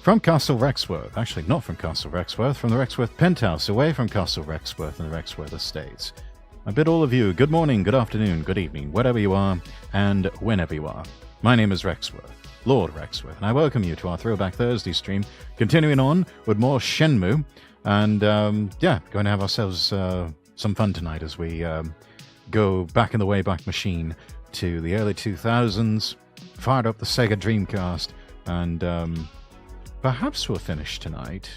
From Castle Rexworth. Actually, not from Castle Rexworth, from the Rexworth Penthouse, away from Castle Rexworth and the Rexworth Estates. I bid all of you good morning, good afternoon, good evening, wherever you are, and whenever you are. My name is Rexworth, Lord Rexworth, and I welcome you to our Throwback Thursday stream, continuing on with more Shenmue, and going to have ourselves some fun tonight as we go back in the Wayback Machine to the early 2000s, fired up the Sega Dreamcast, and perhaps we'll finish tonight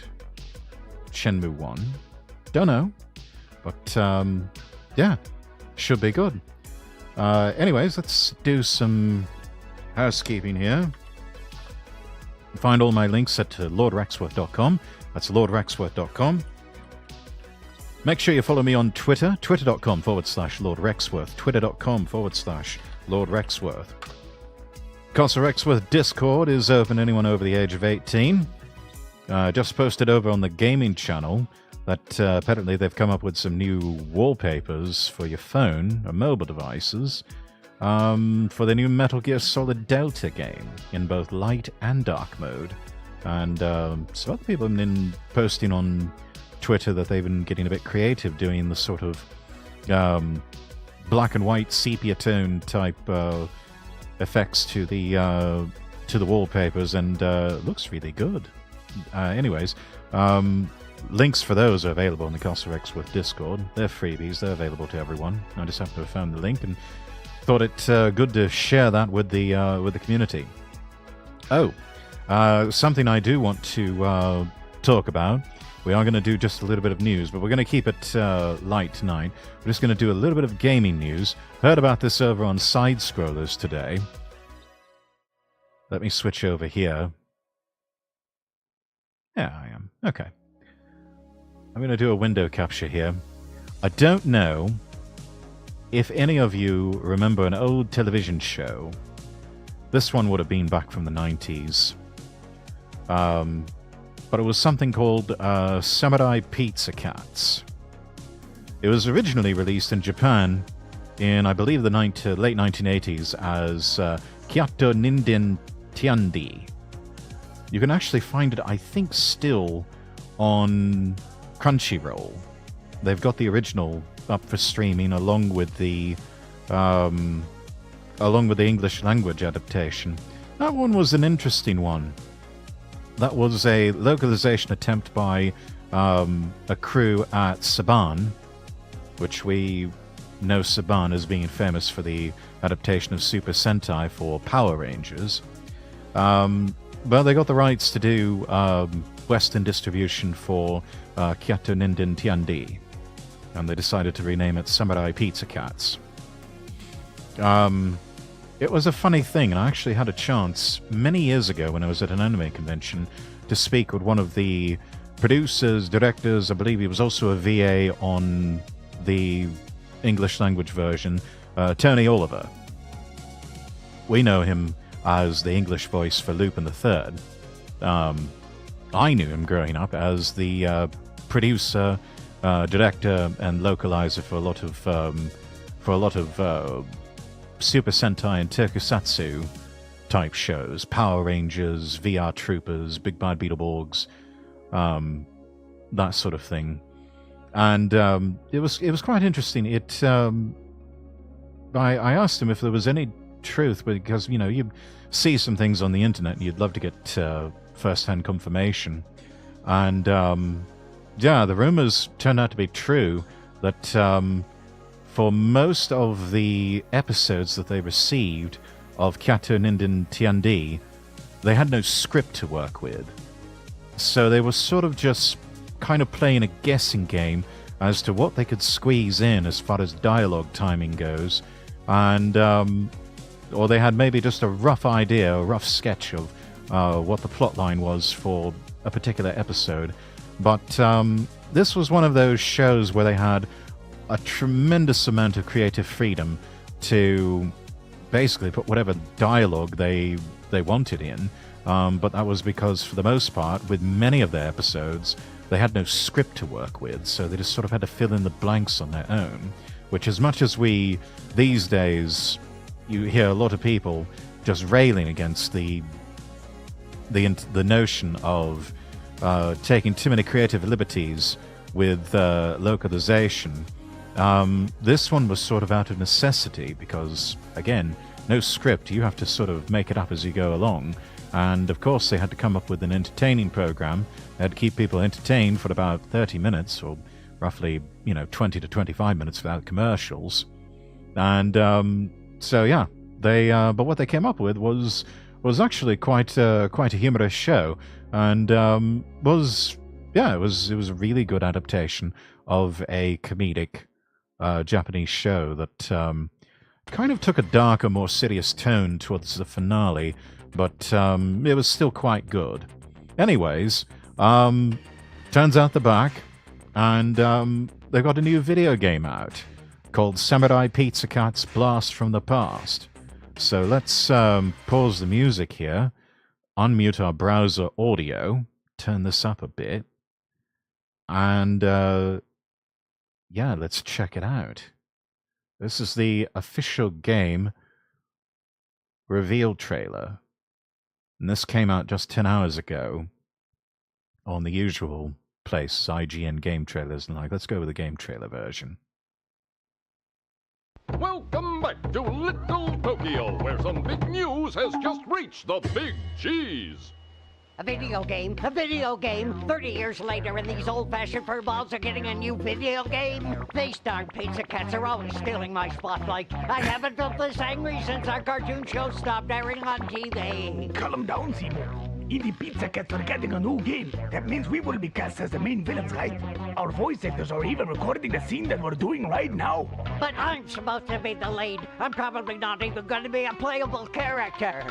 Shenmue 1. Don't know, but should be good. Anyways, let's do some housekeeping here. Find all my links at lordrexworth.com. That's lordrexworth.com. Make sure you follow me on Twitter, twitter.com/LordRexworth, twitter.com/LordRexworth. Castle Rexworth Discord is open to anyone over the age of 18. Just posted over on the gaming channel that apparently they've come up with some new wallpapers for your phone or mobile devices for the new Metal Gear Solid Delta game in both light and dark mode. And some other people have been posting on Twitter that they've been getting a bit creative doing the sort of black and white sepia tone type effects to the wallpapers, and looks really good. Anyways, links for those are available in the Castle Rexworth Discord. They're freebies, they're available to everyone. I just happened to have found the link and thought it good to share that with the community. Something I do want to talk about. We are going to do just a little bit of news, but we're going to keep it light tonight. We're just going to do a little bit of gaming news. Heard about this over on Side Scrollers today. Let me switch over here. Yeah, I am. Okay. I'm going to do a window capture here. I don't know if any of you remember an old television show. This one would have been back from the 90s. But it was something called Samurai Pizza Cats. It was originally released in Japan in, I believe, the late 1980s as Kyato Ninden Tiandi. You can actually find it, I think, still on Crunchyroll. They've got the original up for streaming along with the English language adaptation. That one was an interesting one. That was a localization attempt by a crew at Saban, which we know Saban as being famous for the adaptation of Super Sentai for Power Rangers. But they got the rights to do Western distribution for Kyato Ninden Tiandi, and they decided to rename it Samurai Pizza Cats. It was a funny thing, and I actually had a chance many years ago when I was at an anime convention to speak with one of the producers, directors. I believe he was also a VA on the English language version, Tony Oliver. We know him as the English voice for Lupin the Third. I knew him growing up as the producer, director, and localizer for a lot of Super Sentai and Tokusatsu type shows, Power Rangers, VR Troopers, Big Bad Beetleborgs, that sort of thing. And it was quite interesting. I asked him if there was any truth, because you see some things on the internet and you'd love to get first-hand confirmation. And the rumors turned out to be true that for most of the episodes that they received of Kyato Ninden Tiandi, they had no script to work with. So they were sort of just kind of playing a guessing game as to what they could squeeze in as far as dialogue timing goes. And or they had maybe just a rough idea, a rough sketch of what the plot line was for a particular episode. But this was one of those shows where they had a tremendous amount of creative freedom to basically put whatever dialogue they wanted in. But that was because, for the most part, with many of their episodes, they had no script to work with, so they just sort of had to fill in the blanks on their own. Which, as much as we, these days, you hear a lot of people just railing against the the notion of taking too many creative liberties with localization. This one was sort of out of necessity because, again, no script. You have to sort of make it up as you go along. And, of course, they had to come up with an entertaining program. They had to keep people entertained for about 30 minutes, or roughly, 20 to 25 minutes without commercials. And so, yeah, but what they came up with was actually quite a humorous show, and was a really good adaptation of a comedic Japanese show that kind of took a darker, more serious tone towards the finale, but it was still quite good. Anyways, turns out they're back, and they've got a new video game out called Samurai Pizza Cat's Blast from the Past. So let's pause the music here, unmute our browser audio, turn this up a bit, and let's check it out. This is the official game reveal trailer, and this came out just 10 hours ago on the usual place, IGN game trailers and like. Let's go with the game trailer version. Welcome back to Little Tokyo, where some big news has just reached the big cheese. A video game? 30 years later and these old-fashioned furballs are getting a new video game? These darn pizza cats are always stealing my spotlight. I haven't felt this angry since our cartoon show stopped airing on TV. Calm down, Seymour. If the Pizza Cats are getting a new game, that means we will be cast as the main villains, right? Our voice actors are even recording the scene that we're doing right now. But I'm supposed to be the lead. I'm probably not even going to be a playable character.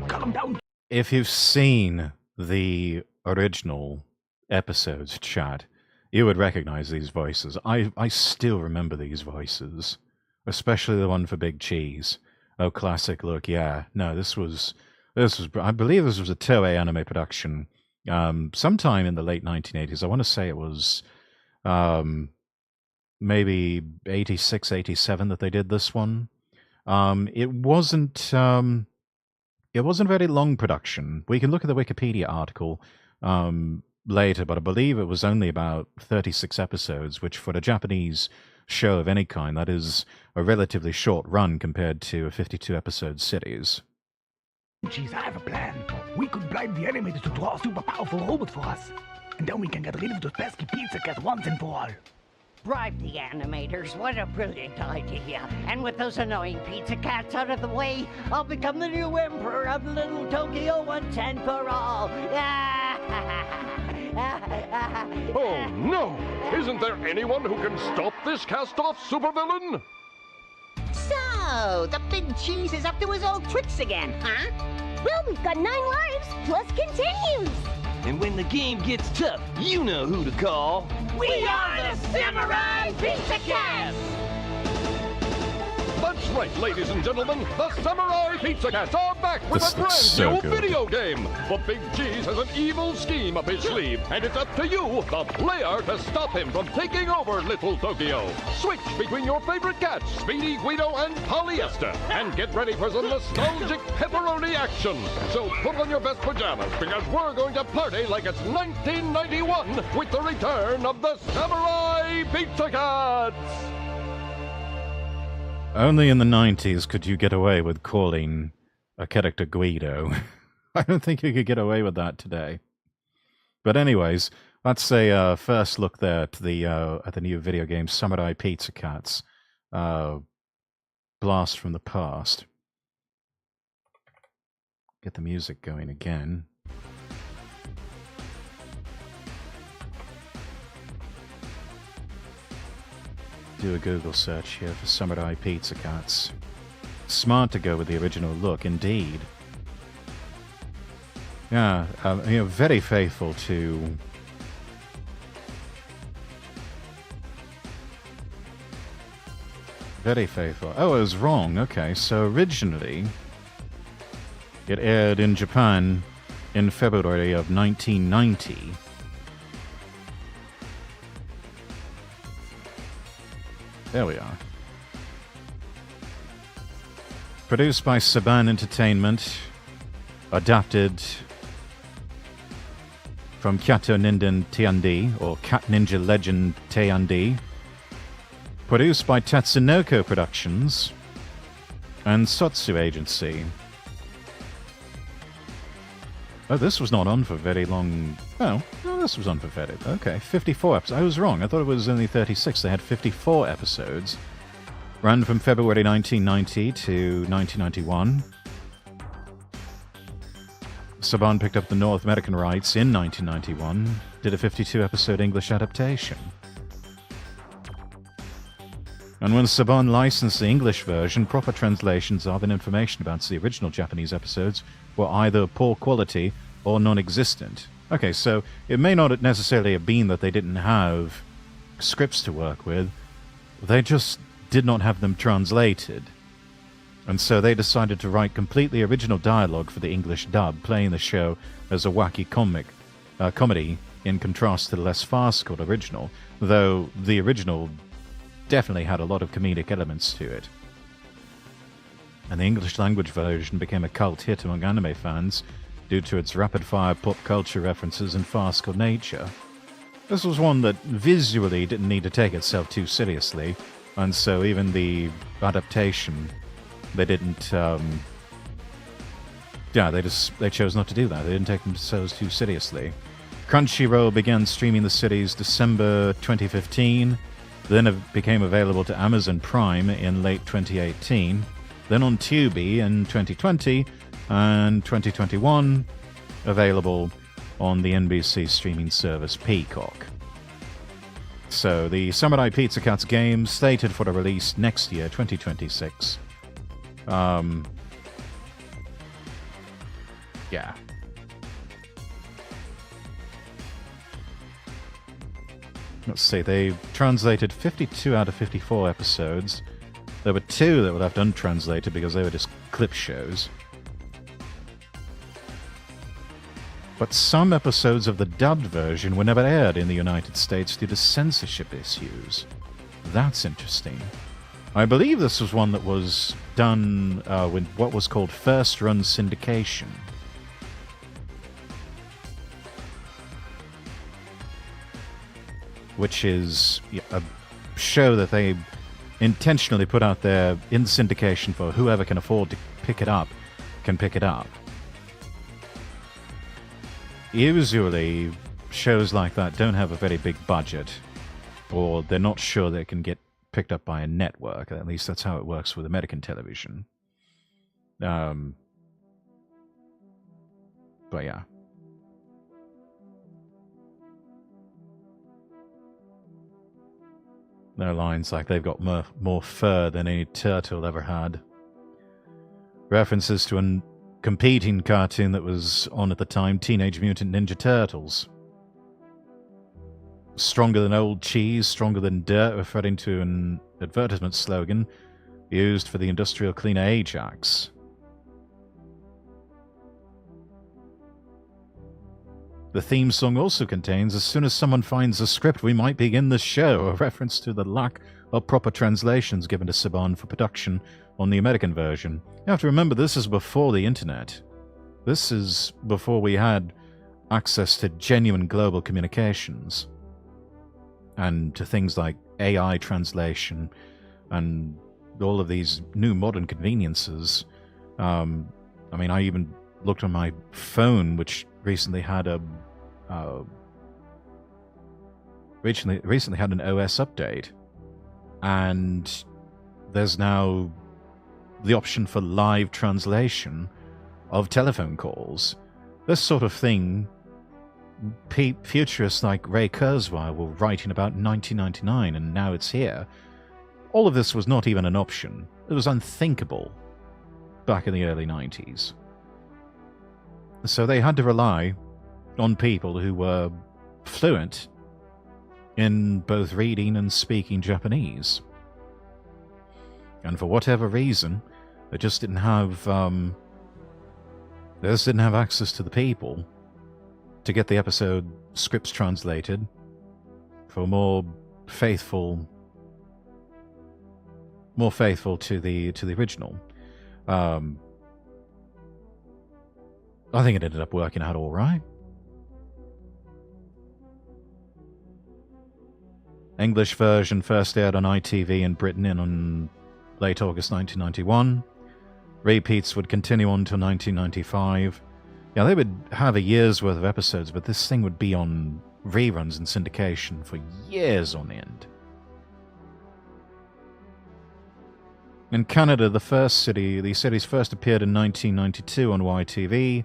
Calm down. If you've seen the original episodes, chat, you would recognize these voices. I still remember these voices, especially the one for Big Cheese. Oh, classic look, yeah. No, this was, I believe this was a Toei anime production, sometime in the late 1980s. I want to say it was maybe 86, 87 that they did this one. It wasn't a very long production. We can look at the Wikipedia article later, but I believe it was only about 36 episodes, which for a Japanese show of any kind, that is a relatively short run compared to a 52-episode series. Jeez, I have a plan. We could bribe the animators to draw a super powerful robot for us. And then we can get rid of those pesky pizza cats once and for all. Bribe the animators, what a brilliant idea. And with those annoying pizza cats out of the way, I'll become the new emperor of Little Tokyo once and for all. Oh no! Isn't there anyone who can stop this cast-off supervillain? So, the big cheese is up to his old tricks again, huh? Well, we've got 9 lives, plus continues. And when the game gets tough, you know who to call. We are the Samurai Pizza Cats! That's right, ladies and gentlemen, the Samurai Pizza Cats are back with This a looks brand so new good. video game. The Big Cheese has an evil scheme up his sleeve, and it's up to you, the player, to stop him from taking over Little Tokyo. Switch between your favorite cats, Speedy, Guido, and Polyester, and get ready for some nostalgic pepperoni action. So put on your best pajamas, because we're going to party like it's 1991 with the return of the Samurai Pizza Cats. Only in the 90s could you get away with calling a character Guido. I don't think you could get away with that today. But anyways, that's a first look there at the new video game Samurai Pizza Cats Blast from the Past. Get the music going again. Do a Google search here for Samurai Pizza Cats. Smart to go with the original look, indeed. Yeah, very faithful to... Very faithful. Oh, I was wrong. Okay, so originally it aired in Japan in February of 1990. There we are. Produced by Saban Entertainment, adapted from Kyato Ninden Tiandi, or Cat Ninja Legend Tiandi, produced by Tatsunoko Productions and Sotsu Agency. Oh, this was not on for very long. Oh, this was on for very... Okay, 54 episodes. I was wrong. I thought it was only 36. They had 54 episodes. Ran from February 1990 to 1991. Saban picked up the North American rights in 1991. Did a 52-episode English adaptation. And when Saban licensed the English version, proper translations of and information about the original Japanese episodes were either poor quality or non-existent. Okay, so it may not necessarily have been that they didn't have scripts to work with. They just did not have them translated. And so they decided to write completely original dialogue for the English dub, playing the show as a wacky comedy in contrast to the less farcical original, though the original definitely had a lot of comedic elements to it. And the English language version became a cult hit among anime fans due to its rapid-fire pop culture references and farcical nature. This was one that visually didn't need to take itself too seriously, and so even the adaptation, they didn't, they chose not to do that. They didn't take themselves too seriously. Crunchyroll began streaming the series December 2015, then it became available to Amazon Prime in late 2018, then on Tubi in 2020, and 2021, available on the NBC streaming service Peacock. So, the Samurai Pizza Cats game slated for a release next year, 2026. Yeah. Let's see, they translated 52 out of 54 episodes. There were 2 that were left untranslated because they were just clip shows. But some episodes of the dubbed version were never aired in the United States due to censorship issues. That's interesting. I believe this was one that was done with what was called first-run syndication. Which is a show that they intentionally put out there in syndication for whoever can afford to pick it up, can pick it up. Usually, shows like that don't have a very big budget, or they're not sure they can get picked up by a network. At least that's how it works with American television. But yeah. There are lines like they've got more fur than any turtle ever had. References to a competing cartoon that was on at the time, Teenage Mutant Ninja Turtles. Stronger than old cheese, stronger than dirt, referring to an advertisement slogan used for the industrial cleaner Ajax. The theme song also contains, as soon as someone finds a script, we might begin the show, a reference to the lack of proper translations given to Saban for production on the American version. You have to remember, this is before the internet. This is before we had access to genuine global communications. And to things like AI translation and all of these new modern conveniences. I mean, I even looked on my phone, which recently had a recently had an OS update, and there's now the option for live translation of telephone calls. This sort of thing, futurists like Ray Kurzweil were writing about in 1999, and now it's here. All of this was not even an option. It was unthinkable back in the early 90s. So they had to rely on people who were fluent in both reading and speaking Japanese. And for whatever reason, they just didn't have access to the people to get the episode scripts translated for more faithful to the original. I think it ended up working out all right. English version first aired on ITV in Britain on late August 1991. Repeats would continue on till 1995. Yeah, they would have a year's worth of episodes, but this thing would be on reruns and syndication for years on end. In Canada, the series first appeared in 1992 on YTV,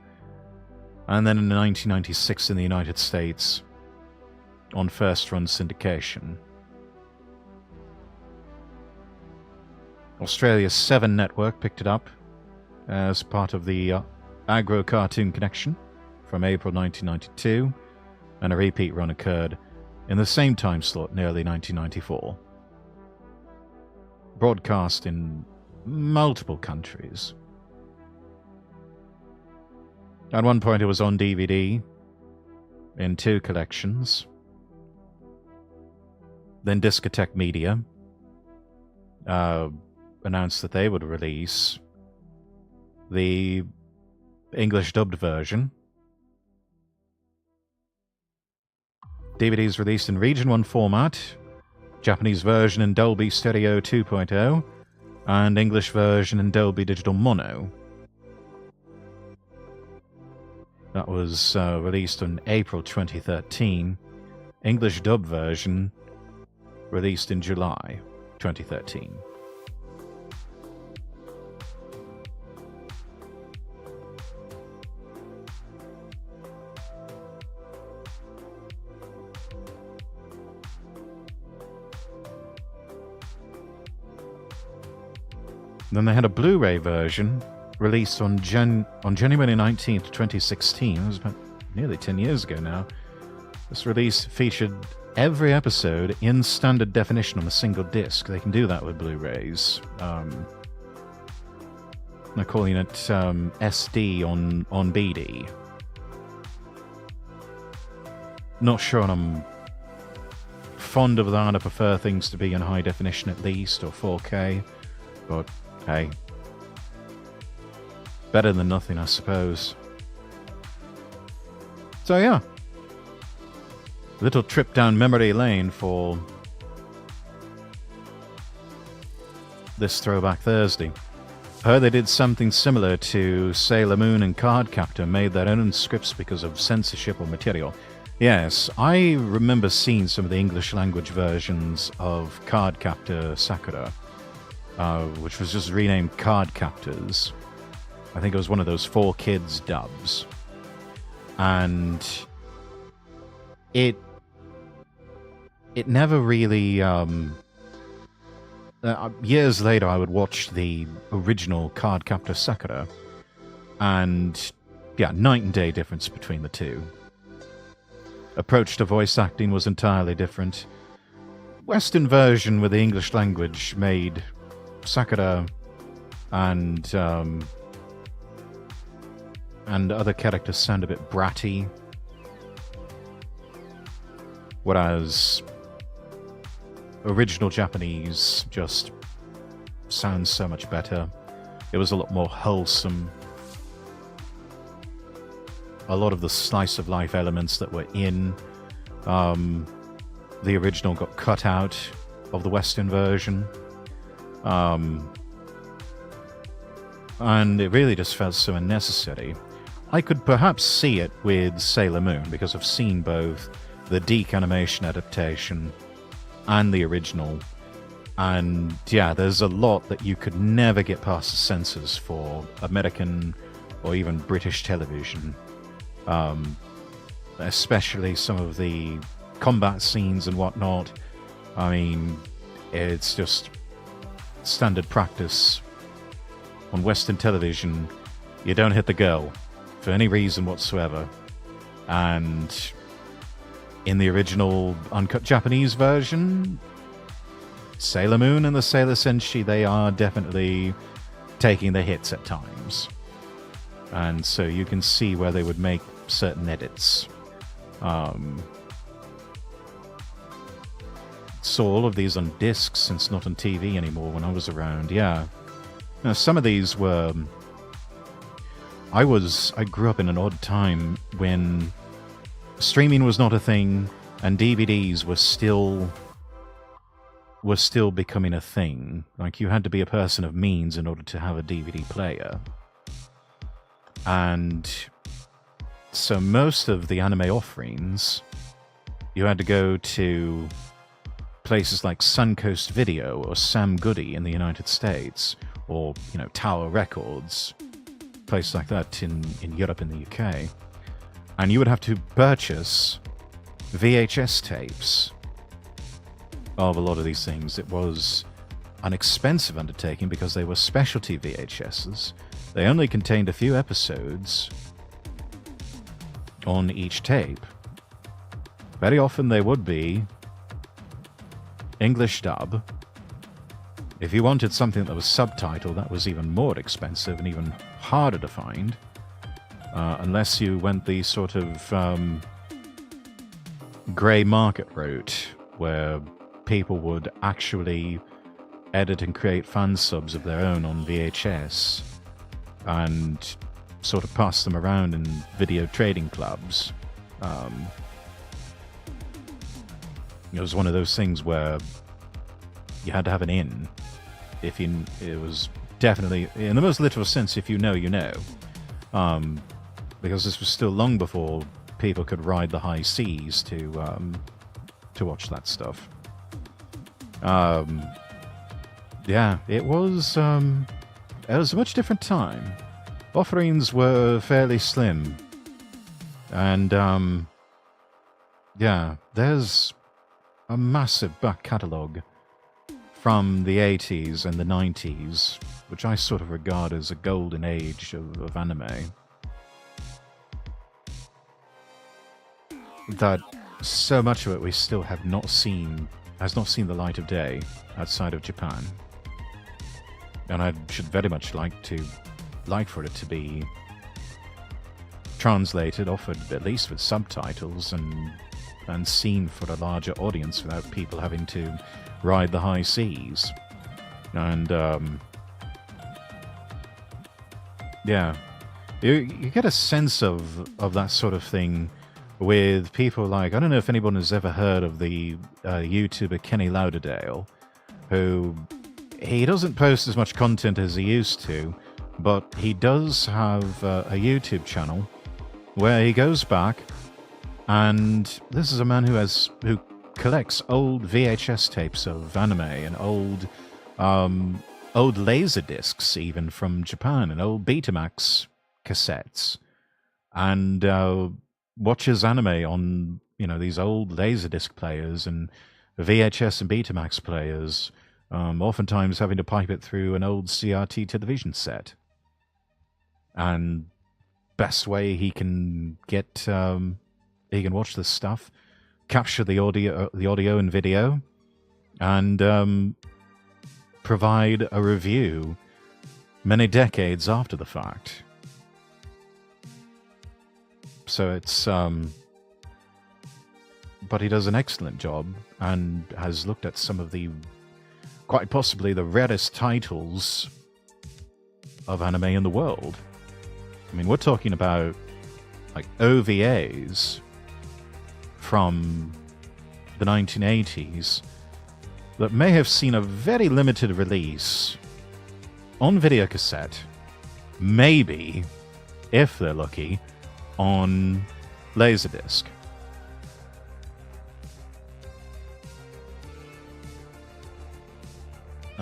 and then in 1996 in the United States on first-run syndication. Australia's 7 network picked it up as part of the Agro Cartoon Connection from April 1992, and a repeat run occurred in the same time slot in early 1994. Broadcast in multiple countries. At one point it was on DVD in 2 collections. Then Discotheque Media announced that they would release the English dubbed version. DVDs released in Region 1 format, Japanese version in Dolby Stereo 2.0, and English version in Dolby Digital Mono. That was released in April 2013. English dub version released in July 2013. Then they had a Blu-ray version released on January 19th, 2016. It was about nearly 10 years ago now. This release featured every episode in standard definition on a single disc. They can do that with Blu-rays. They're calling it SD on BD. Not sure I'm fond of that. I prefer things to be in high definition at least, or 4K. But hey, better than nothing, I suppose. So yeah, little trip down memory lane for this Throwback Thursday. I heard they did something similar to Sailor Moon and Cardcaptor, made their own scripts because of censorship or material. Yes, I remember seeing some of the English language versions of Cardcaptor Sakura, which was just renamed Card Captors. I think it was one of those 4Kids dubs. And it never really... years later, I would watch the original Card Captor Sakura, and yeah, night and day difference between the two. Approach to voice acting was entirely different. Western version with the English language made Sakura and other characters sound a bit bratty, whereas original Japanese just sounds so much better. It was a lot more wholesome. A lot of the slice of life elements that were in the original got cut out of the Western version. And it really just felt so unnecessary. I could perhaps see it with Sailor Moon, because I've seen both the DiC animation adaptation and the original. And yeah, there's a lot that you could never get past the censors for American or even British television. Especially some of the combat scenes and whatnot. I mean, it's just standard practice on Western television. You don't hit the girl for any reason whatsoever. And in the original uncut Japanese version, Sailor Moon and the Sailor Senshi, they are definitely taking the hits at times. And so you can see where they would make certain edits. Saw all of these on discs, since not on TV anymore when I was around, yeah. Now, some of these were... I grew up in an odd time when streaming was not a thing, and DVDs were still was still becoming a thing. Like, you had to be a person of means in order to have a DVD player. And so most of the anime offerings, you had to go to places like Suncoast Video or Sam Goody in the United States, or, you know, Tower Records, places like that in Europe and the UK. And you would have to purchase VHS tapes of a lot of these things. It was an expensive undertaking because they were specialty VHSs. They only contained a few episodes on each tape. Very often they would be English dub. If you wanted something that was subtitled, that was even more expensive and even harder to find. Unless you went the sort of grey market route, where people would actually edit and create fan subs of their own on VHS and sort of pass them around in video trading clubs. It was one of those things where you had to have an in. It was definitely, in the most literal sense, if you know, you know. Because this was still long before people could ride the high seas to watch that stuff. Yeah, it was a much different time. Offerings were fairly slim. And, yeah, there's a massive back catalogue from the 80s and the 90s, which I sort of regard as a golden age of anime. That so much of it we still have not seen, has not seen the light of day outside of Japan. And I should very much like for it to be translated, offered at least with subtitles, and seen for a larger audience without people having to ride the high seas. And yeah, you get a sense of that sort of thing with people like, I don't know if anyone has ever heard of the YouTuber Kenny Lauderdale, who, he doesn't post as much content as he used to, but he does have a YouTube channel where he goes back, and this is a man who collects old VHS tapes of anime and old laser discs, even from Japan, and old Betamax cassettes, and watches anime on, you know, these old laserdisc players and VHS and Betamax players, oftentimes having to pipe it through an old CRT television set. And best way he can get, he can watch this stuff, capture the audio and video, and provide a review many decades after the fact. So it's, but he does an excellent job and has looked at some of the, quite possibly the rarest titles of anime in the world. I mean, we're talking about like OVAs from the 1980s that may have seen a very limited release on videocassette, maybe, if they're lucky, on Laserdisc.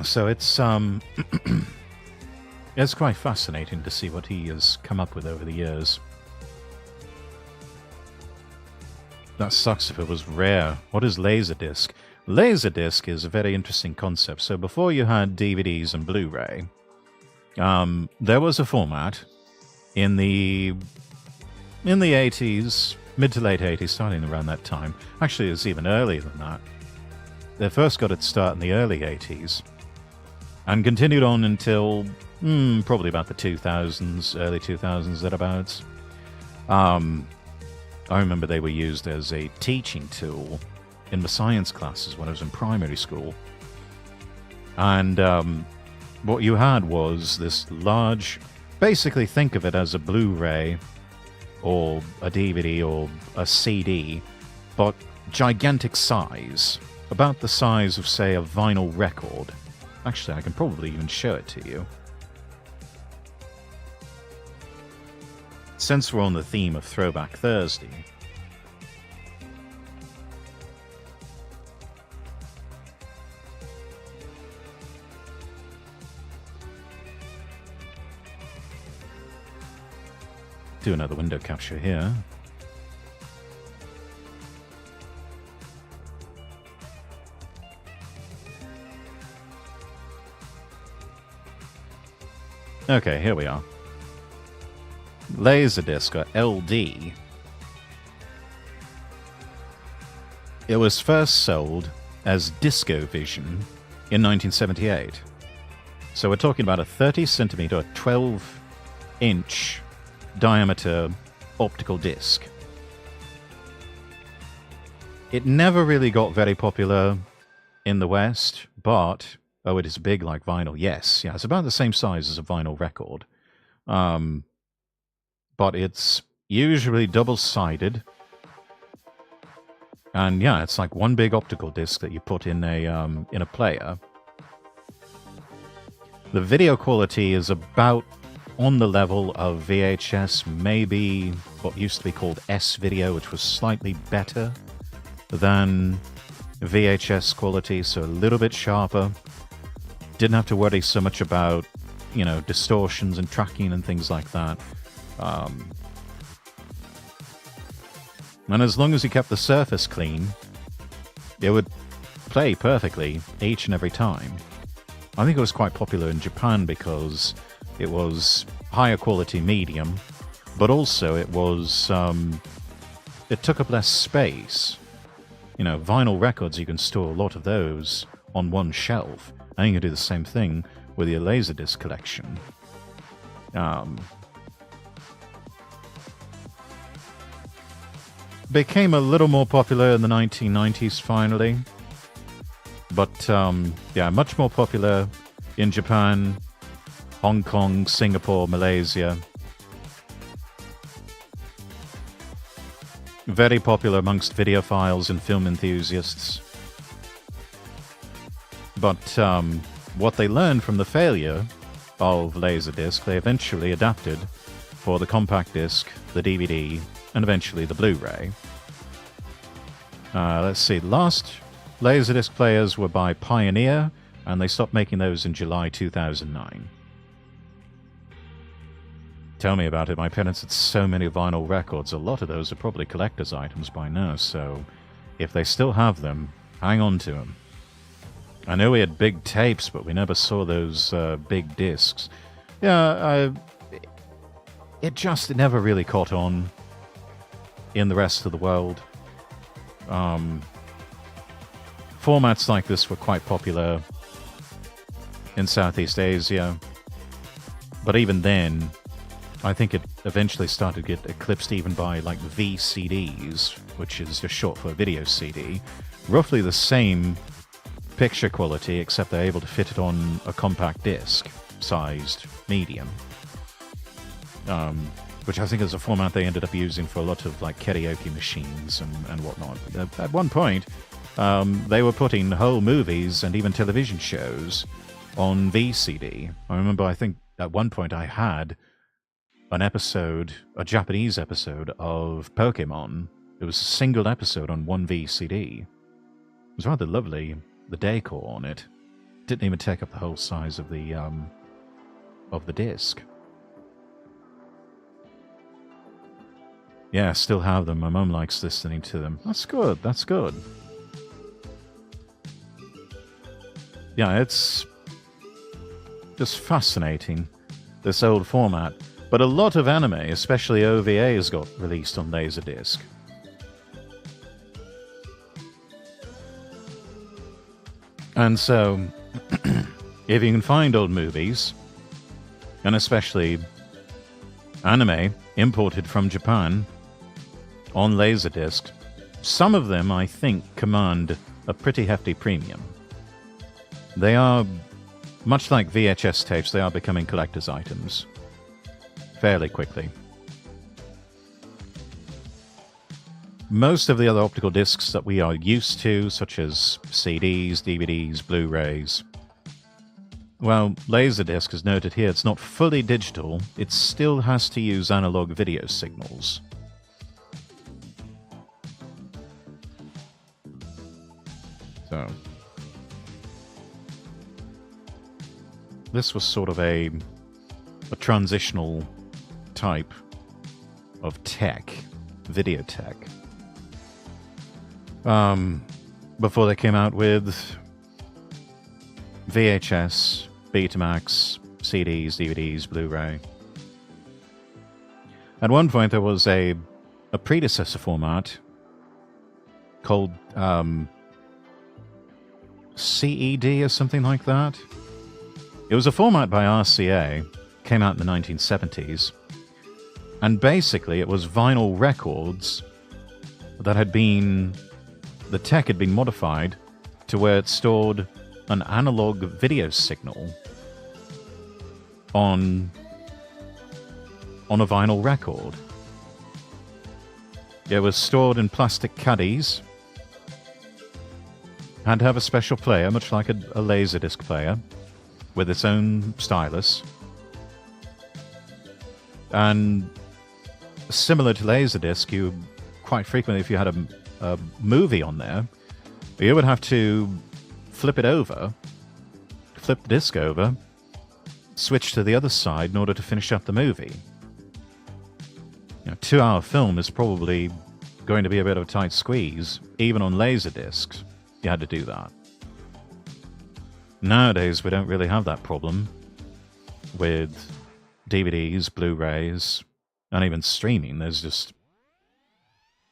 So it's it's quite fascinating to see what he has come up with over the years. That sucks if it was rare. What is Laserdisc? Laserdisc is a very interesting concept. So before you had DVDs and Blu-ray, there was a format in the 80s, mid to late 80s, starting around that time. Actually, it was even earlier than that. They first got its start in the early 80s and continued on until probably about the 2000s, early 2000s, thereabouts. I remember they were used as a teaching tool in the science classes when I was in primary school. And what you had was this large, basically think of it as a Blu-ray or a DVD or a CD, but gigantic size. about the size of, say, a vinyl record. Actually, I can probably even show it to you. Since we're on the theme of Throwback Thursday, do another window capture here. Okay, here we are. Laserdisc, or LD. It was first sold as DiscoVision in 1978. So we're talking about a 30 centimeter, 12-inch diameter optical disc. It never really got very popular in the West, but... Oh, it is big like vinyl. Yes, yeah, it's about the same size as a vinyl record. But it's usually double-sided. And yeah, it's like one big optical disc that you put in a player. The video quality is about on the level of VHS, maybe what used to be called S-video, which was slightly better than VHS quality, so a little bit sharper. Didn't have to worry so much about, you know, distortions and tracking and things like that. And as long as you kept the surface clean, it would play perfectly each and every time. I think it was quite popular in Japan because it was higher quality medium, but also it was, it took up less space. You know, vinyl records, you can store a lot of those on one shelf. I think you can do the same thing with your Laserdisc collection. Became a little more popular in the 1990s, finally. But, yeah, much more popular in Japan, Hong Kong, Singapore, Malaysia. Very popular amongst videophiles and film enthusiasts. But what they learned from the failure of Laserdisc, they eventually adapted for the compact disc, the DVD, and eventually the Blu-ray. Let's see, the last Laserdisc players were by Pioneer, and they stopped making those in July 2009. Tell me about it. My parents had so many vinyl records. A lot of those are probably collector's items by now, so if they still have them, hang on to them. I know we had big tapes, but we never saw those big discs. Yeah, it never really caught on in the rest of the world. Formats like this were quite popular in Southeast Asia, but even then, I think it eventually started to get eclipsed even by like VCDs, which is just short for video CD. Roughly the same picture quality, except they're able to fit it on a compact disc-sized medium. Which I think is a format they ended up using for a lot of like karaoke machines and whatnot. At one point, they were putting whole movies and even television shows on VCD. I remember, I think at one point I had an episode, a Japanese episode of Pokemon. It was a single episode on one VCD. It was rather lovely. The decor on it didn't even take up the whole size of the disc. Yeah, still have them. My mum likes listening to them. That's good. That's good. Yeah, it's just fascinating, this old format. But a lot of anime, especially OVAs, got released on Laserdisc. And so, if you can find old movies, and especially anime imported from Japan on Laserdisc, some of them, I think, command a pretty hefty premium. They are, much like VHS tapes, they are becoming collector's items fairly quickly. most of the other optical discs that we are used to, such as CDs, DVDs, Blu-rays, well, Laserdisc is noted here. It's not fully digital. It still has to use analog video signals. So, this was sort of a transitional type of tech, video tech. Before they came out with VHS, Betamax, CDs, DVDs, Blu-ray. At one point there was a predecessor format called CED or something like that. It was a format by RCA, came out in the 1970s, and basically it was vinyl records that had been, the tech had been modified to where it stored an analog video signal on a vinyl record. It was stored in plastic caddies, had to have a special player, much like a Laserdisc player, with its own stylus. And similar to Laserdisc, you quite frequently, if you had a movie on there, you would have to flip it over, flip the disc over, switch to the other side in order to finish up the movie. You know, 2-hour film is probably going to be a bit of a tight squeeze. Even on Laserdiscs, you had to do that. Nowadays, we don't really have that problem with DVDs, Blu-rays, and even streaming. There's just,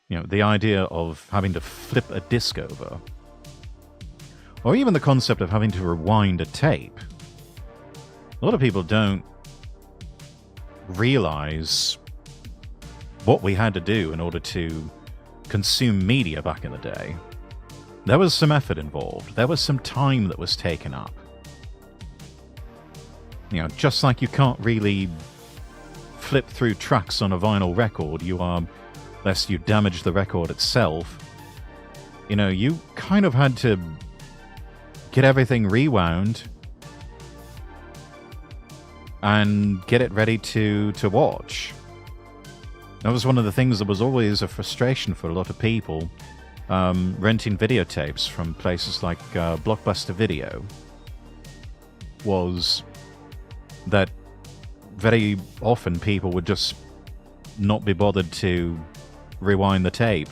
you know, the idea of having to flip a disc over, or even the concept of having to rewind a tape. A lot of people don't realize what we had to do in order to consume media back in the day. There was some effort involved. There was some time that was taken up. You know, just like you can't really flip through tracks on a vinyl record, lest you damage the record itself. You know, you kind of had to get everything rewound and get it ready to watch. That was one of the things that was always a frustration for a lot of people, renting videotapes from places like Blockbuster Video, was that very often people would just not be bothered to rewind the tape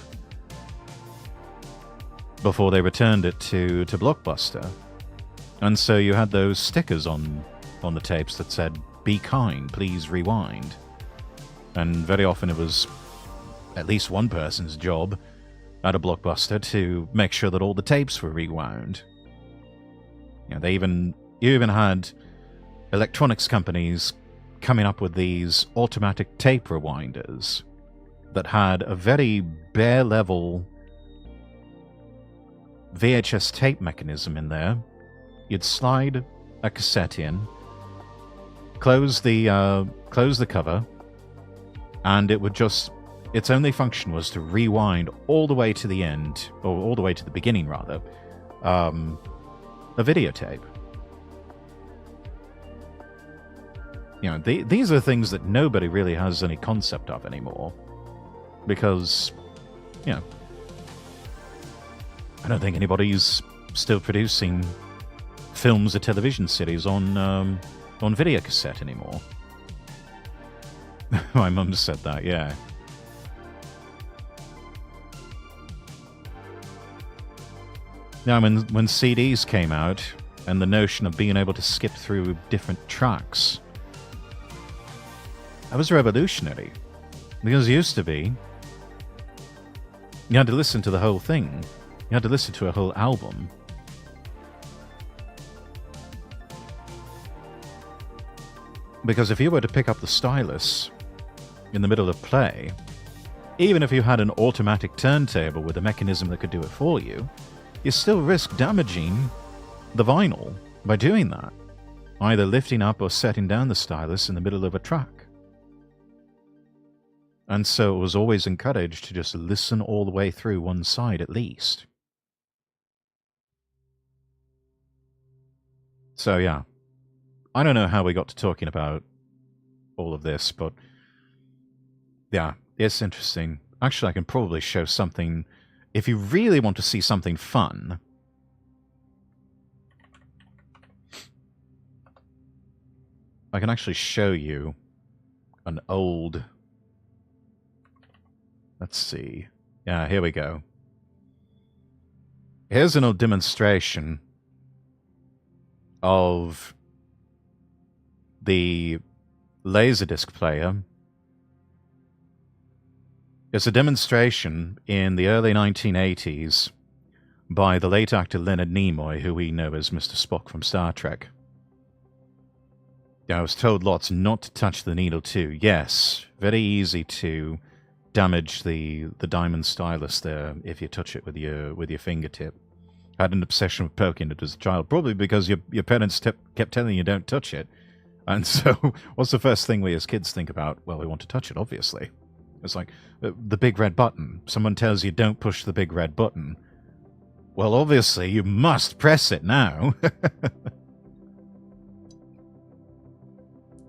before they returned it to Blockbuster. And so you had those stickers on the tapes that said, "Be kind, please rewind." And very often it was at least one person's job at a Blockbuster to make sure that all the tapes were rewound. You know, you even had electronics companies coming up with these automatic tape rewinders that had a very bare level VHS tape mechanism in there. You'd slide a cassette in, close the cover, and it would just, its only function was to rewind all the way to the end, or all the way to the beginning rather, a videotape. You know, these are things that nobody really has any concept of anymore, because, you know, I don't think anybody's still producing films or television series on video cassette anymore. My mum said that, yeah. Now, when CDs came out, and the notion of being able to skip through different tracks, that was revolutionary. Because it used to be, you had to listen to the whole thing. You had to listen to a whole album. Because if you were to pick up the stylus in the middle of play, even if you had an automatic turntable with a mechanism that could do it for you, you still risk damaging the vinyl by doing that, either lifting up or setting down the stylus in the middle of a track. And so it was always encouraged to just listen all the way through one side at least. So yeah, I don't know how we got to talking about all of this, but yeah, it's interesting. Actually, I can probably show something. If you really want to see something fun, I can actually show you an old... Let's see. Yeah, here we go. Here's an old demonstration of the Laserdisc player. It's a demonstration in the early 1980s by the late actor Leonard Nimoy, who we know as Mr. Spock from Star Trek. I was told lots not to touch the needle too. Yes, very easy to damage the diamond stylus there if you touch it with your fingertip. I had an obsession with poking it as a child, probably because your parents kept telling you don't touch it. And so, what's the first thing we as kids think about? Well, we want to touch it, obviously. It's like the big red button. Someone tells you don't push the big red button. Well, obviously, you must press it now.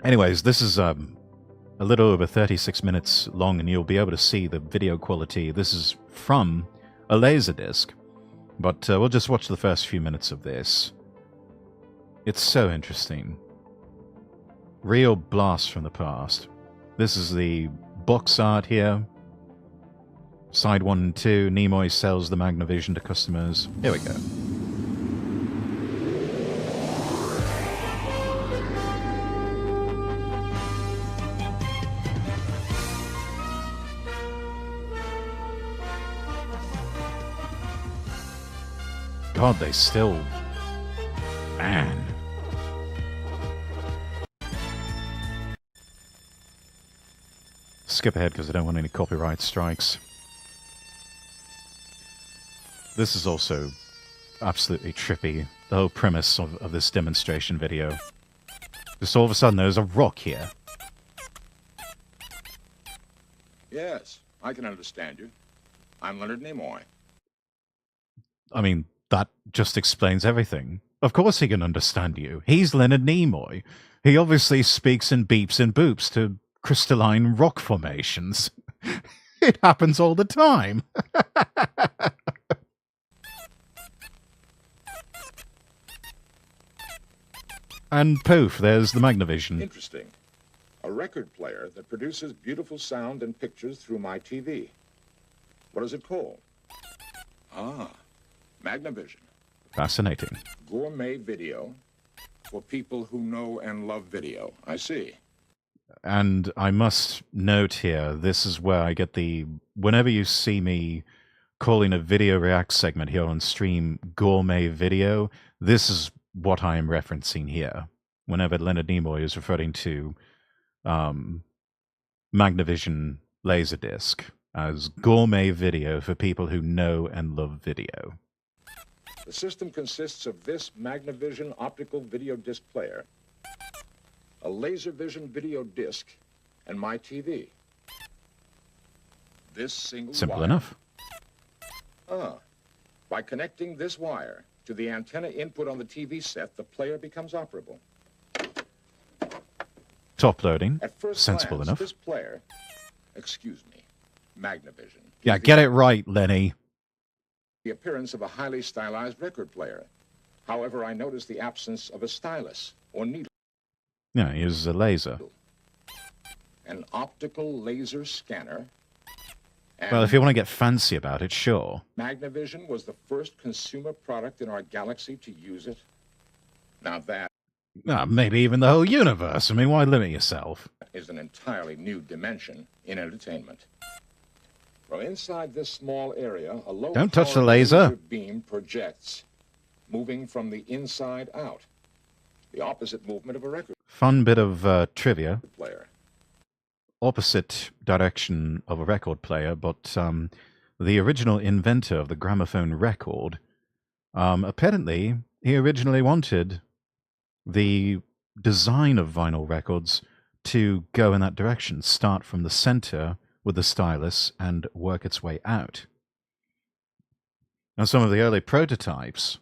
Anyways, this is a little over 36 minutes long, and you'll be able to see the video quality. This is from a Laserdisc, but we'll just watch the first few minutes of this. It's so interesting. Real blast from the past. This is the box art here. Side 1 and 2, Nimoy sells the Magnavision to customers. Here we go. God, they still... Man. Skip ahead because I don't want any copyright strikes. This is also absolutely trippy, the whole premise of this demonstration video. Just all of a sudden there's a rock here. Yes, I can understand you. I'm Leonard Nimoy. I mean, that just explains everything. Of course he can understand you. He's Leonard Nimoy. He obviously speaks in beeps and boops to crystalline rock formations. It happens all the time. And poof, there's the Magnavision. Interesting. A record player that produces beautiful sound and pictures through my TV. What is it called? Ah, Magnavision. Fascinating. Gourmet video for people who know and love video. I see. And I must note here, this is where I get the... Whenever you see me calling a video react segment here on stream gourmet video, this is what I am referencing here. Whenever Leonard Nimoy is referring to Magnavision Laserdisc as gourmet video for people who know and love video. The system consists of this Magnavision optical video disc player, a LaserVision video disc, and my TV. This single Simple wire. enough. By connecting this wire to the antenna input on the TV set, the player becomes operable. Top loading. At first Sensible glance, enough. this player, excuse me, Magnavision. Yeah, get it right, Lenny. The appearance of a highly stylized record player. However, I noticed the absence of a stylus or needle. Yeah, he uses a laser. An optical laser scanner. And Well, if you want to get fancy about it, sure. Magnavision was the first consumer product in our galaxy to use it. Now that Maybe even the whole universe. I mean, why limit yourself? is an entirely new dimension in entertainment. Well, inside this small area, a low Don't touch the power laser. beam projects, moving from the inside out. The opposite movement of a record Fun bit of trivia. player. Opposite direction of a record player, but the original inventor of the gramophone record, apparently, he originally wanted the design of vinyl records to go in that direction, start from the center, with the stylus and work its way out. Now, some of the early prototypes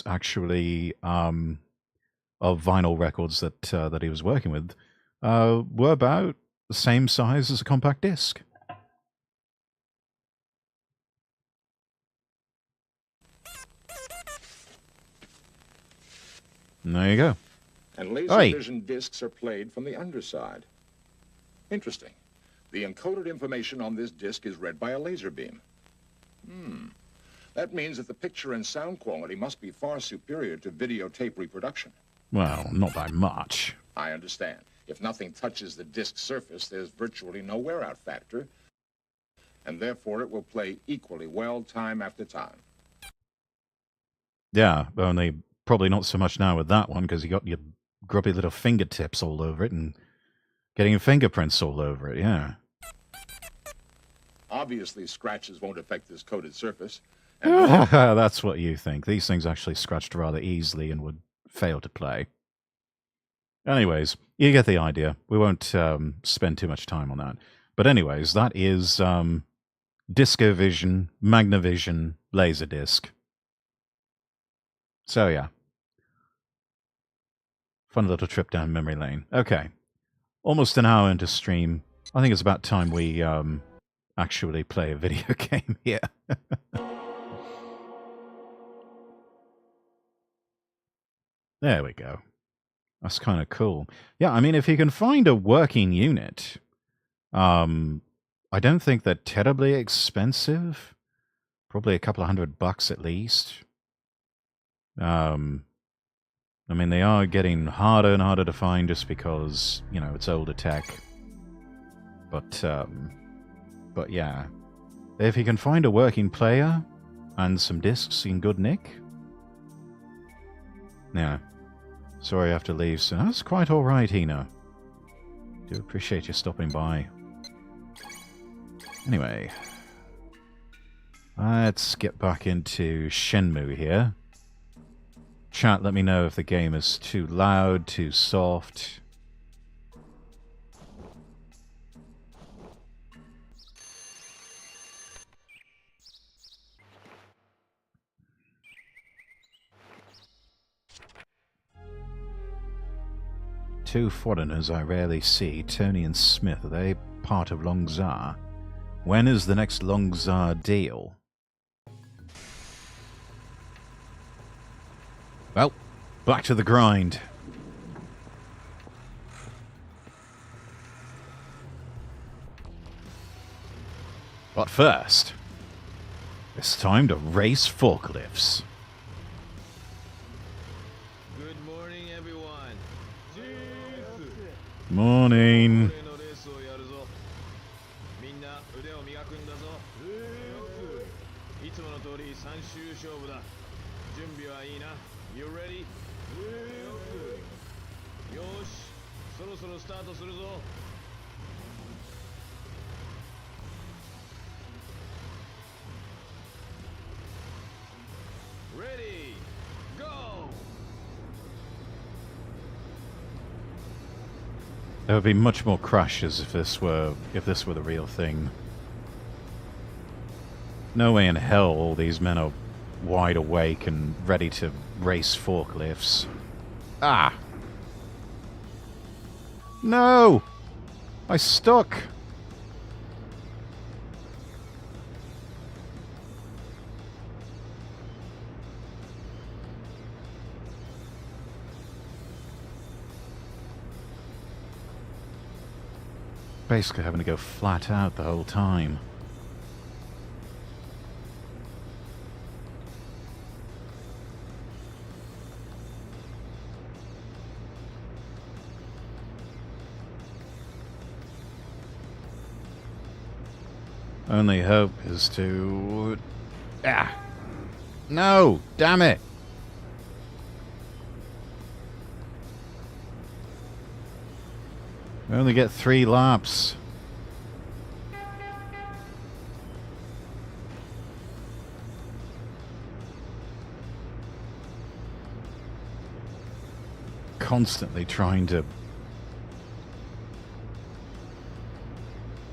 actually of vinyl records that he was working with were about the same size as a compact disc. And there you go. And laser vision discs are played from the underside. Interesting. The encoded information on this disc is read by a laser beam. That means that the picture and sound quality must be far superior to videotape reproduction. Well, not by much. I understand. If nothing touches the disc surface, there's virtually no wear-out factor, and therefore it will play equally well time after time. Yeah, only probably not so much now with that one, because you got your grubby little fingertips all over it and getting your fingerprints all over it, yeah. Obviously, scratches won't affect this coated surface. And that's what you think. These things actually scratched rather easily and would fail to play. Anyways, you get the idea. We won't spend too much time on that. But anyways, that is DiscoVision, Magnavision, Laserdisc. So yeah. Fun little trip down memory lane. Okay. Almost an hour into stream. I think it's about time we actually play a video game here. There we go. That's kind of cool. Yeah, I mean, if you can find a working unit, I don't think they're terribly expensive. Probably a couple of $100 at least. I mean, they are getting harder and harder to find just because, you know, it's older tech. But yeah. If you can find a working player and some discs in good nick. Yeah. Sorry I have to leave, so that's quite alright, Hina. Do appreciate you stopping by. Anyway. Let's get back into Shenmue here. Chat, let me know if the game is too loud, too soft. Two foreigners I rarely see, Tony and Smith. Are they part of Longzar? When is the next Longzar deal? Well, back to the grind. But first, it's time to race forklifts. Good morning, everyone. Morning. You ready? Yosh, そろそろスタートするぞ. Ready, go! There would be much more crashes if this were the real thing. No way in hell all these men are wide awake and ready to race forklifts. Ah! No! I stuck! Basically having to go flat out the whole time. Only hope is to... Ah! No! Damn it! We only get 3 laps. Constantly trying to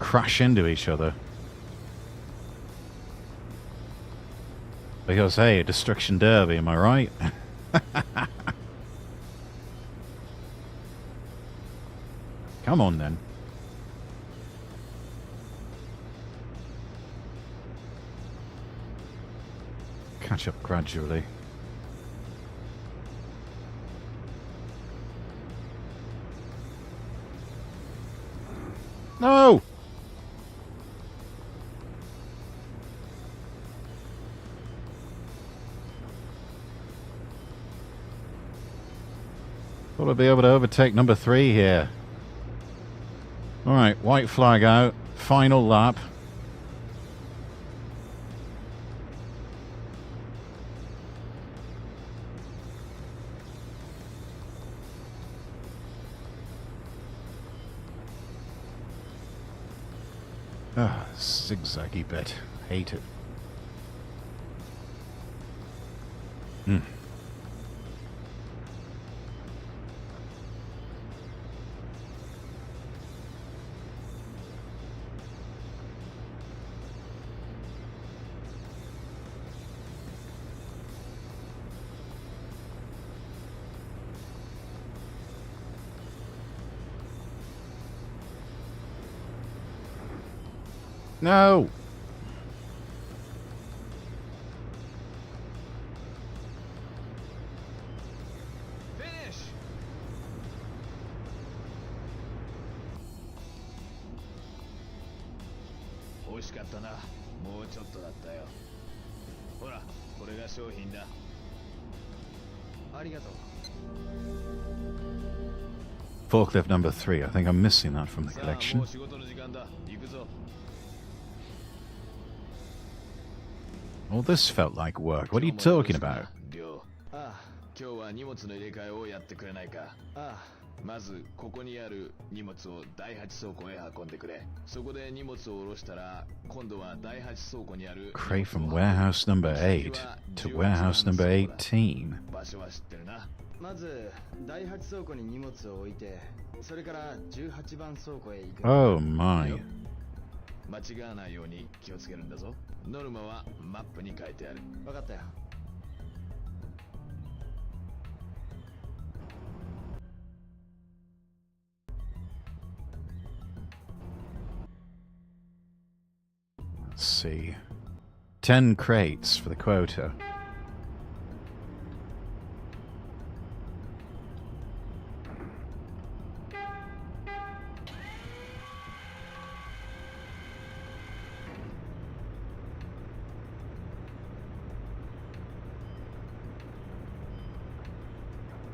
crash into each other. Because, hey, a destruction derby, am I right? Come on, then. Catch up gradually. No! Thought I'd be able to overtake number 3 here. Alright, white flag out. Final lap. Ah, zigzaggy bit. Hate it. No! Finish! Forklift number 3. I think I'm missing that from the collection. Well, this felt like work. What are you talking about? 今日は荷物の入れ替えをやってくれないか。まずここにある荷物を第8倉庫へ運んでくれ。そこで荷物を下ろしたら、今度は第8倉庫にある Crate from warehouse number 8 to warehouse number 18. 場所は知ってるな。まず第8倉庫に荷物を置いて、それから18番倉庫へ行く。Oh my. 間違わないように気をつけるんだぞ。ノルマはマップに書いてある。分かったよ。Let's see. 10 crates for the quota.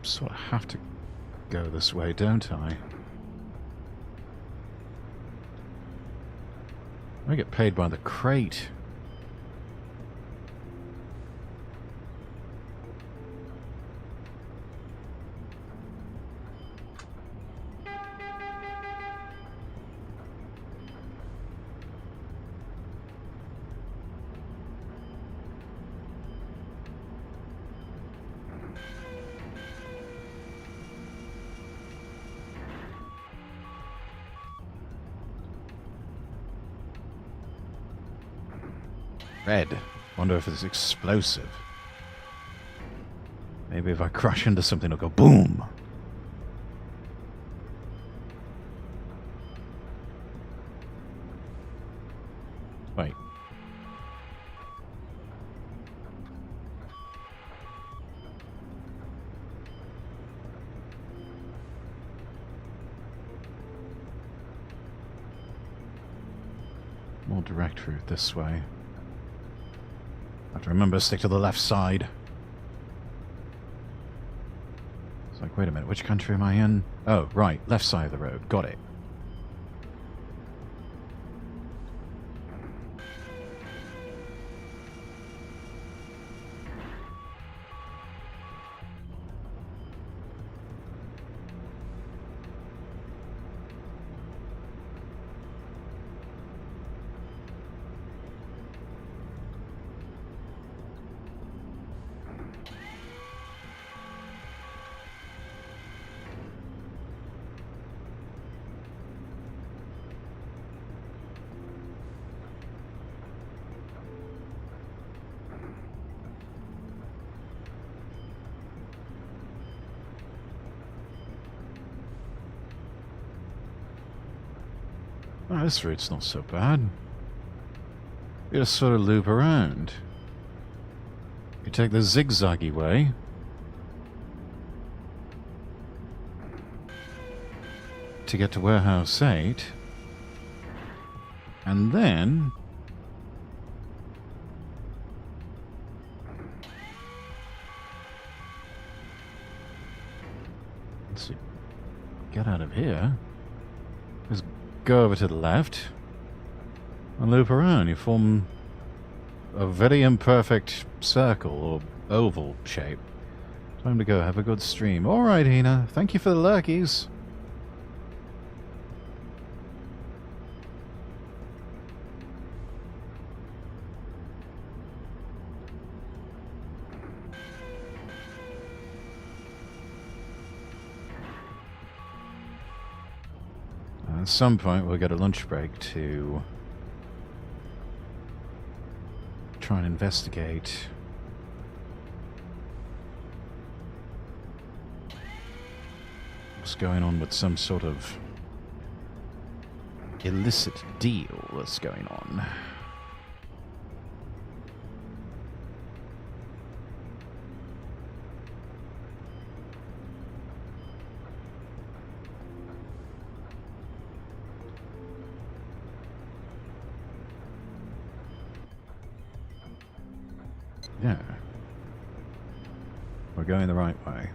Sort of have to go this way, don't I? I get paid by the crate. Red. Wonder if it's explosive. Maybe if I crash into something it'll go boom. Wait. More direct route this way. I have to remember to stick to the left side. It's like, wait a minute, which country am I in? Oh, right, left side of the road. Got it. Oh, this route's not so bad. You just sort of loop around. You take the zigzaggy way. To get to Warehouse 8. And then... let's see. Get out of here. Just go over to the left. And loop around. You form a very imperfect circle or oval shape. Time to go. Have a good stream. Alright, Hina. Thank you for the lurkies. At some point we'll get a lunch break to try and investigate what's going on with some sort of illicit deal that's going on. Yeah. We're going the right way.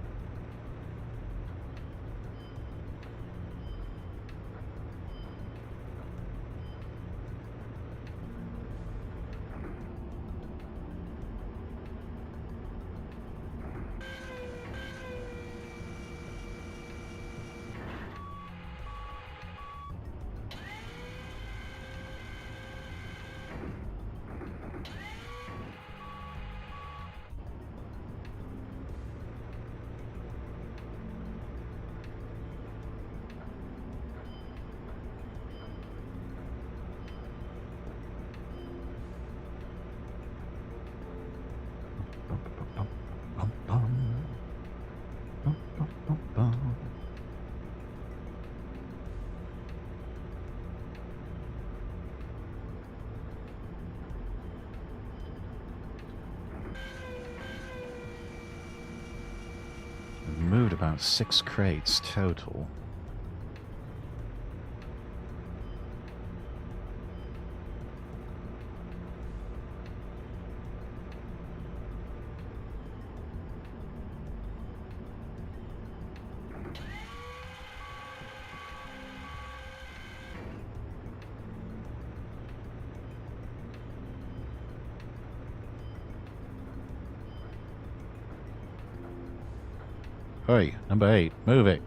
Moved about 6 crates total. Hey, number 8, move it.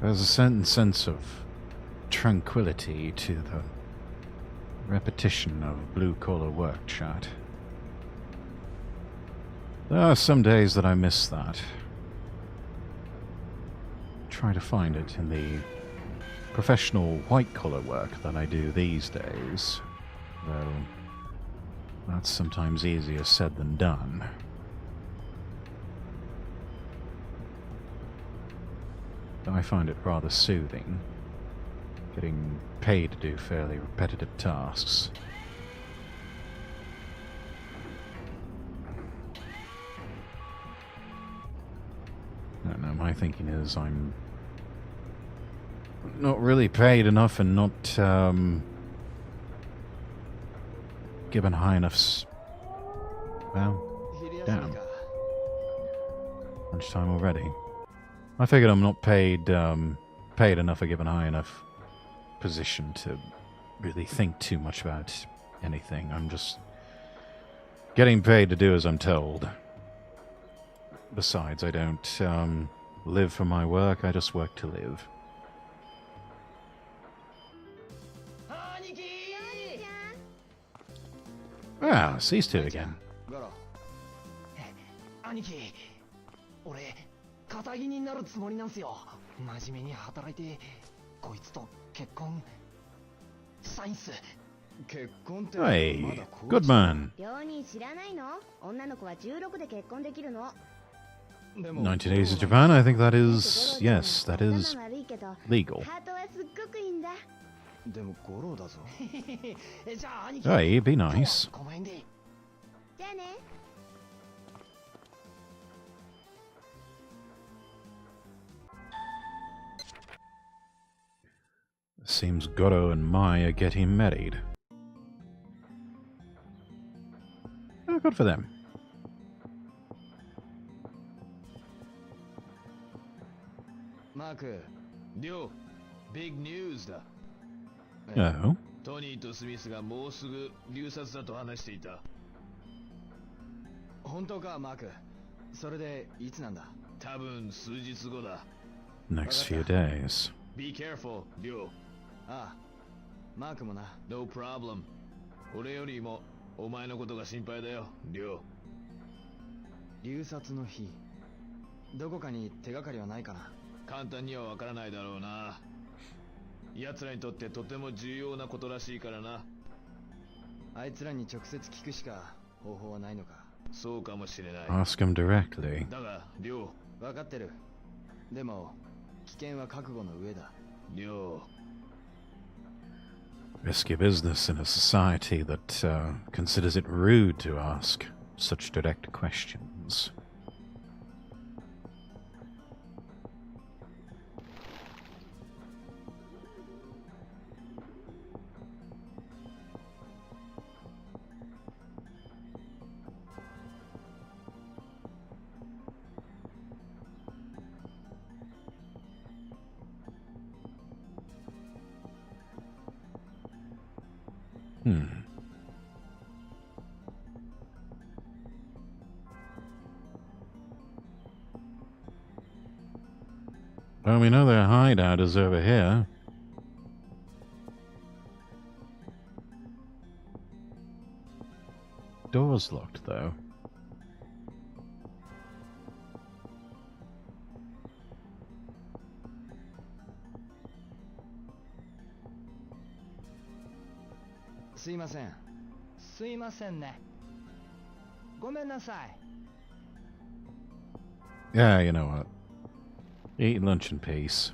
There's a certain sense of tranquility to the repetition of blue-collar work chat. There are some days that I miss that. Try to find it in the professional white-collar work that I do these days, though that's sometimes easier said than done. I find it rather soothing, getting paid to do fairly repetitive tasks. I don't know, my thinking is I'm not really paid enough and not given high enough well, damn. Lunchtime already. I figured I'm not paid enough or given a high enough position to really think too much about anything. I'm just getting paid to do as I'm told. Besides, I don't live for my work, I just work to live. Ah, these two again. 兄貴、俺、肩着になるつもりなんすよ。真面目に働いて、こいつと結婚したいんす。結婚って Hey, good man. 両人知らないの？女の子は16で結婚できるの。 90 Days of Japan, I think that is, yes, that is legal. ハートはすっごくいいんだ。でも五郎だぞ。じゃあ兄貴、 Hey, be nice. この辺で。じゃあね。Seems Goro and Mai are getting married. Oh, good for them. Mark, Leo, big news だ。 Oh. トニーとスミスがもうすぐ流殺だと話していた。本当か、マーク。それでいつなんだ？多分数日後だ。 Next few days. Be careful, Leo. ああ、マークもな。No problem. 俺よりもお前のことが心配だよ、Leo. 流殺の日、どこかに手がかりはないかな。簡単にはわからないだろうな。奴らにとってとても重要なことらしいからな。あいつらに直接聞くしか方法はないのか。そうかもしれない。Ask him directly. だが、りょう。わかってる。でも、危険は覚悟の上だ。りょう。 Risky business in a society that considers it rude to ask such direct questions. Well, we know their hideout is over here. Door's locked, though. Yeah, you know what? Eat lunch in peace.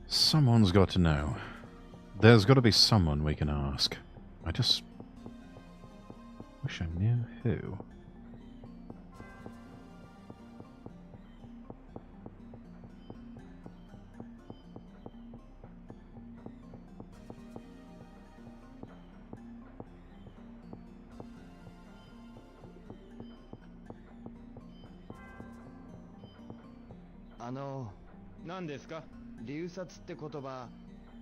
Someone's got to know. There's got to be someone we can ask. I just wish I knew who.「何ですか？流殺って言葉、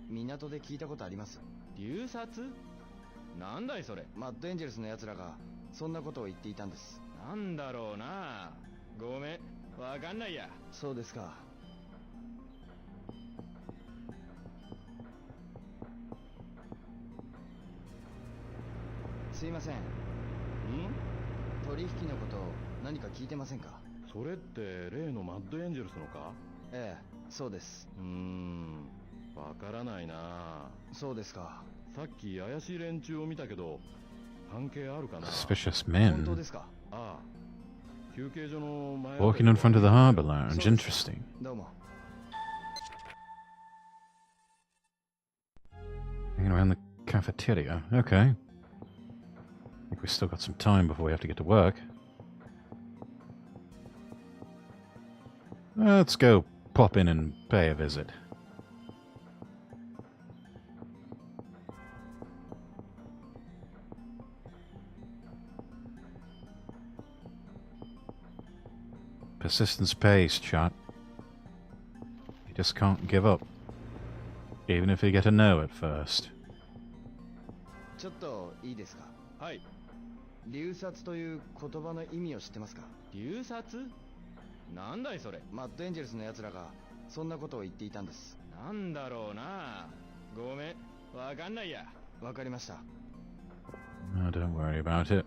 港で聞いたことあります。流殺？なんだいそれ。マッドエンジェルスの奴らがそんなことを言っていたんです。なんだろうな。ごめん、わかんないや。そうですか。すいません。取引のこと何か聞いてませんか？それって例のマッドエンジェルスのか？ええ、そうです。わからないな。そうですか。さっき怪しい連中を見たけど、関係あるかな？ Suspicious 本当 men ですか？ああ、休憩所の前 walking in front of the harbor lounge. Interesting. どうも。Hanging around the cafeteria. Okay. I think we've still got some time before we have to get to work. Let's go pop in and pay a visit. Persistence pays, chat. You just can't give up. Even if you get a no at first. ちょっといいですか。はい。流殺という言葉の意味を知ってますか。流殺？なんだいそれ。マッドエンジェルスの奴らがそんなことを言っていたんです。なんだろうな。ごめん、わかんないや。わかりました。Oh, don't worry about it.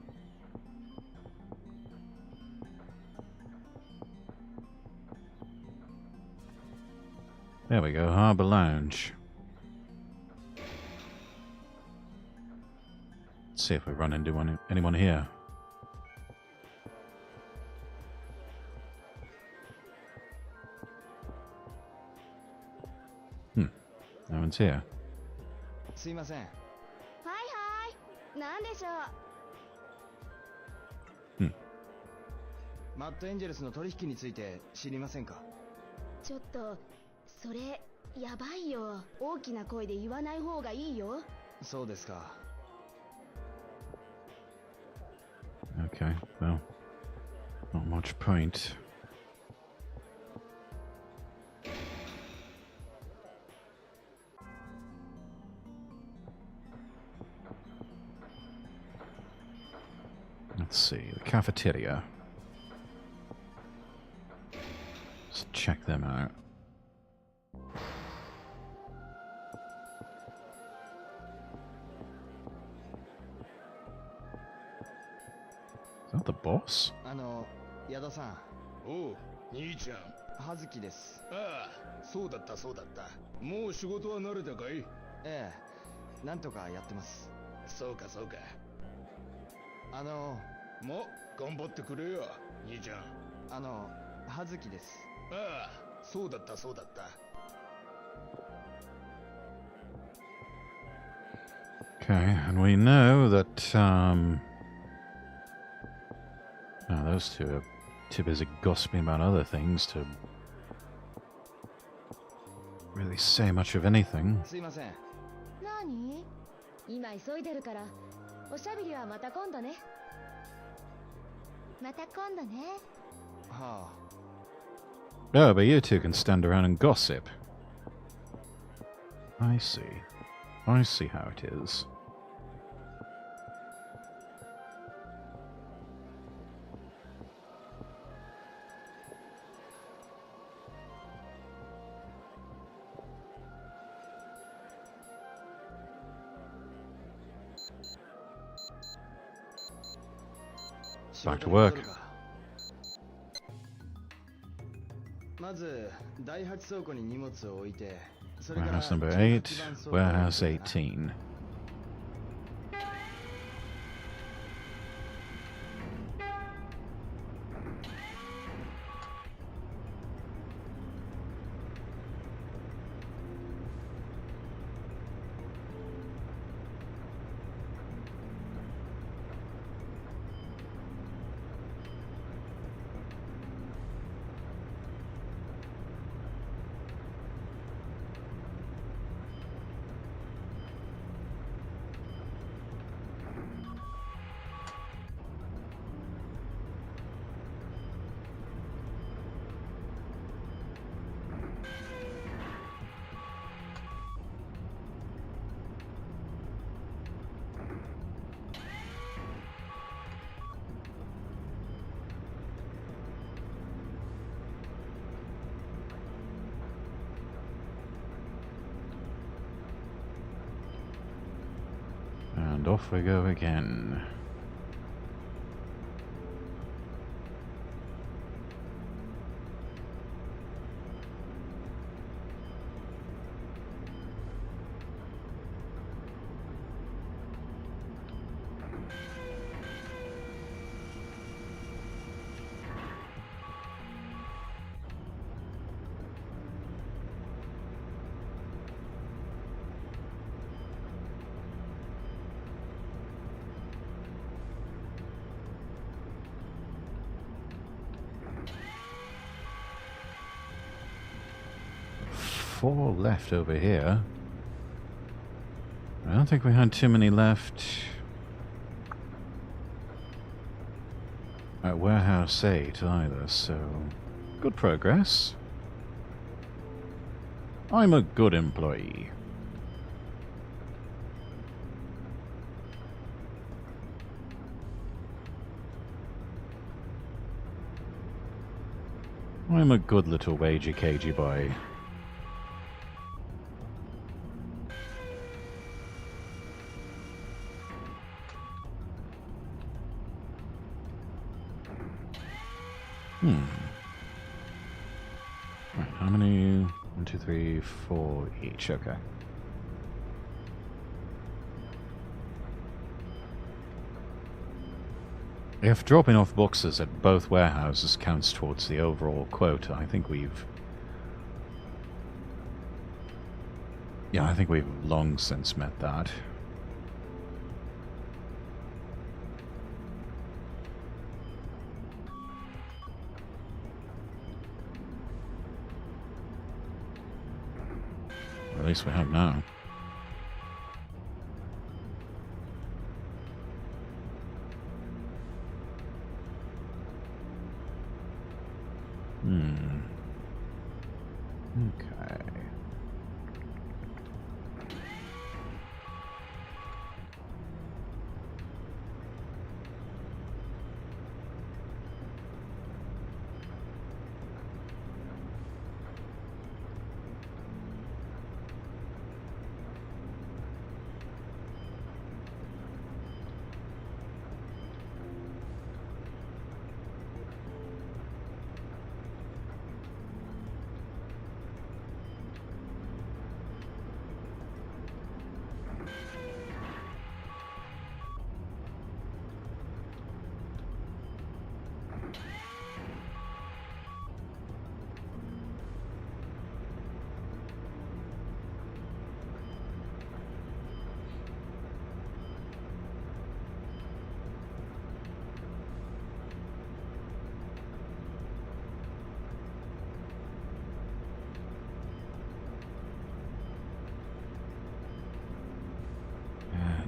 There we go, Harbour Lounge. Let's see if we run into anyone here. No one's here. すいません。はいはい。なんでしょう。マッドエンジェルスの取引について知りませんか。ちょっとそれやばいよ。大きな声で言わない方がいいよ。そうですか。Okay, well, not much point. Let's see, the cafeteria. Let's check them out. Is that the boss? 矢田さん。おう、兄ちゃん。葉月です。ああ、そうだったそうだった。もう仕事は慣れたかい？ええ、なんとかやってます。そうかそうか。もう頑張ってくれよ、兄ちゃん。葉月です。ああ、そうだったそうだった。Okay, and we know that, oh, those two are too busy gossiping about other things to really say much of anything. すいません。何？今急いでるから。おしゃべりはまた今度ね。また今度ね。はあ。Oh, but you two can stand around and gossip. I see. I see how it is. Back to work. まず第8倉庫に荷物を置いて、それから Warehouse number 8, warehouse 18. And off we go again. Four left over here. I don't think we had too many left at Warehouse 8 either, so good progress. I'm a good employee. I'm a good little wagey cagey boy. Right, how many? 1, 2, 3, 4 each. Okay. If dropping off boxes at both warehouses counts towards the overall quota, I think we've... Yeah, I think we've long since met that. Or at least we have now. Okay.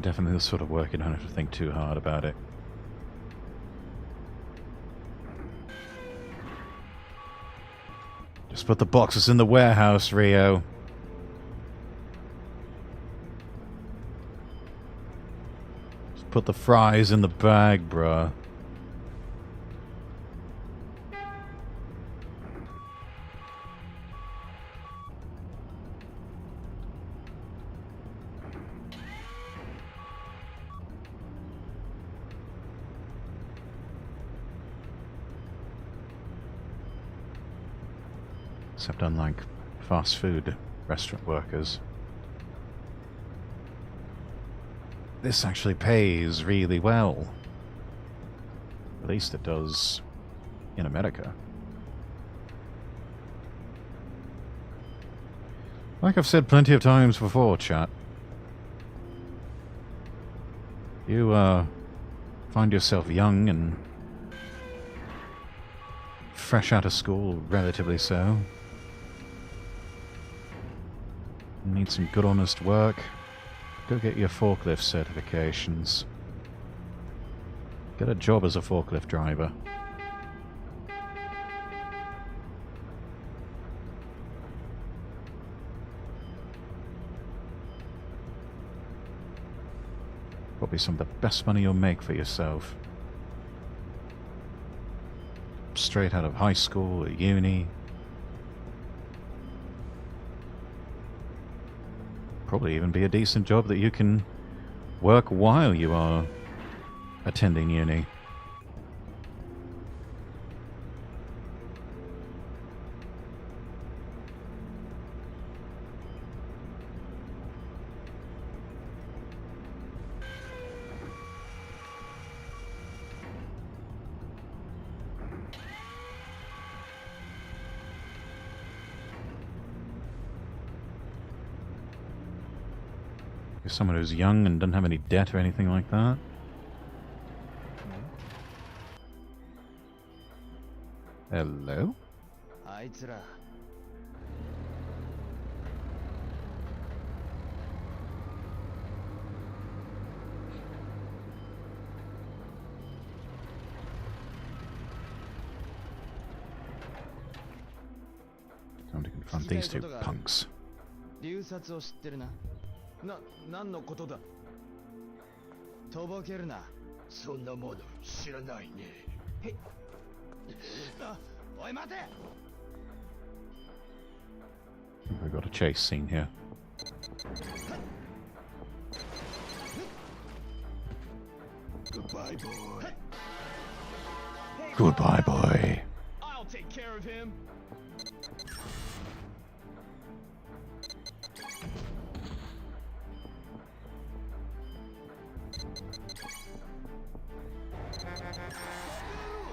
Definitely the sort of work you don't have to think too hard about it. Just put the boxes in the warehouse, Rio. Just put the fries in the bag, bruh. Except unlike fast food restaurant workers, this actually pays really well. At least it does in America. Like I've said plenty of times before, chat. You find yourself young and fresh out of school, relatively so. Need some good honest work. Go get your forklift certifications. Get a job as a forklift driver. Probably some of the best money you'll make for yourself. Straight out of high school or uni. Probably even be a decent job that you can work while you are attending uni. Someone who's young and doesn't have any debt or anything like that. Hello? Time to confront these two punks. 流殺を知ってるな。何のことだ。とぼけるな。そんなもの知らないね。へっ。おい待て。 We've got a chase scene here. Goodbye, boy. Goodbye, boy. I'll take care of him.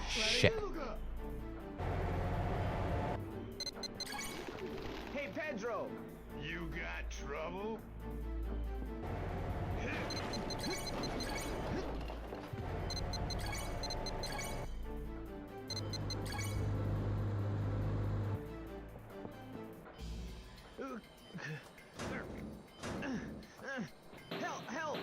Shit. Hey Pedro, You got trouble? help!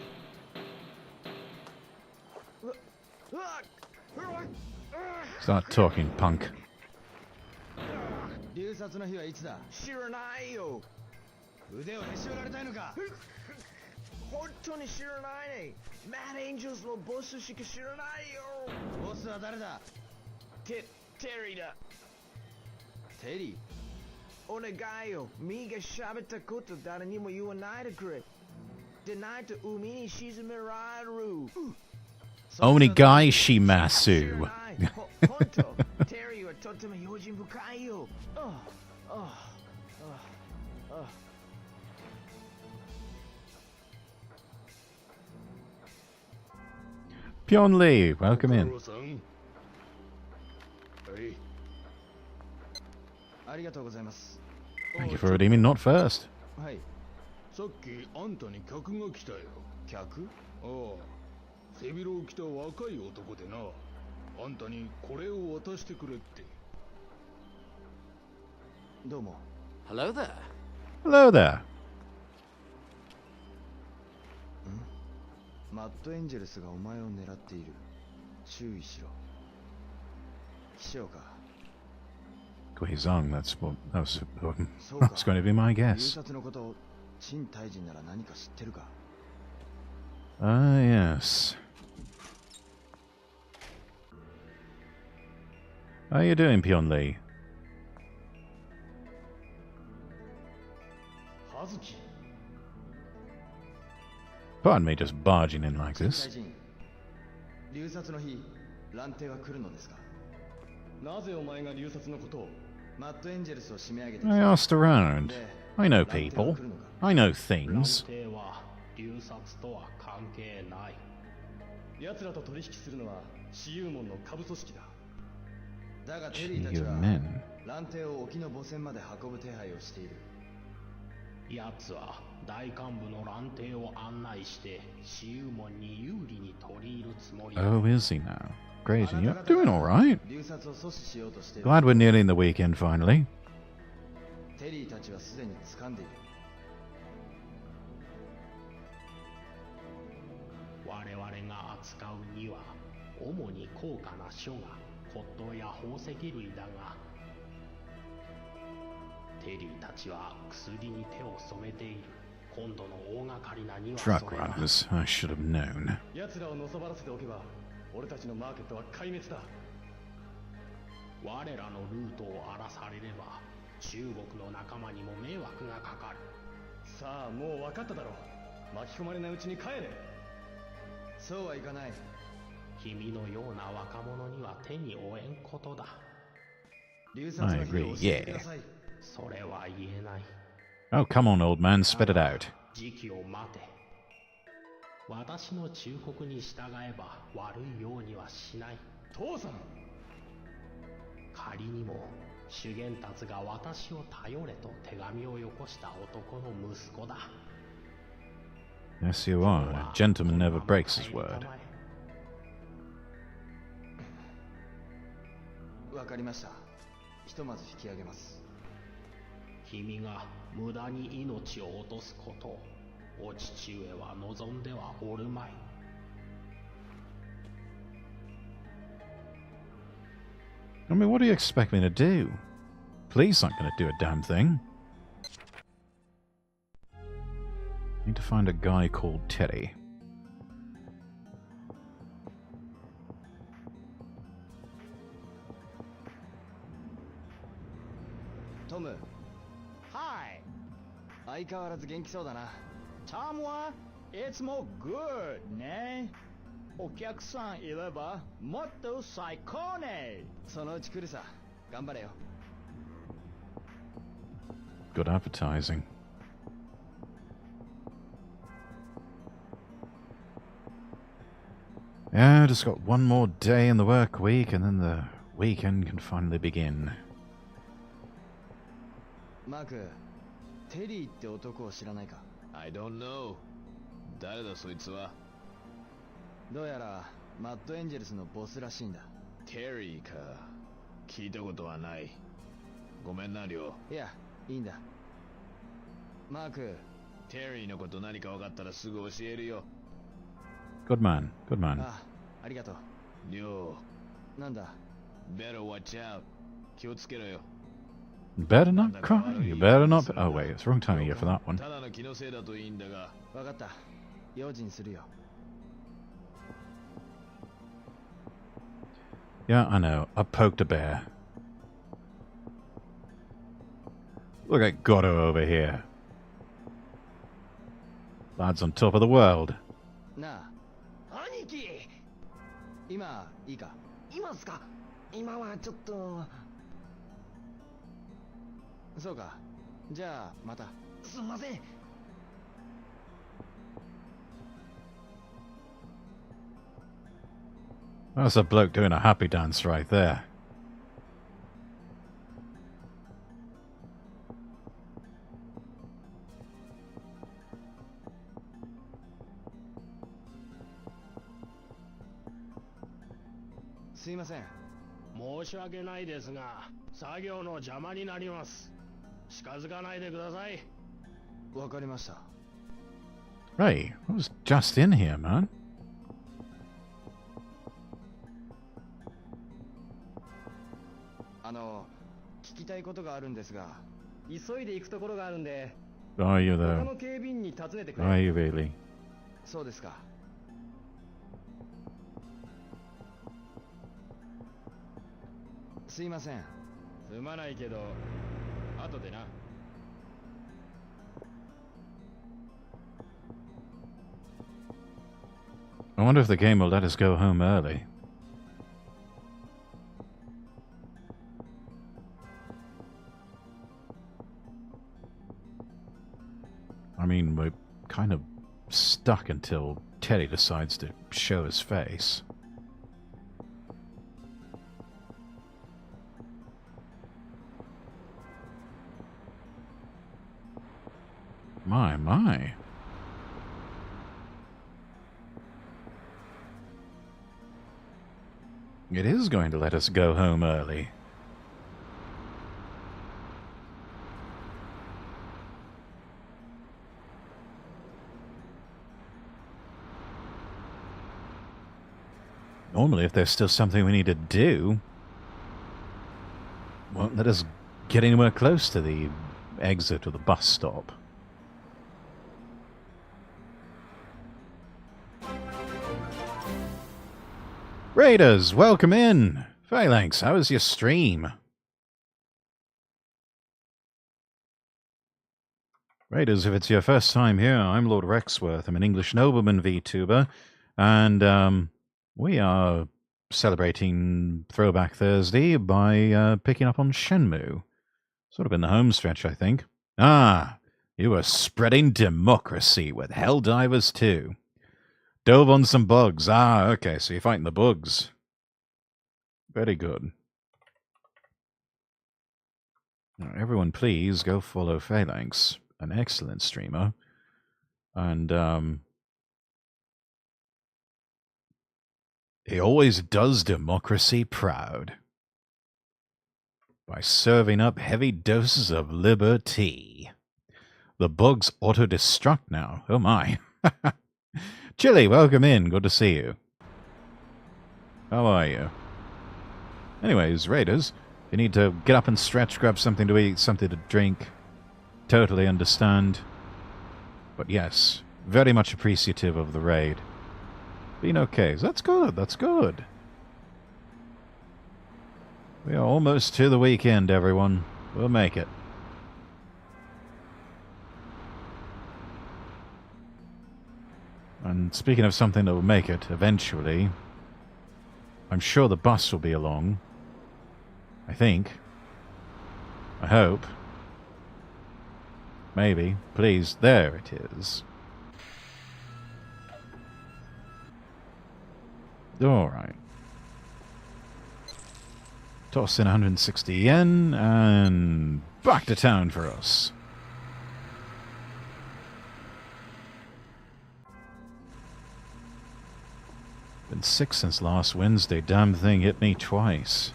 Start talking, punk. 流殺の日はいつだ。知らないよ。腕をへし折られたいのか。本当に知らないね。マッドエンジェルズのボスしか知らないよ。ボスは誰だ。テリーだ。テリー。お願いよ。ミが喋ったこと誰にも言わないでくれ。でないと海に沈められる。Onigai Shimasu. 本当。テリーはとっても用心深いよ。Pyeon Lee, welcome in. ありがとうございます。 Thank you for redeeming not first. はい。さっきあんたに客が来たよ。客？ああ、背広を着た若い男でな。あんたにこれを渡してくれって。どうも。Hello there. Hello there. マッドエンジェルスがお前を狙っている。注意しろ。秘書か。Guizong, that was going to be my 流 guess. 殺のことを陳大臣なら何か知ってるか。 Ah, yes. How are you doing, Pyeon Lee? 葉月。 Pardon me just barging in like 陳 this. 大臣。流殺の日、乱帝は来るのですか。なぜお前が流殺のことを。マッドエンジェルスを締め上げてきた。 I asked around. I know people. I know things. 乱帝は流殺とは関係ない。奴らと取引するのは私有門の下部組織だ。だがテリーたち You は men. 乱帝を沖の母船まで運ぶ手配をしている。奴は大幹部の乱帝を案内して私有門に有利に取り入るつもりだ。 Oh, is he now? Great, and you're doing alright. 流殺を阻止しようとしている。 Glad we're nearly in the weekend finally. テリーたちはすでに掴んでいる。我々が扱うには主に高価な書が骨董や宝石類だが、テリーたちは薬に手を染めている。今度の大掛かりなにはそ Truck れだ。 runners. I should have known. 奴らをのさばらせておけば俺たちのマーケットは壊滅だ。我らのルートを荒らされれば中国の仲間にも迷惑がかかる。さあもう分かっただろう。巻き込まれないうちに帰れ。そうはいかない。君のような若者には手に負えんことだ。流殺の日を教えてください。それは言えない。 Oh, come on, old man. Spit it out. 時期を待て。私の忠告に従えば悪いようにはしない。父さん。仮にも修験達が私を頼れと手紙をよこした男の息子だ。 Yes, you are. A gentleman never breaks his word. わかりました。ひとまず引き上げます。君が無駄に命を落とすことをお父上は望んではおるまい。I mean, what do you expect me to do? Police aren't going to do a damn thing. Need to find a guy called Teddy. Tom. Hi. 相変わらず元気そうだな。Tom はいつも good ね。お客さんいればもっと最高ね。そのうち来るさ。頑張れよ。Good advertising. Yeah, just got one more day in the work week and then the weekend can finally begin. マーク、テリーって男を知らないか？ I don't know. 誰だそいつは？どうやらマッドエンジェルスのボスらしいんだ。テリーか。聞いたことはない。ごめんな、リョウ。いや、いいんだ。マーク、テリーのこと何か分かったらすぐ教えるよ。Good man, good man. あ、ありがとう。リョウ。なんだ？ Better watch out. 気をつけろよ。You better not cry. You better not. Oh wait, it's the wrong time of year for that one. ただの気のせいだといいんだが。わかった。用心するよ。Yeah, I know. I poked a bear. Look at Gotto over here. Lad's on top of the world. なあ。兄貴。今いいか？今っすか？今はちょっと。そうか。じゃあまた。すんません。That's a bloke doing a happy dance right there. Sumimasen. 申し訳ないですが、作業の邪魔になります。近づかないでください。わかりました。Ray, I was just in here, man. 聞きたいことがあるんですが、急いで行くところがあるんで。Are you 他 though? の警備員に尋ねてくれ。 Are you really? そうですか。すいません。すまないけど、後でな。I wonder if the game will let us go home early. I mean, we're kind of stuck until Teddy decides to show his face. My. It is going to let us go home early. Normally, if there's still something we need to do, won't let us get anywhere close to the exit or the bus stop. Raiders, welcome in! Phalanx, how was your stream? Raiders, if it's your first time here, I'm Lord Rexworth. I'm an English nobleman VTuber, and we are celebrating Throwback Thursday by picking up on Shenmue. Sort of in the home stretch, I think. Ah, you are spreading democracy with Helldivers 2. Dove on some bugs. Ah, okay, so you're fighting the bugs. Very good. Now, everyone, please go follow Phalanx, an excellent streamer. And, he always does democracy proud by serving up heavy doses of liberty. The bugs auto-destruct now. Oh my. Chili, welcome in. Good to see you. How are you? Anyways, Raiders, you need to get up and stretch, grab something to eat, something to drink, totally understand. But yes, very much appreciative of the raid. Been okay. So that's good, that's good. We are almost to the weekend, everyone. We'll make it. And speaking of something that will make it eventually, I'm sure the bus will be along. I think. I hope. Maybe. Please. There it is. Alright. Toss in 160 yen and back to town for us. Been sick since last Wednesday. Damn thing hit me twice.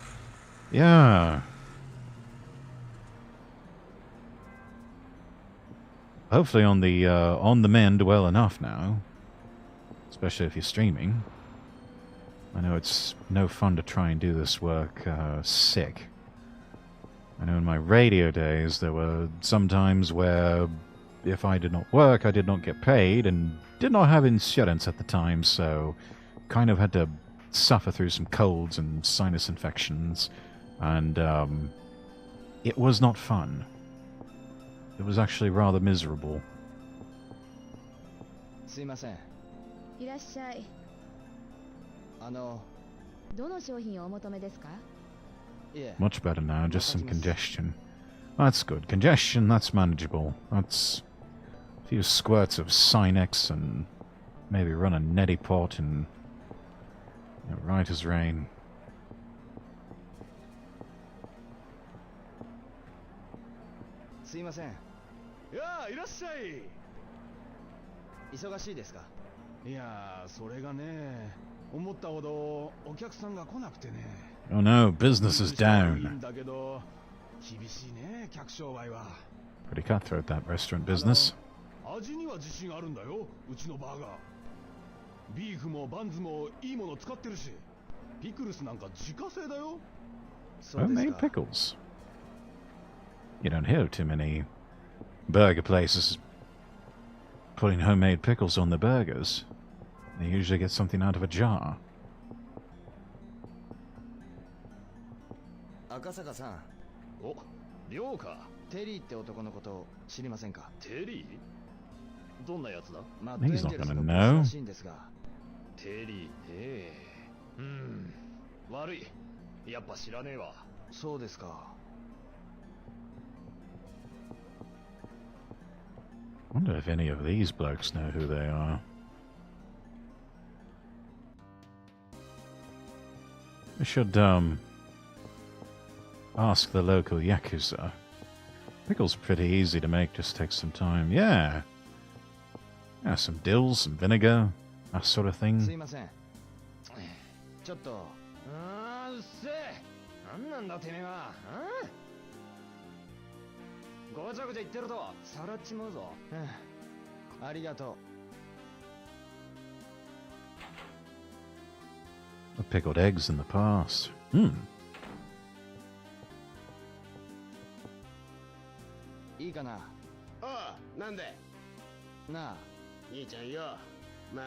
Yeah. Hopefully on the mend well enough now. Especially if you're streaming. I know it's no fun to try and do this work sick. I know in my radio days there were some times where if I did not work, I did not get paid and did not have insurance at the time, so kind of had to suffer through some colds and sinus infections, and it was not fun. It was actually rather miserable. すいません。いらっしゃい。どの商品をお求めですか? Much better now, just some congestion. That's good. Congestion, that's manageable. That's a few squirts of Sinex and maybe run a neti pot and right as rain. すいません。いやー、いらっしゃい。忙しいですか? いやー、それがね、思ったほどお客さんが来なくてね。Oh no, business is down. いいんだけど、厳しいね、客商売は。 Pretty cutthroat, that restaurant business. 味には自信あるんだよ、うちのバーガー。ビーフもバンズもいいもの使ってるし、ピクルスなんか自家製だよ。Homemade pickles. You don't hear too many burger places putting homemade pickles on their burgers. They usually get something out of a jar. 赤坂さん。お、りょうか。テリーって男のこと知りませんか? テリー？どんなやつだ？マッドエンジェルスのボスらしいんですが。テリー、悪い。やっぱ知らねえわ。そうですか。Wonder if any of these blokes know who they are. We should, ask the local Yakuza. Pickles are pretty easy to make, just takes some time. Yeah. Yeah, some dill, some vinegar, that sort of thing. すいません。ちょっと。うっせえ。なんなんだてめえは。ごちゃごちゃ言ってるとさらっちまうぞ。ありがとI う。pickled eggs in the past. Hmm. いいかな。ああ、なんで？なあ、兄ちゃんよ。まあ、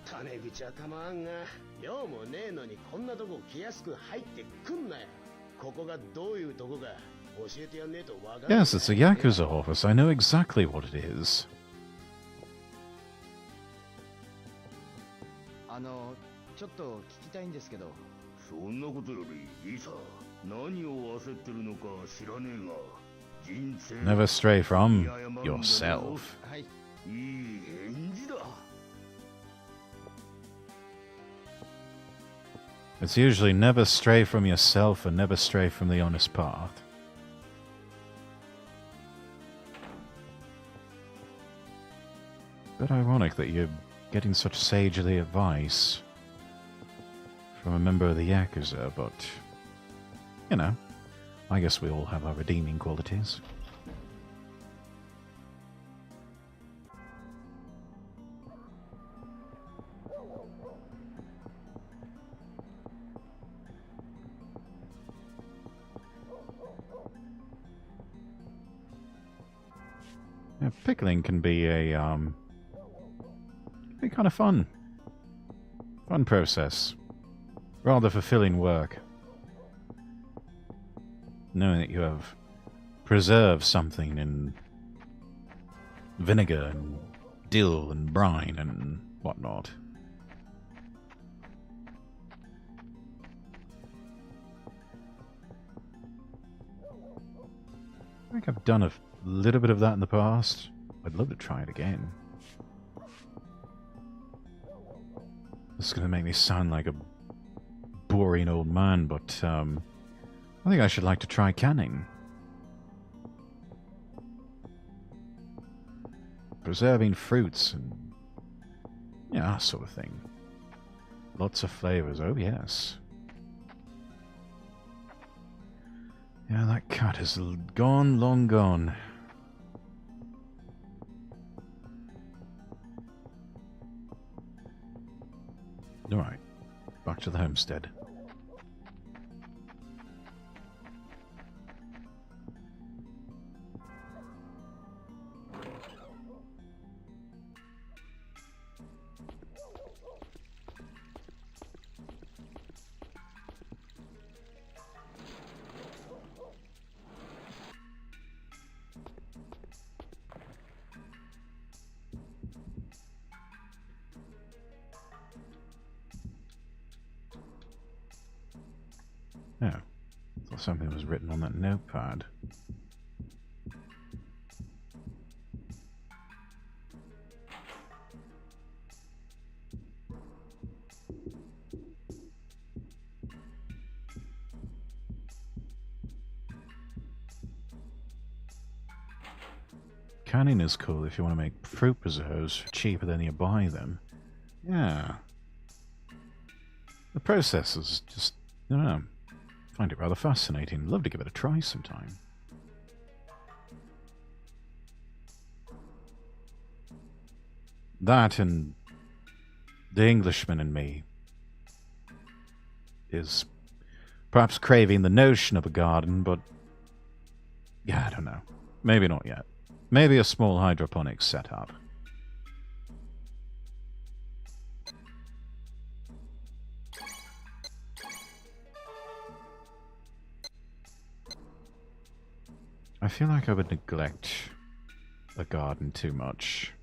金口はたまわんが、用もねえのにこんなとこ気安く入ってくんなよ。ここがどういうとこか教えてやんねえとわかんない。Yes, it's a Yakuza office. I know exactly what it is. ちょっと聞きたいんですけど。そんなことよりいいさ。何を焦ってるのか知らねえが。Never stray from yourself. はい。いい返事だ。It's usually never stray from yourself and never stray from the honest path. Bit ironic that you're getting such sagely advice from a member of the Yakuza, but, you know, I guess we all have our redeeming qualities. Yeah, pickling can be be kind of fun. Fun process. Rather fulfilling work. Knowing that you have preserved something in vinegar and dill and brine and whatnot. I think I've done a little bit of that in the past. I'd love to try it again. This is going to make me sound like a boring old man, but I think I should like to try canning. Preserving fruits and yeah, that sort of thing. Lots of flavors, oh yes. Yeah, that cat is gone, long gone. Alright, back to the homestead. Oh, thought something was written on that notepad. Canning is cool if you want to make fruit preserves cheaper than you buy them. Yeah. The process is just, I don't know. Find it rather fascinating. Love to give it a try sometime. That and the Englishman in me is perhaps craving the notion of a garden, but yeah, I don't know. Maybe not yet. Maybe a small hydroponics setup. I feel like I would neglect a garden too much.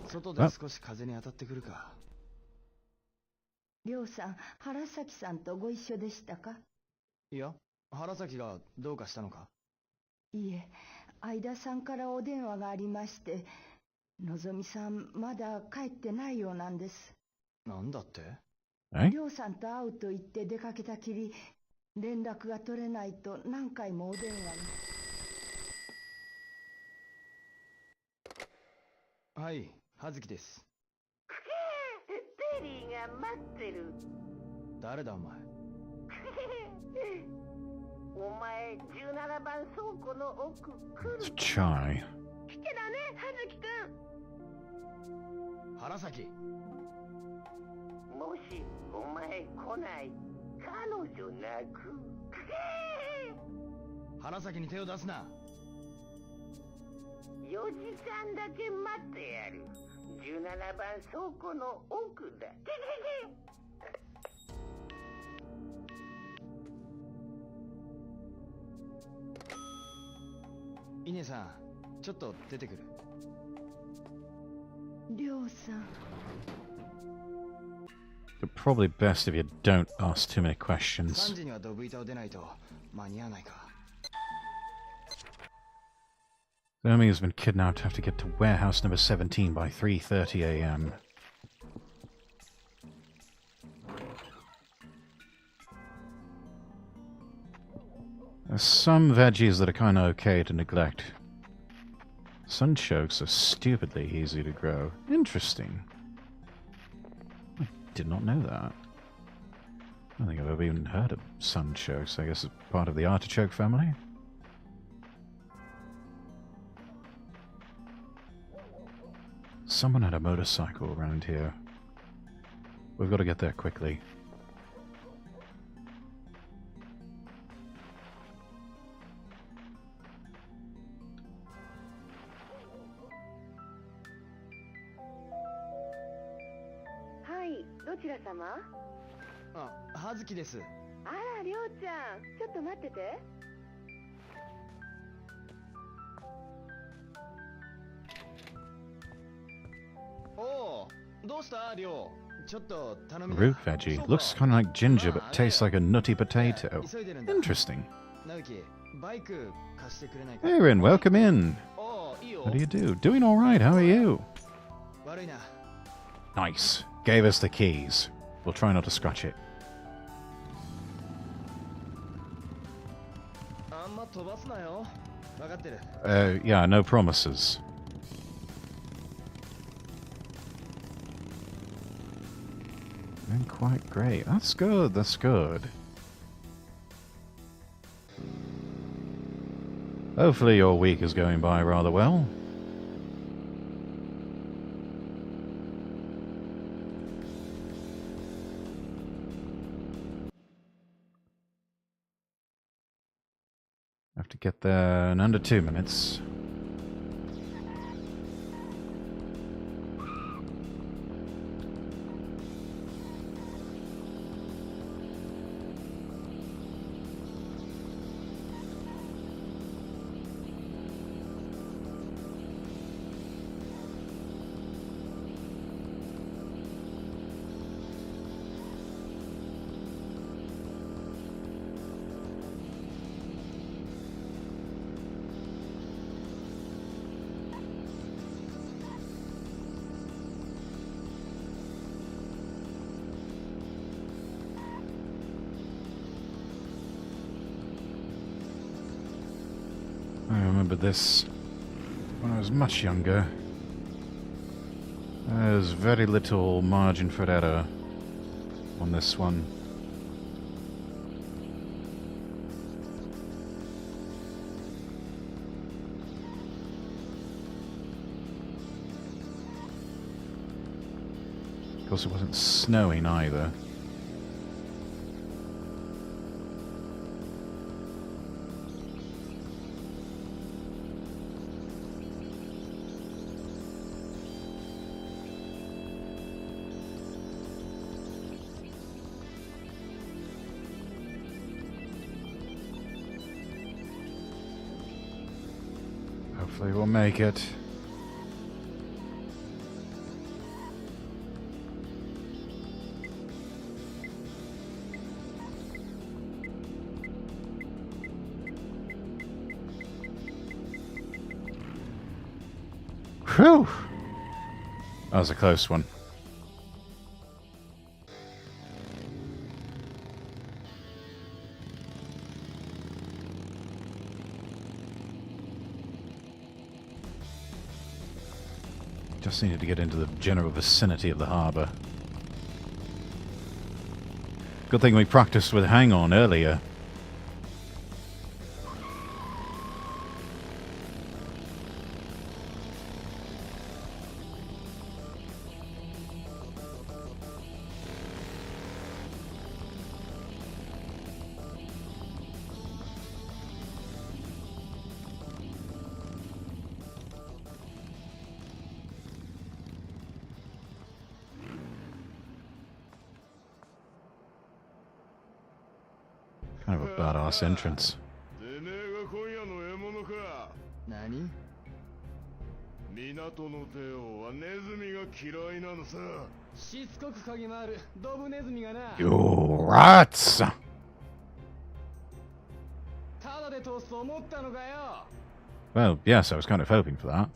外で少し風に当たってくるか。りょうさん、原崎さんとご一緒でしたか？いや、原崎がどうかしたのか？いいえ、相田さんからお電話がありまして、のぞみさんまだ帰ってないようなんです。なんだって？りょうさんと会うと言って出かけたきり、連絡が取れないと何回もお電話に。はい、葉月です。テリーが待ってる。誰だお前。お前17番倉庫の奥来る。It's Chai. 来てだね、葉月くん。原崎。もしお前来ない、彼女泣く。原崎に手を出すな。4時間だけ待ってやる。17番倉庫の奥だ。稲さん、ちょっと出てくる。りょうさん。But probably best if you don't ask too many questions. 3時にはドブ板を出ないと間に合わないか。The enemy has been kidnapped. Have to get to warehouse number 17 by 3:30 a.m. There's some veggies that are kind of okay to neglect. Sunchokes are stupidly easy to grow. Interesting. I did not know that. I don't think I've ever even heard of sunchokes. I guess it's part of the artichoke family. Someone had a motorcycle around here. We've got to get there quickly. ちら様？あ、葉月です。あら、りょうちゃん、ちょっと待ってて。おう、どうしたりょう。ちょっと頼みだ。 Root veggie. Looks kind of like ginger, but tastes like a nutty potato. 急いでるんだ。 Interesting. 直樹、バイク貸してくれないか。 Aaron, welcome in. おう、いいよ。 How do you do? Doing all right. How are you? 悪いな。 Nice. Gave us the keys. We'll try not to scratch it. あんま飛ばすなよ。分かってる。Yeah, no promises. Doing quite great. That's good. That's good. Hopefully your week is going by rather well. Have to get there in under 2 minutes. I remember this when I was much younger. There's very little margin for error on this one. Of course, it wasn't snowing either. Hopefully we'll make it. Whew! That was a close one. Just needed to get into the general vicinity of the harbour. Good thing we practiced with Hang On earlier. Kind of a badass entrance. 何？港の帝王はネズミが嫌いなのさ。しつこく嗅ぎ回るドブネズミがな。 You rats! ただで通すと思ったのかよ。 Well, yes, I was kind of hoping for that.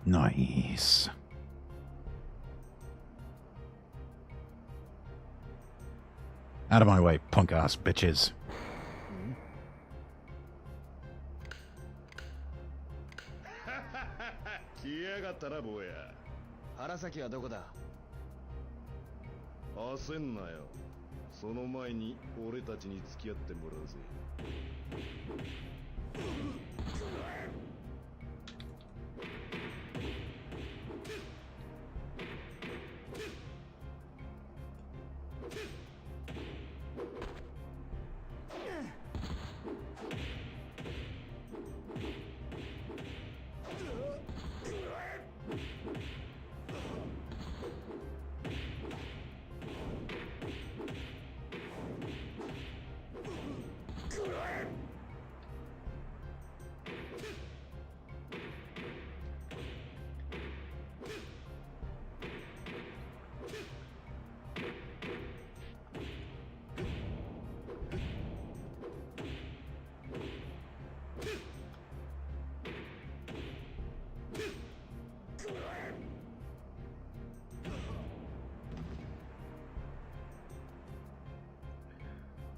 Nice. Out of my way, punk ass bitches. 来やがったな坊や。原崎はどこだ？焦んなよ。その前に俺たちに付き合ってもらうぜ。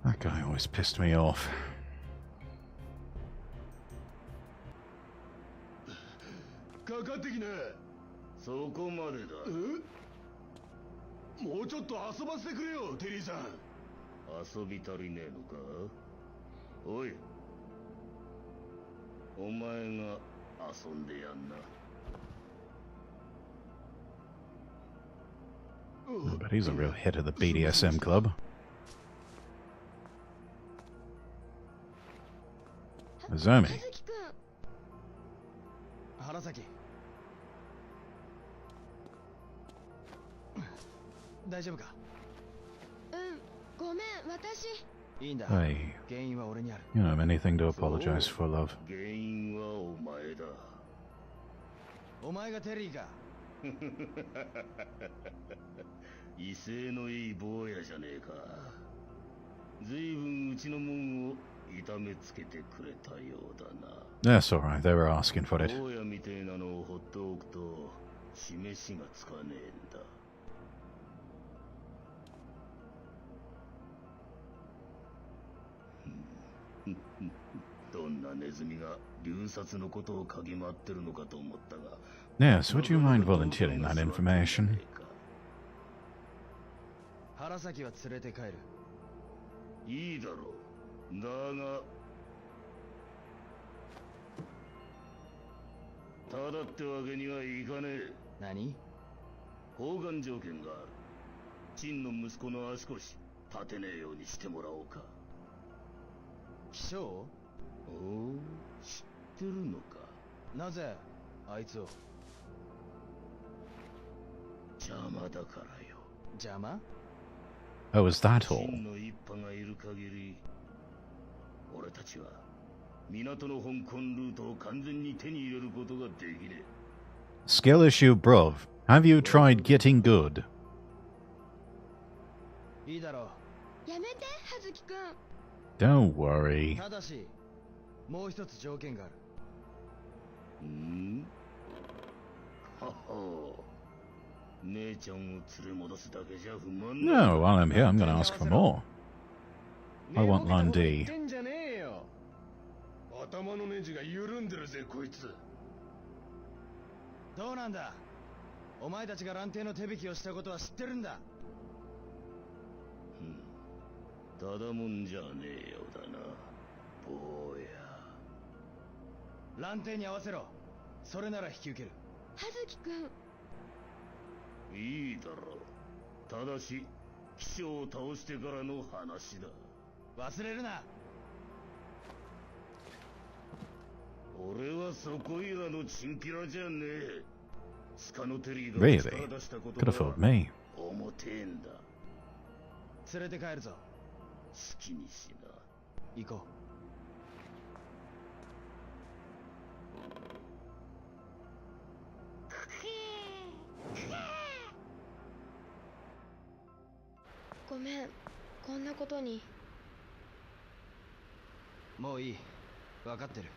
That guy always pissed me off. かかってきな。そこまでだ。もうちょっと遊ばせてくれよ、テリーさん。遊び足りねえのか。おい、お前が遊んでやんな。 But he's a real hit of the BDSM club. Azumi. 原崎。大丈夫か？ごめん、私。いいんだ。 Hey, 原因は俺にある。 you know anything to apologize for, love. 原因はお前だ。お前がテリーか。威勢のいい坊やじゃねえか。ずいぶんうちの門を痛めつけてくれたようだな。 That's alright, they were asking for it. 坊やみてえなのを放っておくと示しがつかねえんだ。どんなネズミが流殺のことを嗅ぎ回ってるのかと思ったが。 Yes, would you mind volunteering that information? 原崎は連れて帰る。いいだろう。だがただってわけにはいかねえ。何？交換条件がある。陳の息子の足腰立てねえようにしてもらおうか。気象？おお、知ってるのか。なぜあいつを？邪魔だからよ。邪魔？ Oh, is that all? 陳の一派がいる限り、俺たちは港の香港ルートを完全に手に入れることができねえ。 Skill issue, bruv. Have you tried getting good? いいだろやめて、葉月くん。 Don't う。 worry. ただし、もう一つ条件がある。はは。姉ちゃんを連れ戻すだけじゃ不満 No, while I'm here, I'm going to ask for more. I want Lan D. 言ってんじゃねえよ。頭のネジが緩んでるぜ、こいつ。どうなんだ？お前たちが蘭亭の手引きをしたことは知ってるんだ。ただもんじゃねえようだな、坊や。蘭亭に合わせろ。それなら引き受ける。葉月くん。いいだろう。ただし、騎将を倒してからの話だ。忘れるな。俺はそこいらのチンピラじゃねえ。スカノテリーが Really? 力出したこ Could と have は fooled me. 重てえんだ。連れて帰るぞ。好きにしな。行こごめん、こんなことに。う。もういい。分かってる。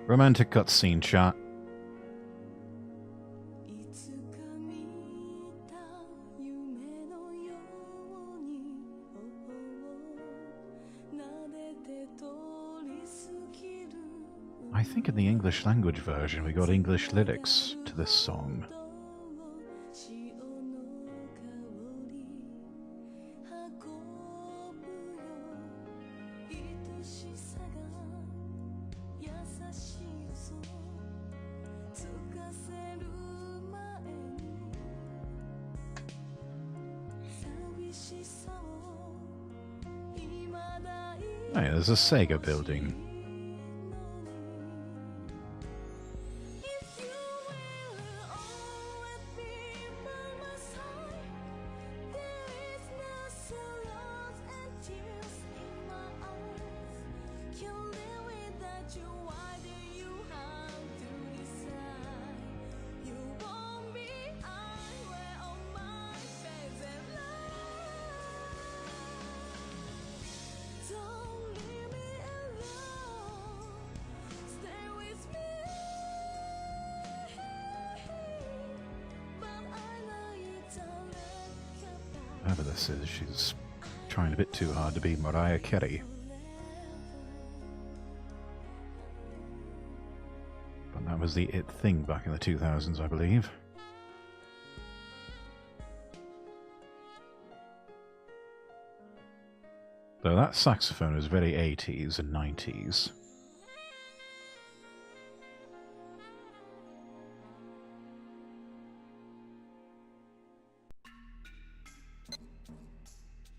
Romantic cutscene chat. I think in the English language version we got English lyrics to this song. Oh, yeah, there's a Sega building. Whoever this is, she's trying a bit too hard to be Mariah Carey. But that was the it thing back in the 2000s, I believe. Though that saxophone was very 80s and 90s.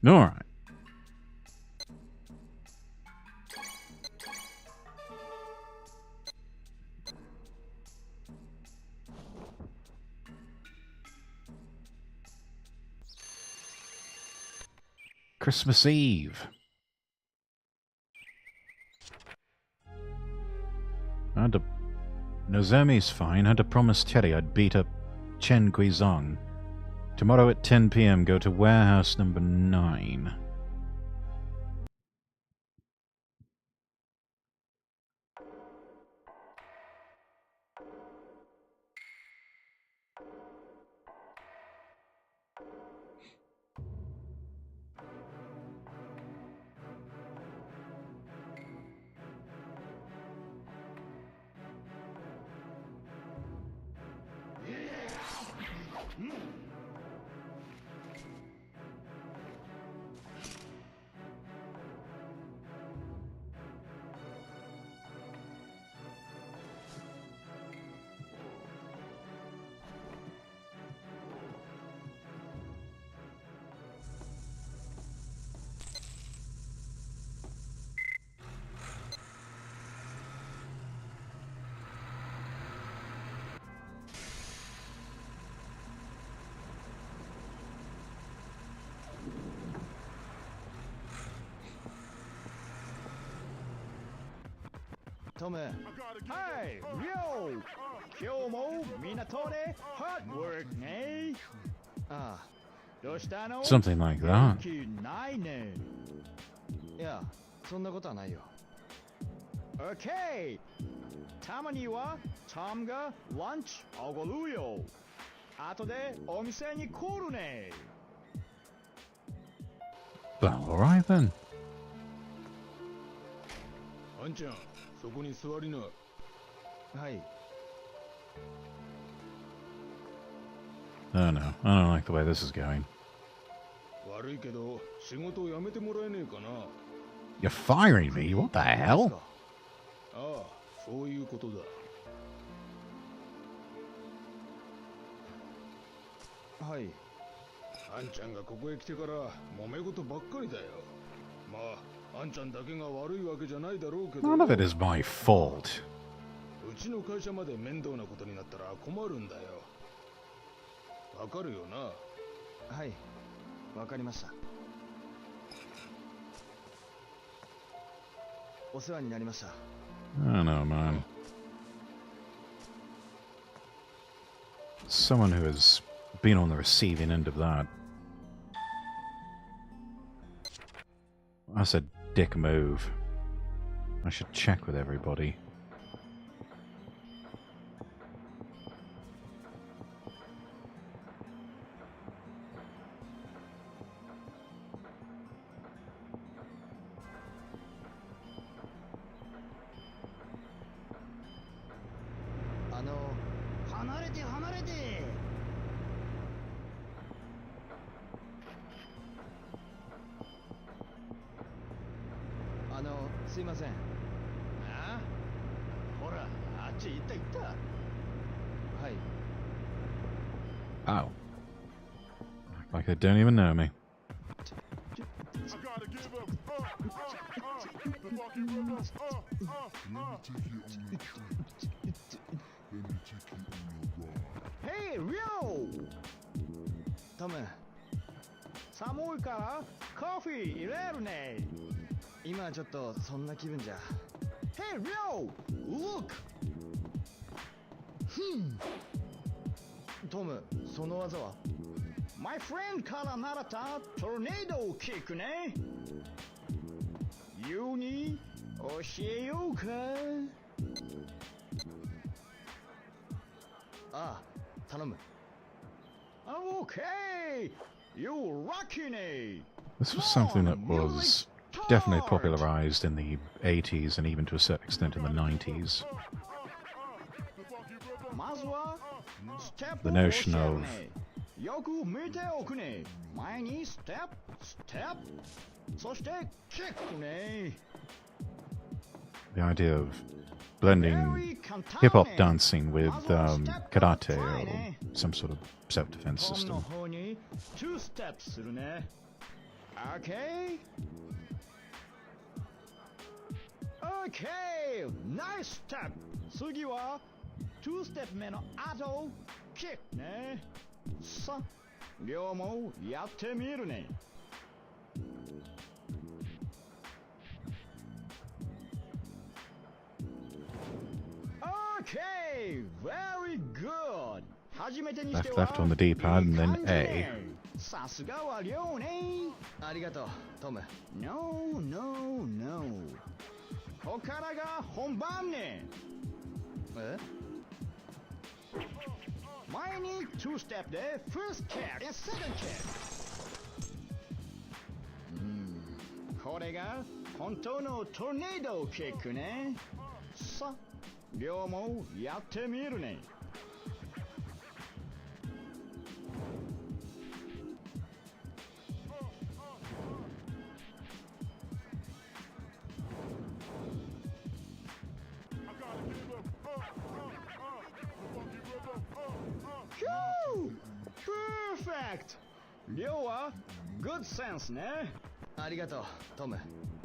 Alright. Christmas Eve. I had to... Nozomi's fine. I had to promise Teddy I'd beat up Chen Guizong. Tomorrow at 10 PM, go to warehouse number 9.トム。はい、リオ。今日も港でハードワークね。ああ、どうしたの？ Something like that. ないね。いや、そんなことはないよ。OK。たまにはトムがランチおごるよ。後でお店に来るね。Well, alright then. あんちゃん、そこに座りな。はい。 Oh no, I don't like the way this is going. 悪いけど、仕事を辞めてもらえねえかな。 You're firing me? What the hell? ああ、そういうことだ。はい。あんちゃんがここへ来てから揉め事ばっかりだよ。まあ、あんちゃんだけが悪いわけじゃないだろうけど。 None of it is my fault. うちの会社まで面倒なことになったら困るんだよ。わかるよな。はい、わかりました。お世話になりました。I don't know, man. Someone who has been on the receiving end of that. That's a dick move. I should check with everybody. すいません。あほら、あっち行った行った。はい。 Oh. Like they don't even know me. Hey, Rio! トム、寒いからコーヒー入れるね。今ちょっとそんな気分じゃ。Hey, Rio! Look! トム、その技は My friend から習ったトルネードキックね。You に教えようか。ああ、頼む。Okay! You're lucky ね。 This was something that was definitely popularized in the 80s and even to a certain extent in the 90s. The notion of よく見ておくね。前にステップ、ステップ、そしてキックね。 the idea of blending hip-hop dancing with karate or some sort of self-defense system. トムの方に2ステップするね。Okay? Okay! ナイスステップ。次は2ステップ目の後、キックね。さあ、両もやってみるね。Okay! Very good! 初めてにしては Left on the D-pad and then A. さすがは両ね。ありがとう、トム。No, no, no. ここからが本番ね。え？前に2ステップで First kick and second kick。これが本当のトルネードキックね。さあ、両もやってみるね。Perfect! 両は good sense ね。ありがとう、トム。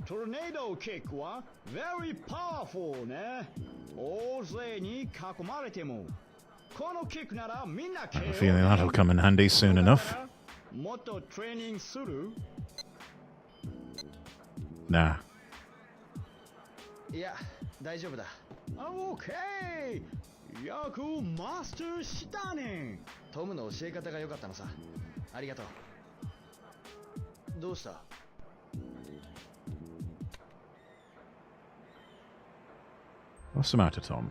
トルネードキックは very powerful ね。大勢に囲まれても、このキックならみんな I have a feeling that'll come in handy soon enough. もっとトレーニングする？ Nah. いや、大丈夫だ。OK! よくマスターしたね。トムの教え方が良かったのさ。ありがとう。どうした？ What's the matter, Tom?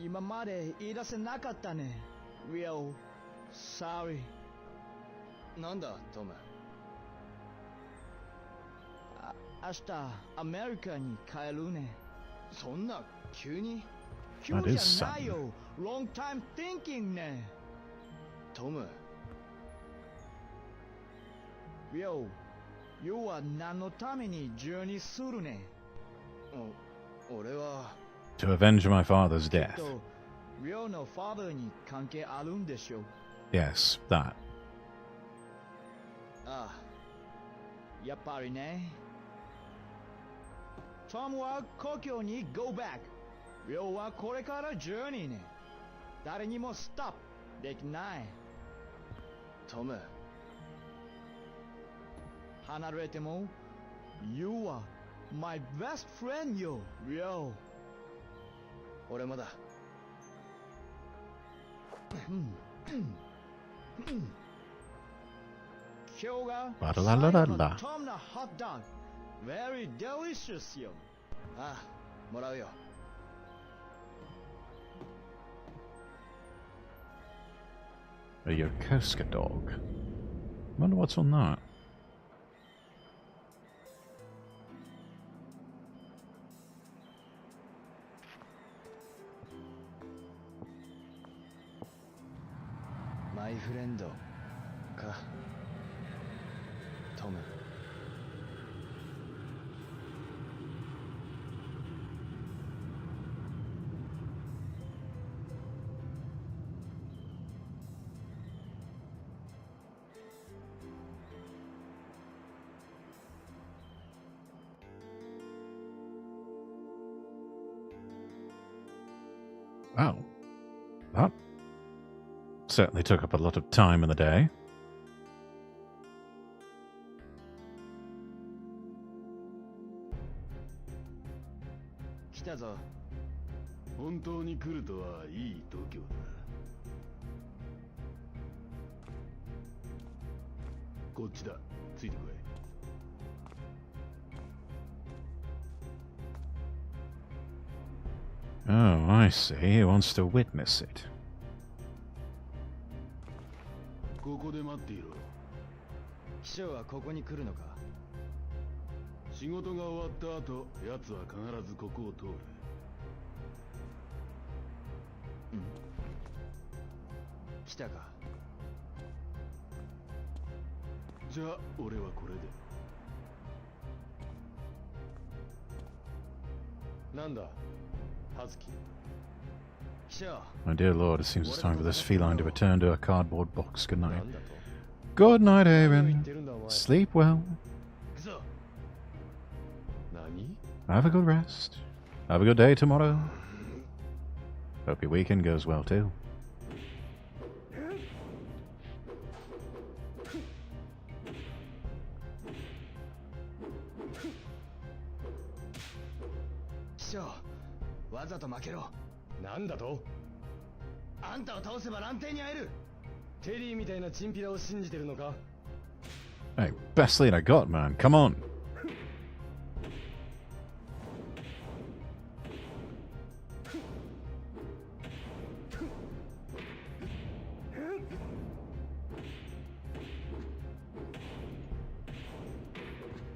今まで言い出せなかったね。Real sorry。なんだ、トム。明日アメリカに帰るね。そんな急に？急じゃないよ。Long time thinking ね。トム。Yo、要は何のためにジョーニーするね。俺は。To avenge my father's death. リオのファーダーに関係あるんでしょう。Yes, that. ああ、やっぱりね。トムは故郷に go back。リオはこれからジョーニーね。誰にもストップできない。トム。離れても、You are my best friend よ、リオ。俺もだ。今日が最後のトムのホットドッグ。Very delicious よ。ああ、もらうよ。A Yokosuka dog. Wonder what's on that. My friend, かトム。Oh. That certainly took up a lot of time in the day. 来たぞ。本当に来るとはいい度胸だ。こっちだ。ついてこい。Oh, I see. He wants to witness it. ここで待っていろ。秘書はここに来るのか。仕事が終わった後、奴は必ずここを通る。来たか。じゃあ俺はこれで。なんだ、葉月。秘書。 My dear lord, it seems it's time for this feline to return to her cardboard box. Good night. Good night, Aaron. Sleep well. Have a good rest. Have a good day tomorrow. Hope your weekend goes well too. Sure. わざと負けろ。なんだと？あんたを倒せば蘭亭に会える。テリーみたいなチンピラを信じてるのか？ Hey, best lead I got, man. Come on.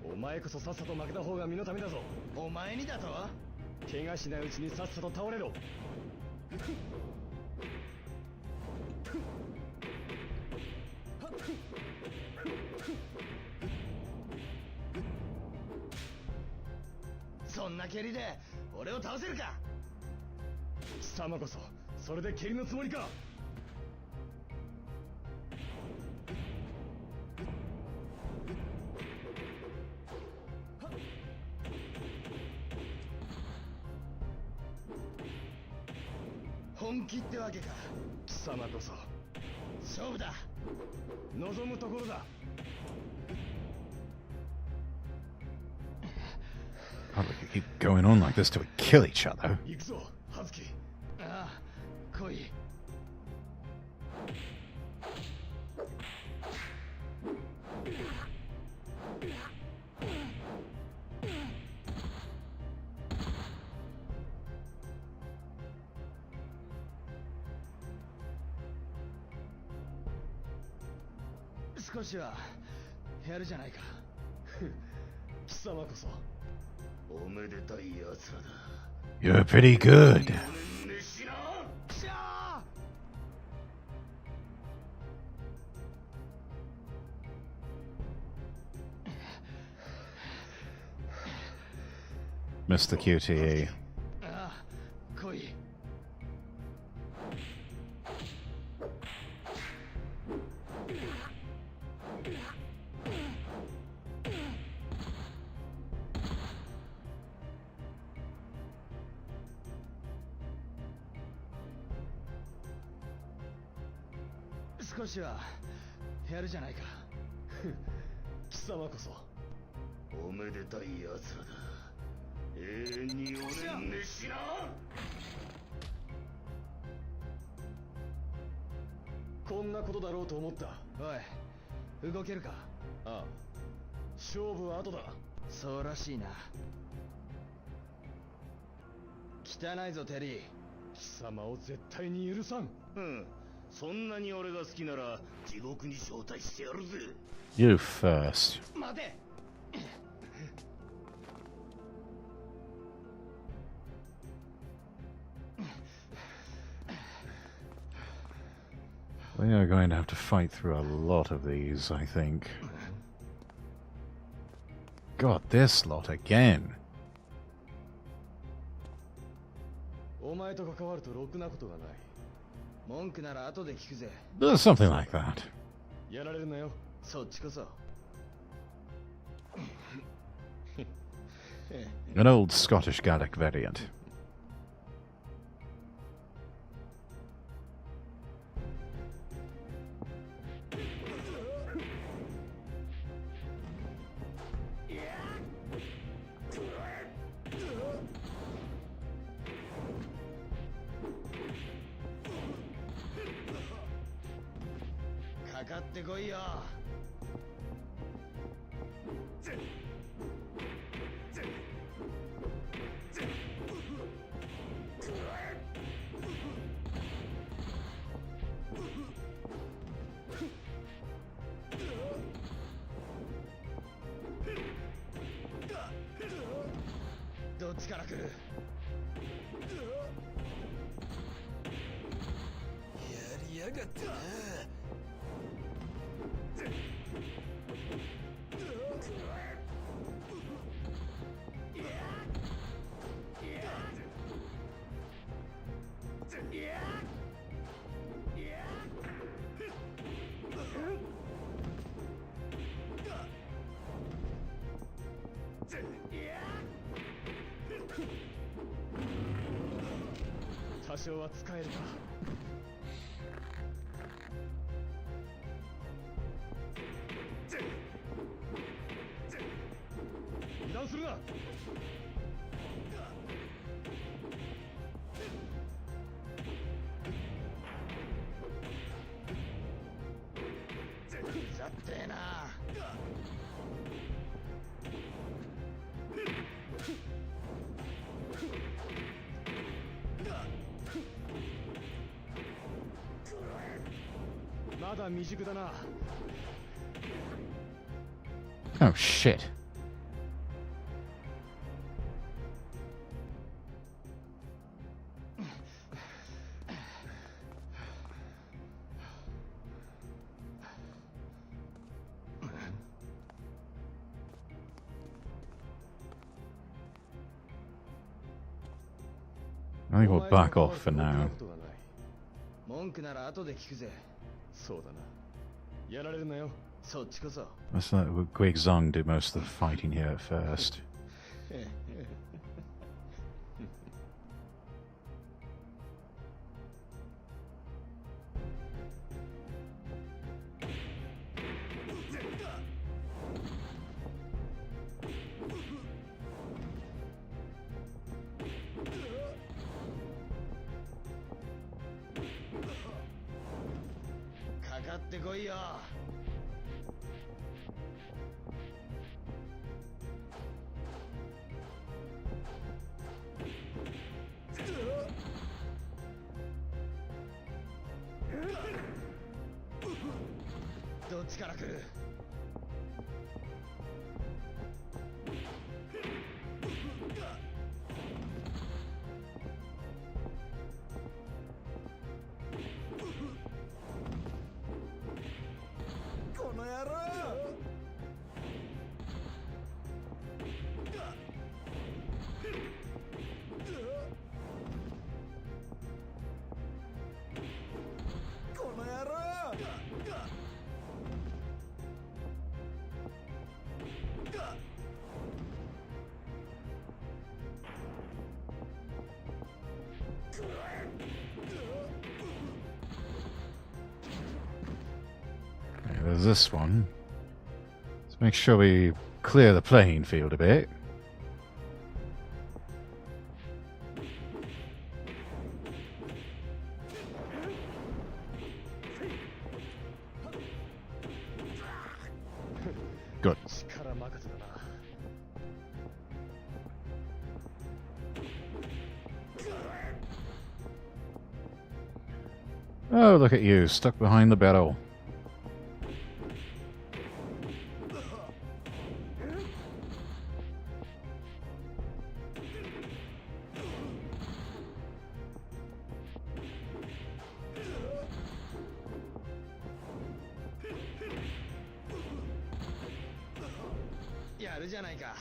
お前こそさっさと負けた方が身のためだぞ。お前にだと？怪我しないうちにさっさと倒れろ。そんな蹴りで俺を倒せるか。貴様こそそれで蹴りのつもりか。本気ってわけか。貴様こそ勝負だ。望むところだ。How do we keep going on like this till we kill each other? 行くぞ、葉月。ああ、来い。少しはやるじゃないか。貴様こそおめでたい奴らだ。 You're pretty good. Mr. QTE. ああ、来い。少しはやるじゃないか。貴様こそおめでたい奴らだ。永遠に俺に召しな。こんなことだろうと思った。おい、動けるか。ああ、勝負は後だ。そうらしいな。汚いぞテリー。貴様を絶対に許さん。そんなに俺が好きなら地獄に招待してやるぜ。 You first. 待て。We are going to have to fight through a lot of these, I think. God, this lot again. Something like that. An old Scottish Gaelic variant. Oh shit. I think we'll back off for now. Let's let Guig Zong do most of the fighting here at first. There's this one. Let's make sure we clear the playing field a bit. Good. Oh, look at you, stuck behind the barrel. るじゃないか。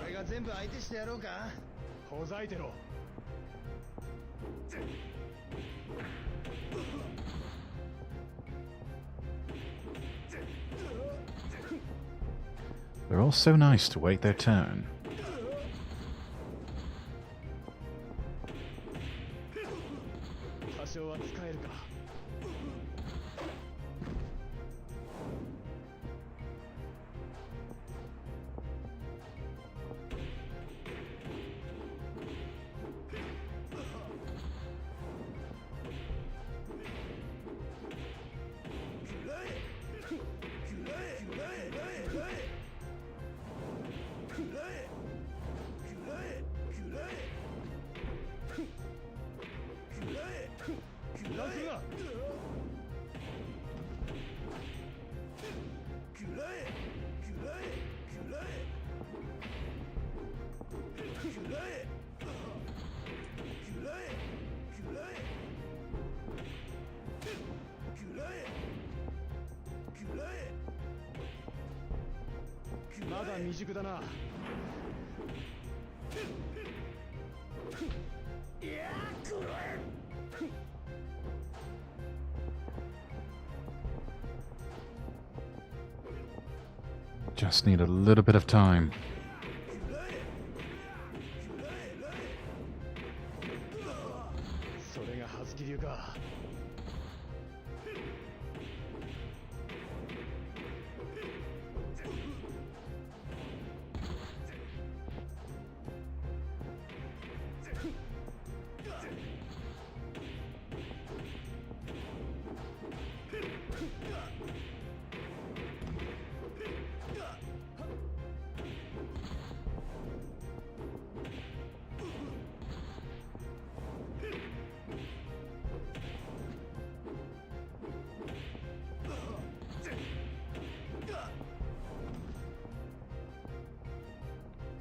俺が全部相手してやろうか。ほざいてろ。They're all so nice to wait their turn. Just need a little bit of time.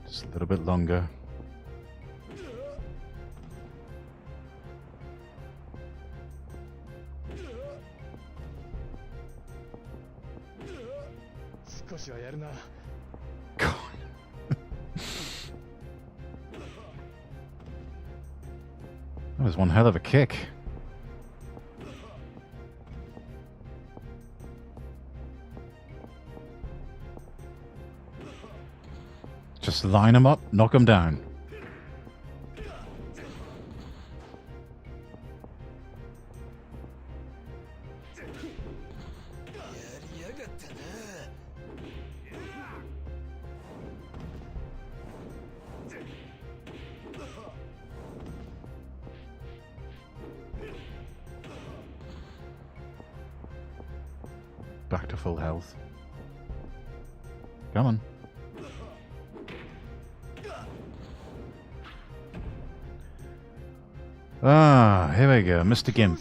Just a little bit longer. That was one hell of a kick. Just line them up, knock them down. Back to full health. Come on. Ah, here we go, Mr. Gimp.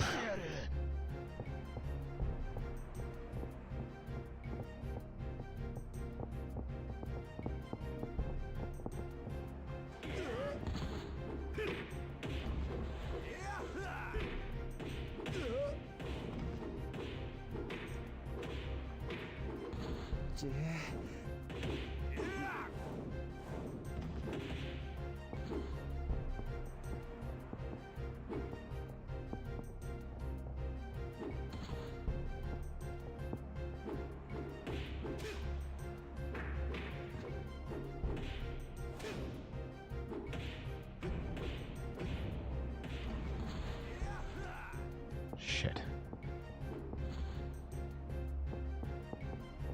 Shit.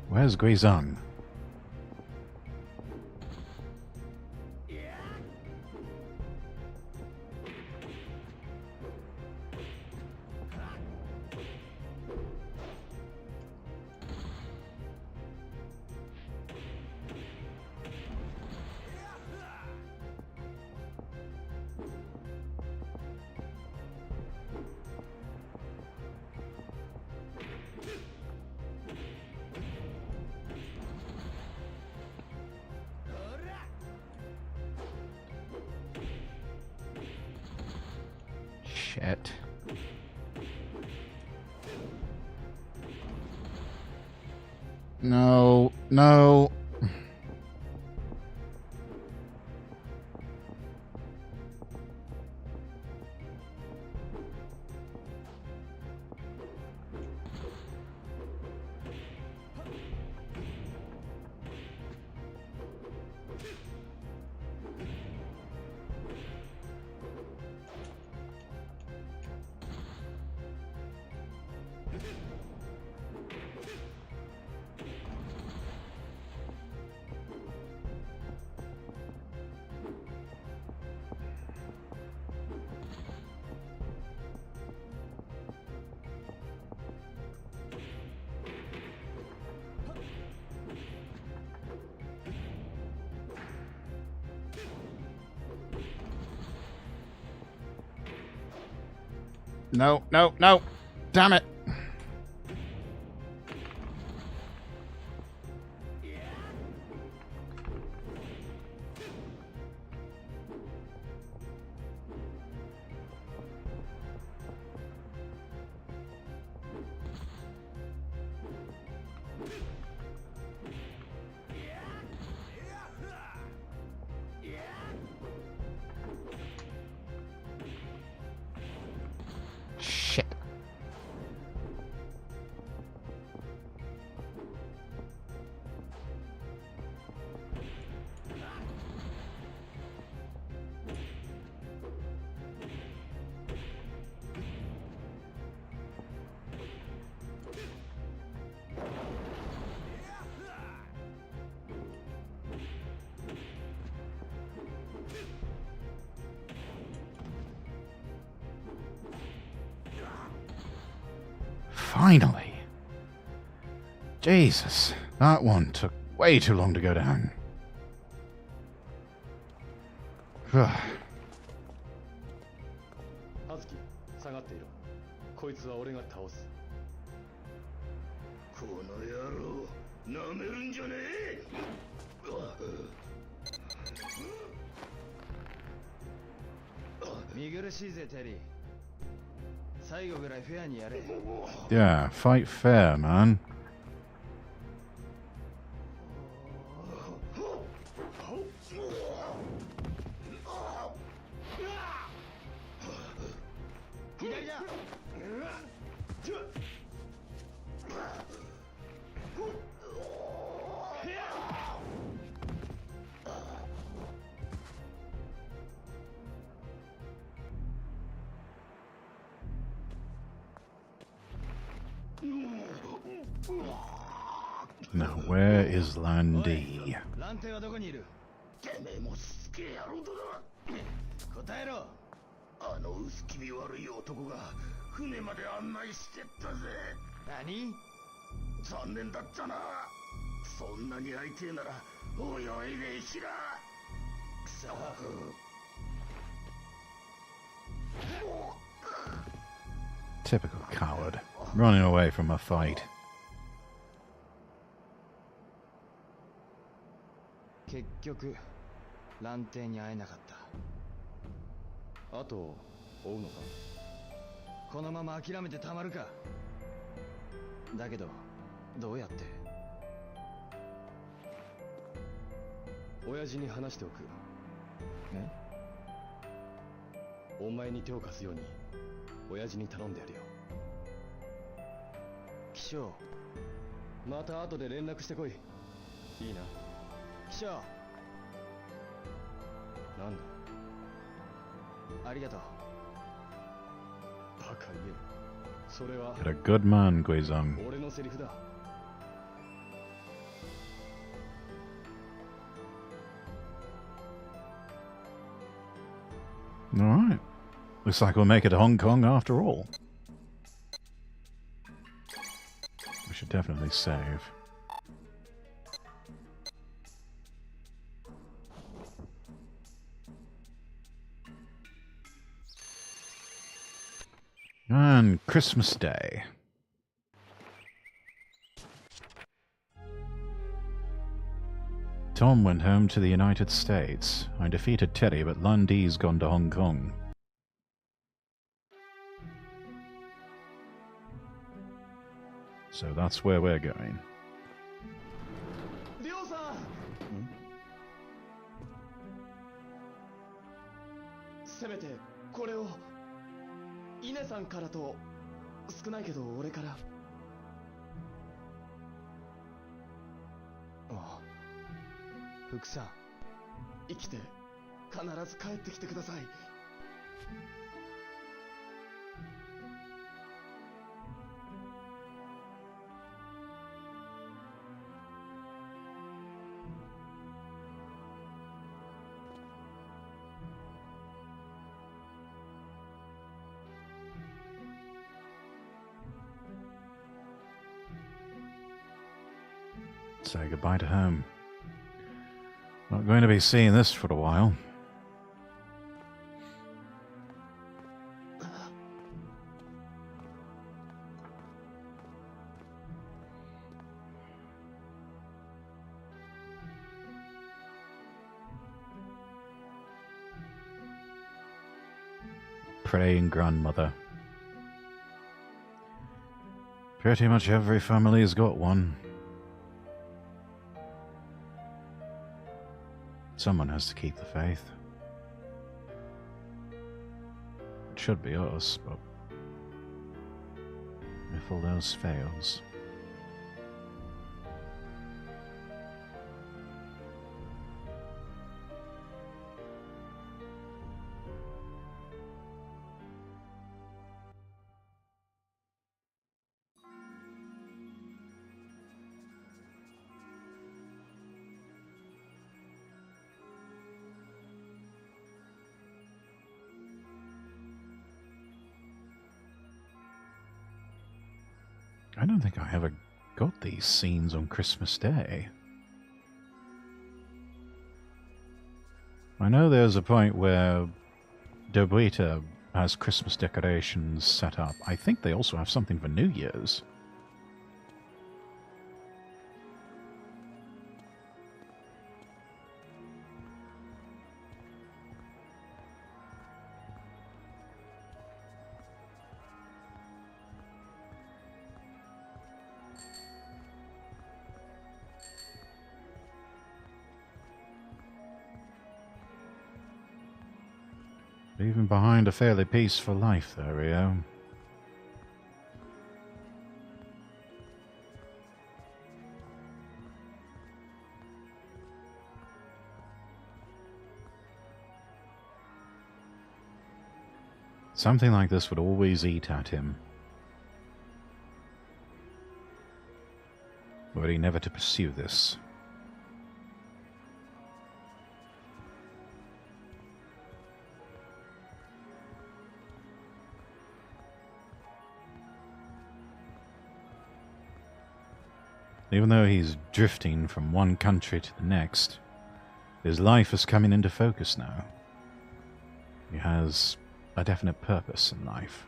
Where's Guizhang? Shit. No, no. No, no, no. Damn it. Shit. Finally. Jesus, that one took way too long to go down. Hazuki, 下がっていろ。こいつは俺が倒す。この野郎、舐めるんじゃねえ。見苦しいぜ、テリー。最後ぐらいフェアにやれ。Yeah, fight fair, man. Now, where is Landy? ランテはどこにいる？てめえもすげえ野郎だな。答えろ。あの薄気味悪い男が船まで案内してったぜ。何？残念だったな。そんなに会いてえなら泳いでしら。くそ。Typical coward. Running away from a fight. 結局、蘭亭に会えなかった。あと、追うのか？このまま諦めてたまるか。だけど、どうやって？親父に話しておく。え？お前に手を貸すように、親父に頼んでやるよ。騎将。また後で連絡してこい。いいな。騎将。なんだ？ありがとう。バカ言え。それは You're a good man, Guizong. 俺のセリフだ。Alright. Looks like we'll make it to Hong Kong after all. We should definitely save. And Christmas Day. Tom went home to the United States. I defeated Teddy, but Lundy's gone to Hong Kong. So that's where we're going. りょうさんせめてこれを稲さんからと少ないけど俺からああ福さん生きて必ず帰ってきてくださいSay goodbye to home. Not going to be seeing this for a while. Praying grandmother. Pretty much every family has got one. Someone has to keep the faith. It should be us, but if all else fails... I don't think I ever got these scenes on Christmas Day. I know there's a point where Dobita has Christmas decorations set up. I think they also have something for New Year's. Leaving behind a fairly peaceful life there, Rio. Something like this would always eat at him. Were he never to pursue this. Even though he's drifting from one country to the next, his life is coming into focus now. He has a definite purpose in life.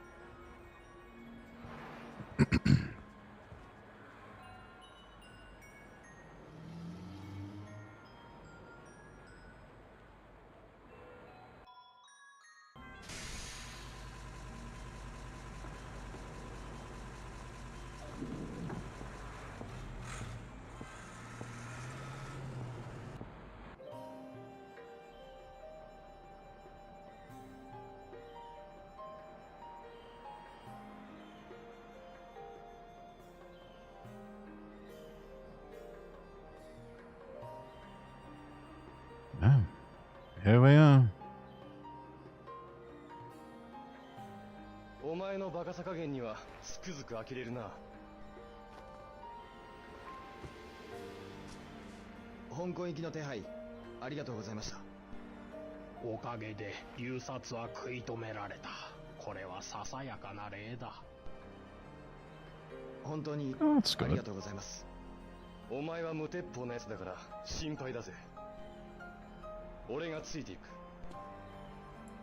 Oh, here we are. お前のバカさ加減にはつくづく呆れるな。香港行きの手配ありがとうございました。おかげで流殺は食い止められた。これはささやかな例だ。本当にありがとうございます。お前は無鉄砲なやつだから心配だぜ。俺がついていく。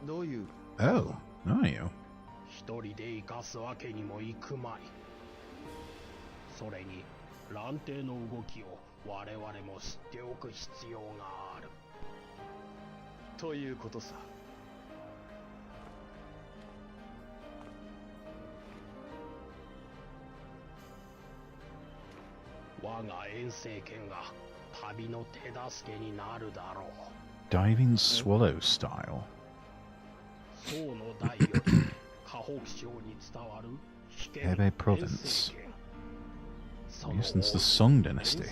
どういう Oh, are you? 一人で生かすわけにもいくまい。それに蘭亭の動きを我々も知っておく必要がある。ということさ。Diving swallow style. Hebei province. Yes, since the Song dynasty.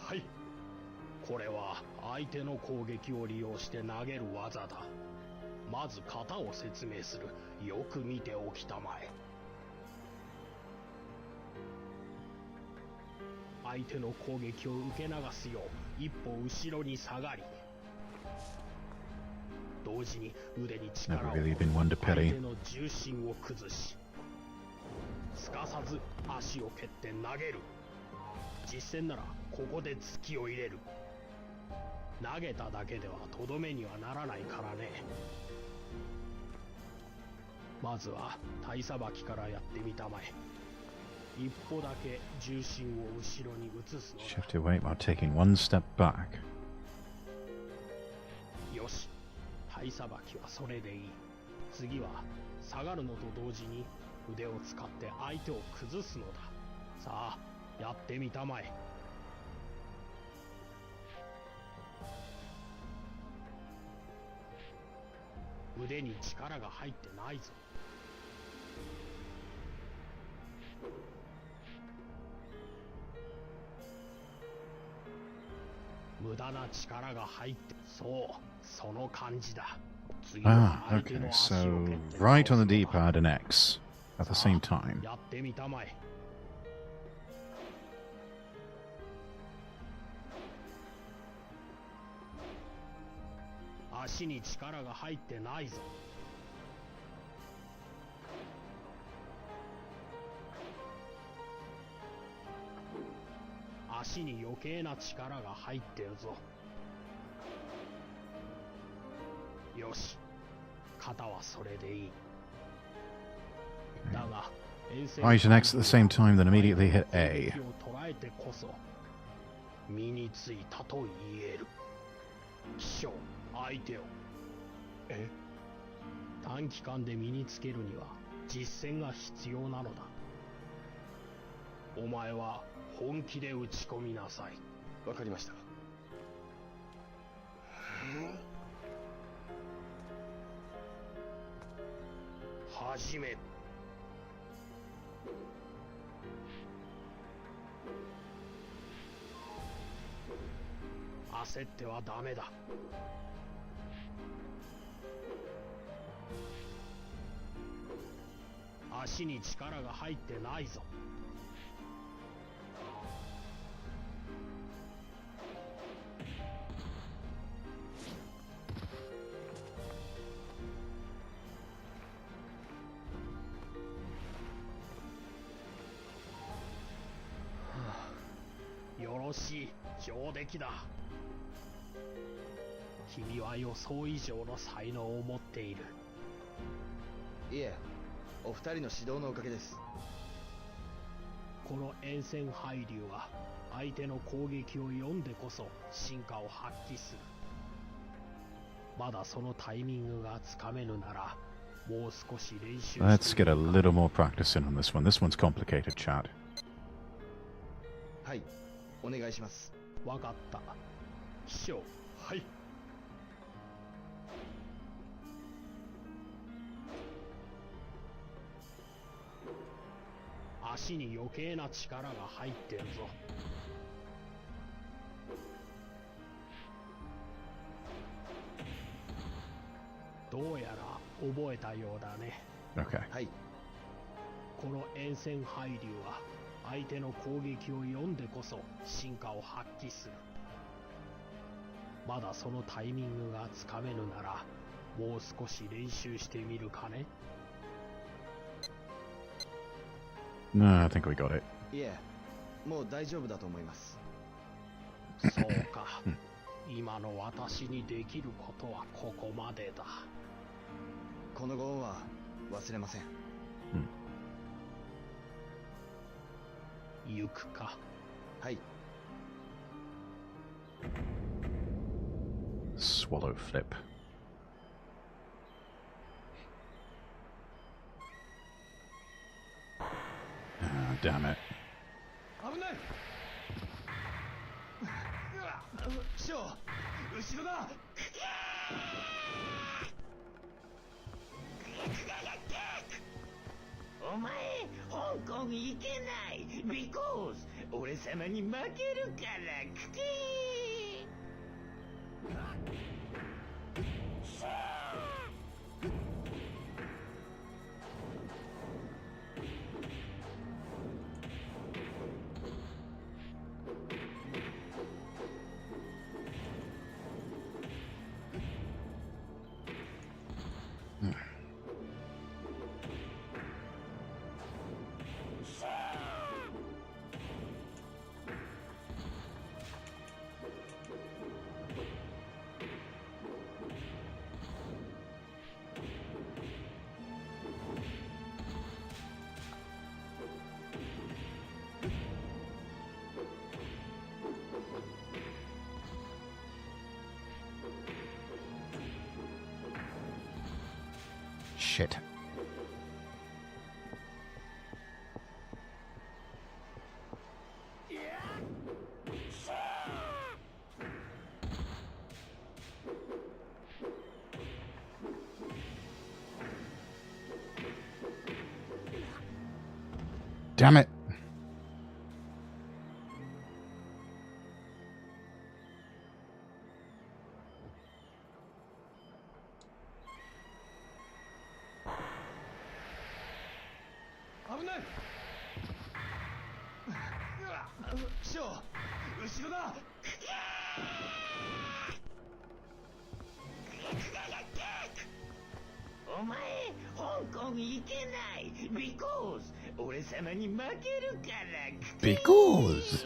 はい。これは相手の攻撃を利用して投げる技だ。まず型を説明する。よく見ておきたまえ。相手の攻撃を受け流すよう一歩後ろに下がり、同時に腕に力を Never really been one to 相 parry. 手の重心を崩し、すかさず足を蹴って投げる。実戦ならここで突きを入れる。投げただけではとどめにはならないからね。まずは体さばきからやってみたまえ。一歩だけ重心を後ろに移すのだ。 Shift to wait while taking one step back. よし、体さばきはそれでいい。次は下がるのと同時に腕を使って相手を崩すのだ。さあ、やってみたまえ。腕に力が入ってないぞ。無駄な力が入って、そう、その感じだ。Ah, okay, so right on the D-pad and X at the same time. やってみたまえ。足に力が入ってないぞ。足に余計な力が入ってるぞ。よし、肩はそれでいい。だが、 Right and X at the same time, then immediately hit A. 捉えてこそ身についたと言える。気象、相手を。え？短期間で身につけるには実践が必要なのだ。お前は本気で打ち込みなさい。わかりました。始め。焦ってはダメだ。足に力が入ってないぞ。よろしい、上出来だ。君は予想以上の才能を持っている。いえ、お二人の指導のおかげです。この沿線配流は相手の攻撃を読んでこそ進化を発揮する。まだそのタイミングがつかめぬなら、もう少し練習して。 Let's get a little more practice in on this one. This one's complicated, chat. はい、お願いします。わかった。師匠、はい。足に余計な力が入ってるぞ。どうやら覚えたようだね。 Okay. はい。この沿線配流は相手の攻撃を読んでこそ進化を発揮する。まだそのタイミングがつかめぬなら、もう少し練習してみるかね。No, I think we got it. いえ、もう大丈夫だと思います。そうか。今の私にできることはここまでだ。このご恩は忘れません。行くか。はい。 Swallow flip. damn it. 危ない師匠後ろだお前香港行けない because 俺様に負けるからクキShit. Damn it. because 俺様に負けるから Because.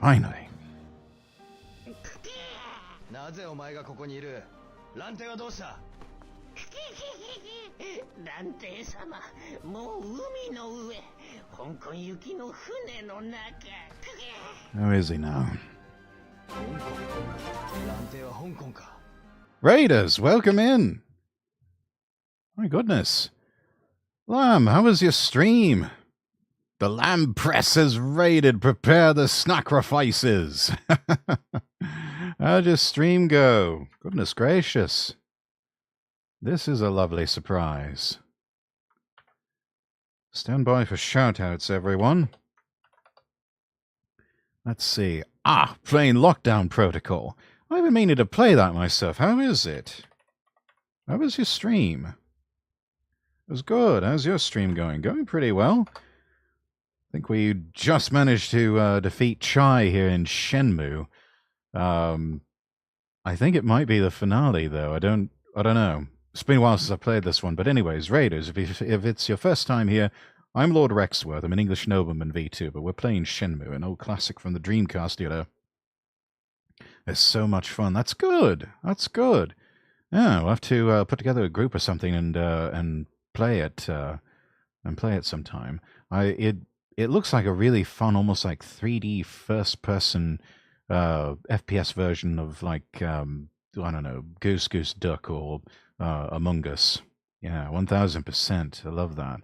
Finally. なぜお前がここにいる？蘭亭はどうした？蘭亭様、もう海の上、香港行きの船の中。Where is he now? 蘭亭は香港か。Raiders, welcome in. My goodness. Lamb, how was your stream? The lamb press has raided. Prepare the sacrifices. How'd your stream go? Goodness gracious. This is a lovely surprise. Stand by for shoutouts, everyone. Let's see. Playing Lockdown Protocol. I've been meaning to play that myself. How is it? How was your stream? It was good. How's your stream going? Going pretty well. I think we just managed to defeat Chai here in Shenmue. I think it might be the finale, though. I don't know. It's been a while since I played this one. But anyways, Raiders, if it's your first time here, I'm Lord Rexworth. I'm an English nobleman Vtuber. We're playing Shenmue, an old classic from the Dreamcast, you know. It's so much fun. That's good. That's good. Yeah, we'll have to put together a group or something and play it sometime. It looks like a really fun, almost like 3D first-person FPS version of like I don't know, Goose Goose Duck or Among Us. Yeah, 1000%. I love that.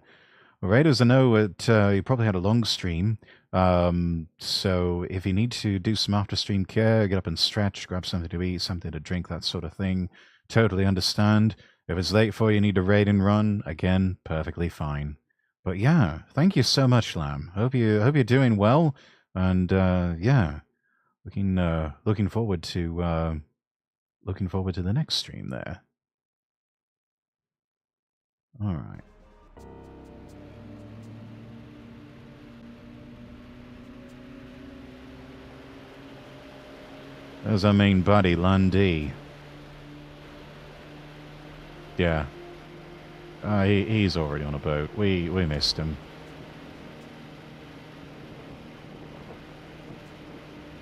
Well, Raiders, I know you probably had a long stream, so if you need to do some after-stream care, get up and stretch, grab something to eat, something to drink, that sort of thing, totally understand. If it's late for you, need to raid and run, again, perfectly fine. But yeah, thank you so much, Lamb. Hope you're doing well, and yeah, looking forward to the next stream there. All right. There's our main buddy, Lundy. Yeah. He's already on a boat. We missed him.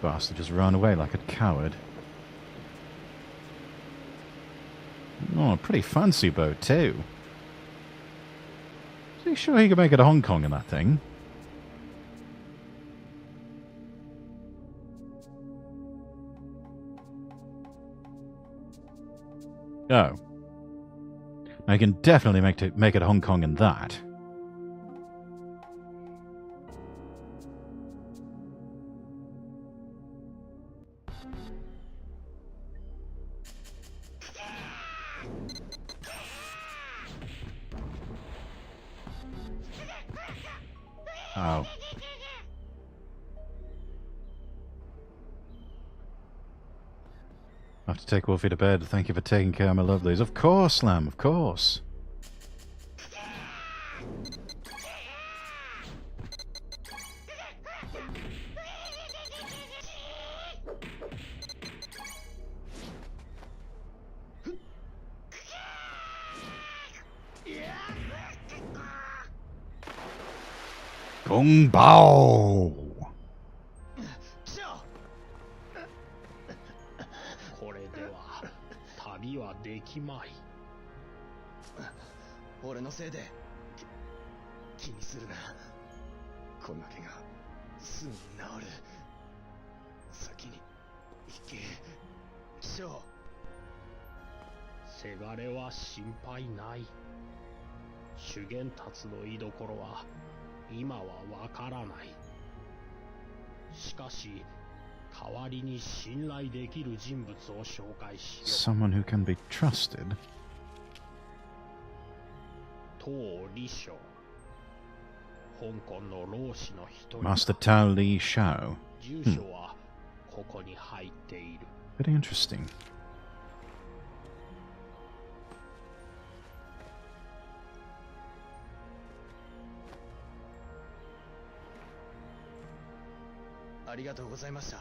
Bastard just ran away like a coward. Oh, a pretty fancy boat, too. Is he sure he could make it to Hong Kong in that thing? Oh. I can definitely make it to Hong Kong in that. Oh. I have to take Wolfie to bed. Thank you for taking care of my lovelies. Of course, Lamb, of course. Kung Bao! これでは旅はできまい。俺のせいで気にするな。この怪我すぐに治る。先に行け。ショー。せがれは心配ない。修験達の居所は今はわからない。しかし代わりに信頼できる人物を紹介しよう。 Someone who can be trusted. 当李将、香港の老師の一人。 Master Tao Li Shao. 住所はここに入っている。 Very interesting. ありがとうございました。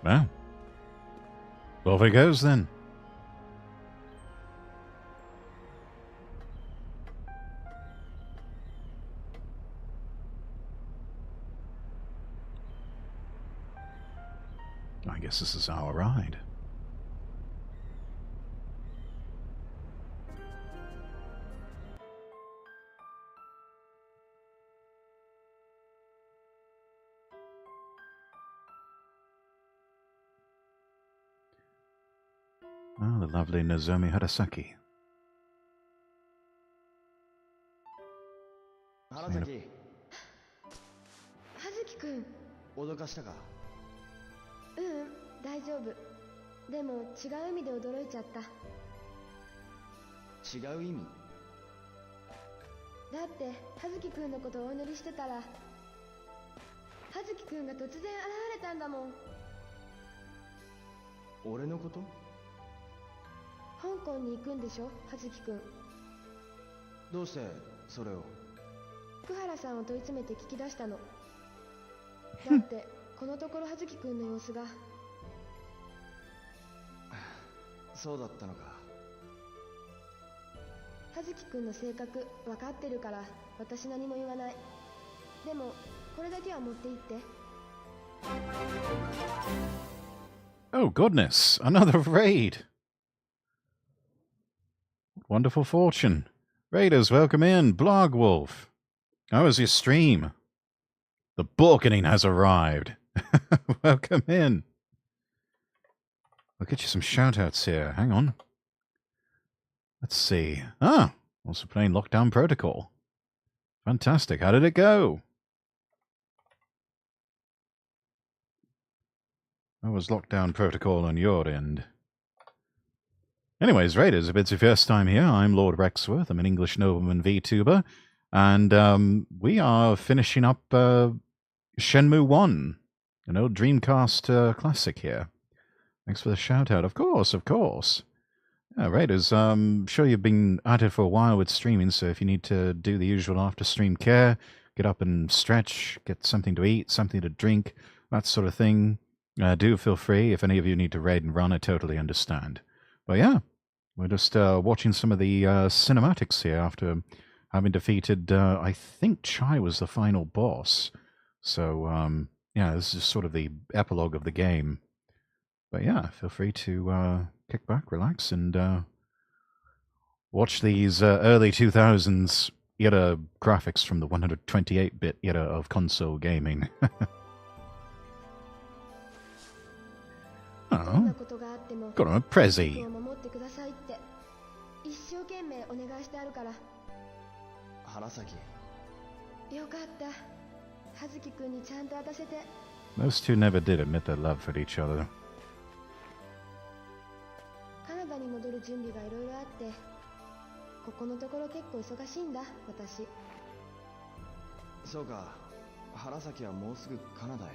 Well, off it goes then. I guess this is our ride. the lovely Nozomi Harasaki. 原崎葉月くん。脅かしたか？大丈夫。でも違う意味で驚いちゃった。違う意味？だって葉月くんのことをお祈りしてたら、葉月くんが突然現れたんだもん。俺のこと？香港に行くんでしょ、葉月くん。どうしてそれを？福原さんを問い詰めて聞き出したの。だってこのところ葉月くんの様子が。そうだったのか。葉月くんの性格分かってるから私何も言わない。でもこれだけは持って行って。 Oh goodness, another raid! Wonderful fortune. Raiders, welcome in. Blogwolf. How was your stream? The Balkaning has arrived. Welcome in. I'll get you some shoutouts here. Hang on. Let's see. Ah, also playing Lockdown Protocol. Fantastic. How did it go? How was Lockdown Protocol on your end? Anyways, Raiders, if it's your first time here, I'm Lord Rexworth. I'm an English nobleman VTuber. And we are finishing up Shenmue 1, an old Dreamcast classic here. Thanks for the shout-out. Of course, of course. Yeah, Raiders, I'm sure you've been at it for a while with streaming, so if you need to do the usual after-stream care, get up and stretch, get something to eat, something to drink, that sort of thing, do feel free. If any of you need to raid and run, I totally understand. But yeah, we're just watching some of the cinematics here after having defeated, I think Chai was the final boss. So, yeah, this is sort of the epilogue of the game. But yeah, feel free to kick back, relax, and watch these early 2000s era graphics from the 128-bit era of console gaming. Oh, got him a Prezi. 一生懸命お願いしてあるから。原崎。よかった。葉月くんにちゃんと渡せて。Those two never did admit their love for each other. カナダに戻る準備がいろいろあって、ここのところ結構忙しいんだ、私。そうか。原崎はもうすぐカナダへ。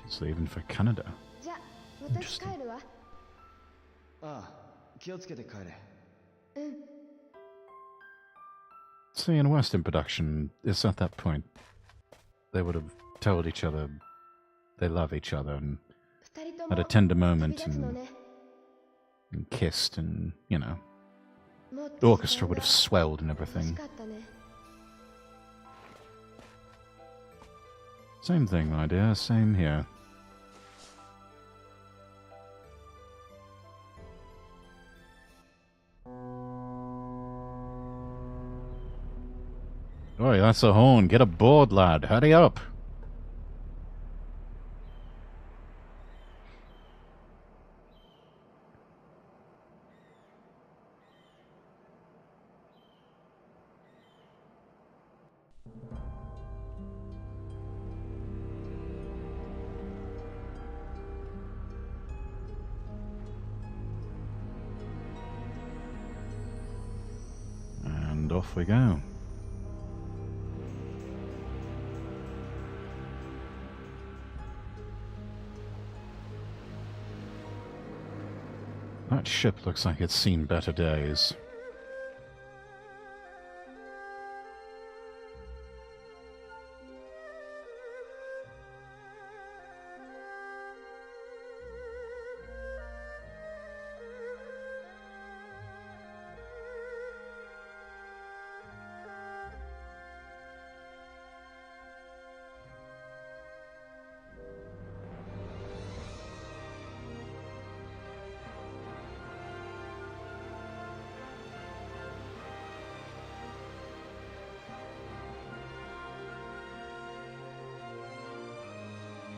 She's leaving for Canada. じゃあ、私帰るわ。ああ、気をつけて帰れ。うん。 See, in Western production, it's at that point they would have told each other they love each other and had a tender moment and kissed and, you know, the orchestra would have swelled and everything. Same thing, my dear, same here. Oi, that's a horn. Get aboard, lad. Hurry up. And off we go. That ship looks like it's seen better days.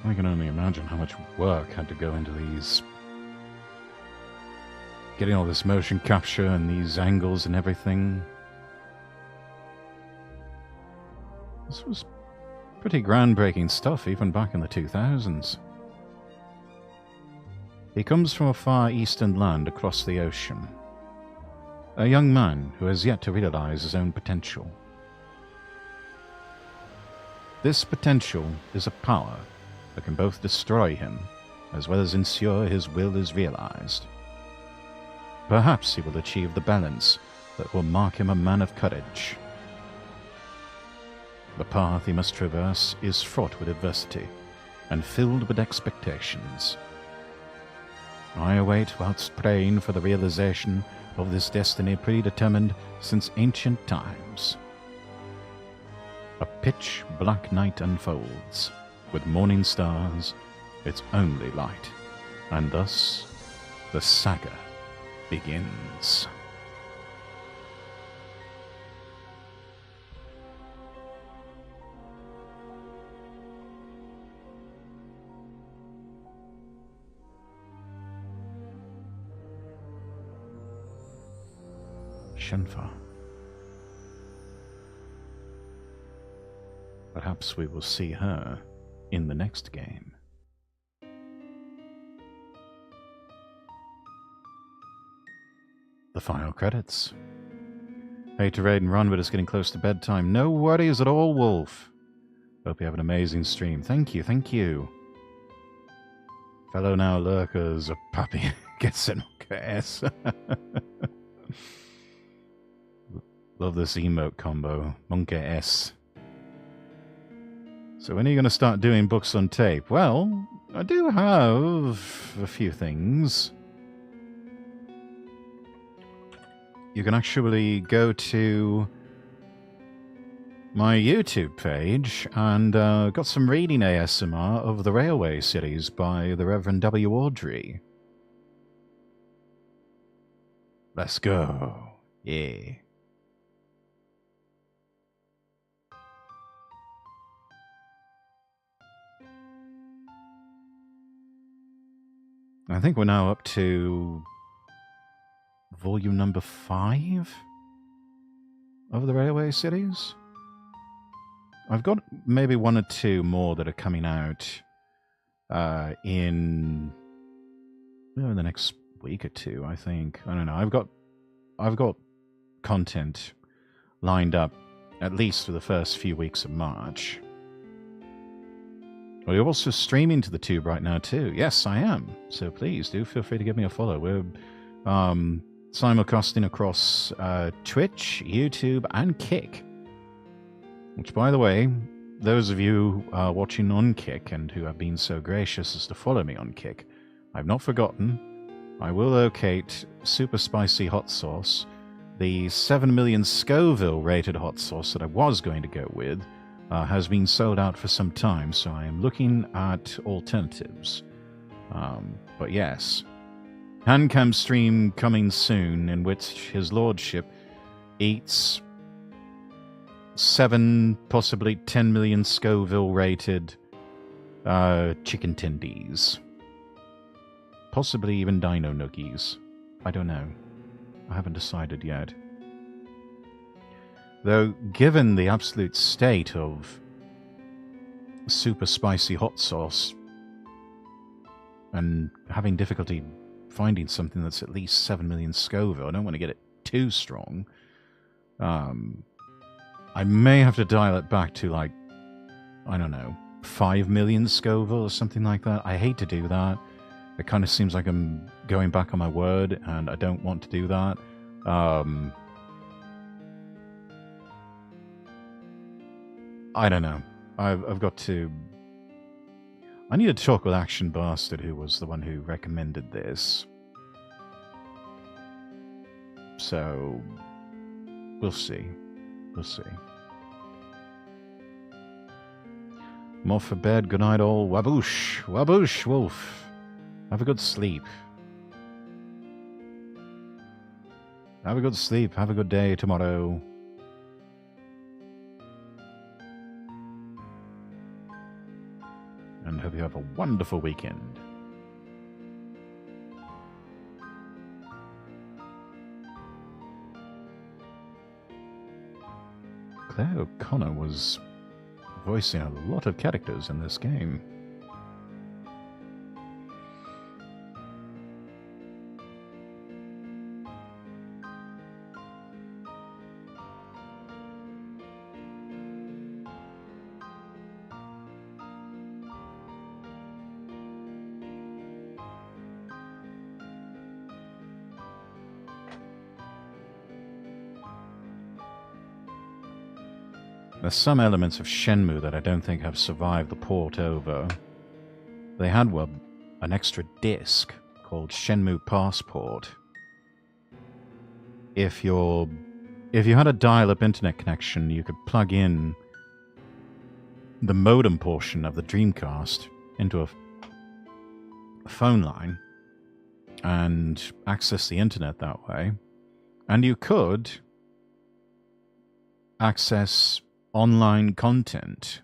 I can only imagine how much work had to go into these. Getting all this motion capture and these angles and everything. This was pretty groundbreaking stuff even back in the 2000s. He comes from a far eastern land across the ocean. A young man who has yet to realize his own potential. This potential is a power that can both destroy him, as well as ensure his will is realized. Perhaps he will achieve the balance that will mark him a man of courage. The path he must traverse is fraught with adversity and filled with expectations. I await whilst praying for the realization of this destiny predetermined since ancient times. A pitch-black night unfolds, with morning stars, its only light, and thus the saga begins. Shenfa. Perhaps we will see her in the next game. The final credits. Hate to raid and run, but it's getting close to bedtime. No worries at all, Wolf. Hope you have an amazing stream. Thank you, thank you. Fellow now lurkers, a puppy gets an S. Love this emote combo. Monkey S. So when are you going to start doing books on tape? Well, I do have a few things. You can actually go to my YouTube page and got some reading ASMR of the Railway series by the Reverend W. Audrey. Let's go. Yeah. I think we're now up to volume number 5 of the Railway series. I've got maybe 1 or 2 more that are coming out in the next week or 2, I think. I don't know. I've got content lined up at least for the first few weeks of March. Well, you're also streaming to the tube right now too. Yes, I am. So please do feel free to give me a follow. We're simulcasting across Twitch, YouTube, and Kick. Which, by the way, those of you watching on Kick and who have been so gracious as to follow me on Kick, I've not forgotten. I will locate Super Spicy Hot Sauce, the 7 million Scoville rated hot sauce that I was going to go with. Has been sold out for some time, so I am looking at alternatives. But yes, Handcam stream coming soon, in which his lordship eats 7, possibly 10 million Scoville rated chicken tendies. Possibly even dino noogies. I don't know. I haven't decided yet. Though, given the absolute state of Super Spicy Hot Sauce and having difficulty finding something that's at least 7 million Scoville, I don't want to get it too strong. I may have to dial it back to, like, I don't know, 5 million Scoville or something like that. I hate to do that. It kind of seems like I'm going back on my word, and I don't want to do that. I don't know. I've got to... I need to talk with Action Bastard, who was the one who recommended this. So, we'll see. We'll see. I'm off for bed. Good night, all. Waboosh. Waboosh, Wolf. Have a good sleep. Have a good sleep. Have a good day tomorrow. And hope you have a wonderful weekend. Claire O'Connor was voicing a lot of characters in this game. There's some elements of Shenmue that I don't think have survived the port over. They had an extra disc called Shenmue Passport. If you had a dial-up internet connection, you could plug in the modem portion of the Dreamcast into a phone line and access the internet that way. And you could access online content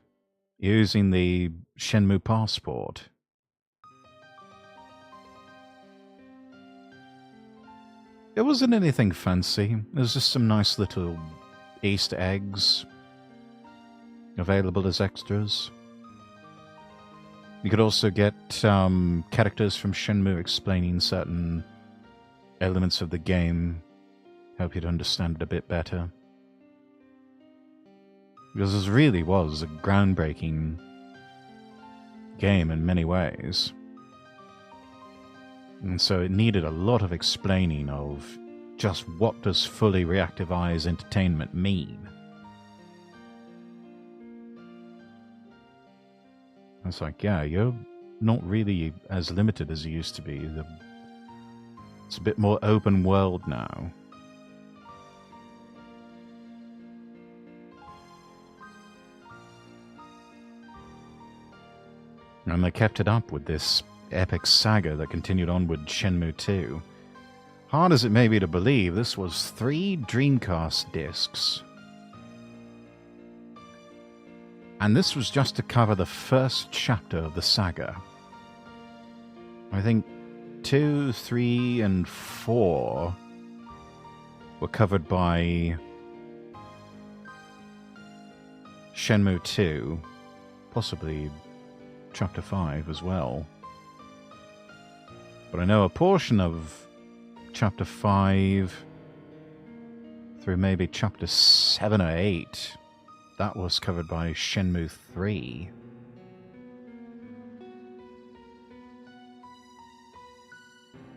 using the Shenmue Passport. It wasn't anything fancy. It was just some nice little Easter eggs available as extras. You could also get characters from Shenmue explaining certain elements of the game, help you to understand it a bit better. Because this really was a groundbreaking game in many ways. And so it needed a lot of explaining of just what does fully reactive eyes entertainment mean. It's like, yeah, you're not really as limited as you used to be. It's a bit more open world now. And they kept it up with this epic saga that continued on with Shenmue 2. Hard as it may be to believe, this was 3 Dreamcast discs. And this was just to cover the first chapter of the saga. I think 2, 3, and 4 were covered by Shenmue 2, possibly Chapter 5 as well. But I know a portion of Chapter 5 through maybe Chapter 7 or 8, that was covered by Shenmue 3.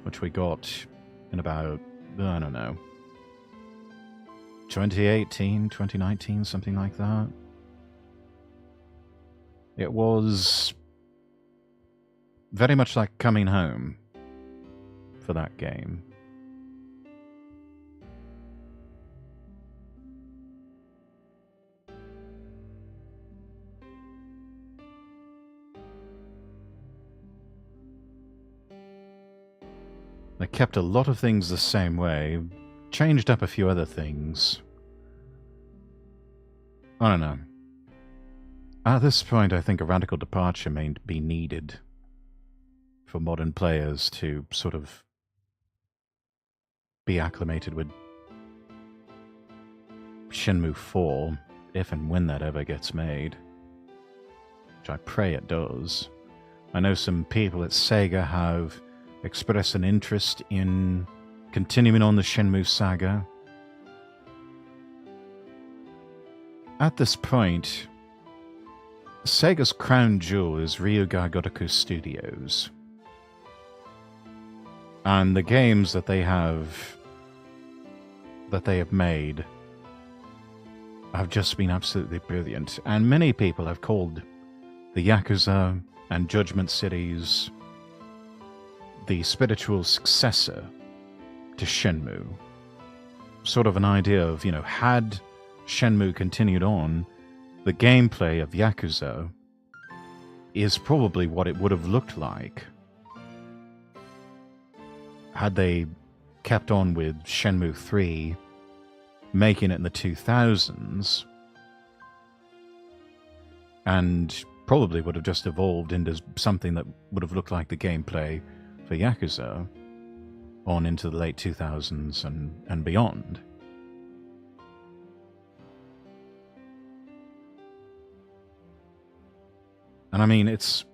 Which we got in about, I don't know, 2018, 2019, something like that. It was very much like coming home for that game. They kept a lot of things the same way, changed up a few other things. I don't know. At this point, I think a radical departure may be needed for modern players to sort of be acclimated with Shenmue 4, if and when that ever gets made. Which I pray it does. I know some people at Sega have expressed an interest in continuing on the Shenmue saga. At this point, Sega's crown jewel is Ryuga Gotoku Studios. And the games that they have made have just been absolutely brilliant. And many people have called the Yakuza and Judgment Cities the spiritual successor to Shenmue. Sort of an idea of, had Shenmue continued on, the gameplay of Yakuza is probably what it would have looked like had they kept on with Shenmue 3, making it in the 2000s, and probably would have just evolved into something that would have looked like the gameplay for Yakuza on into the late 2000s and beyond. And I mean, it's...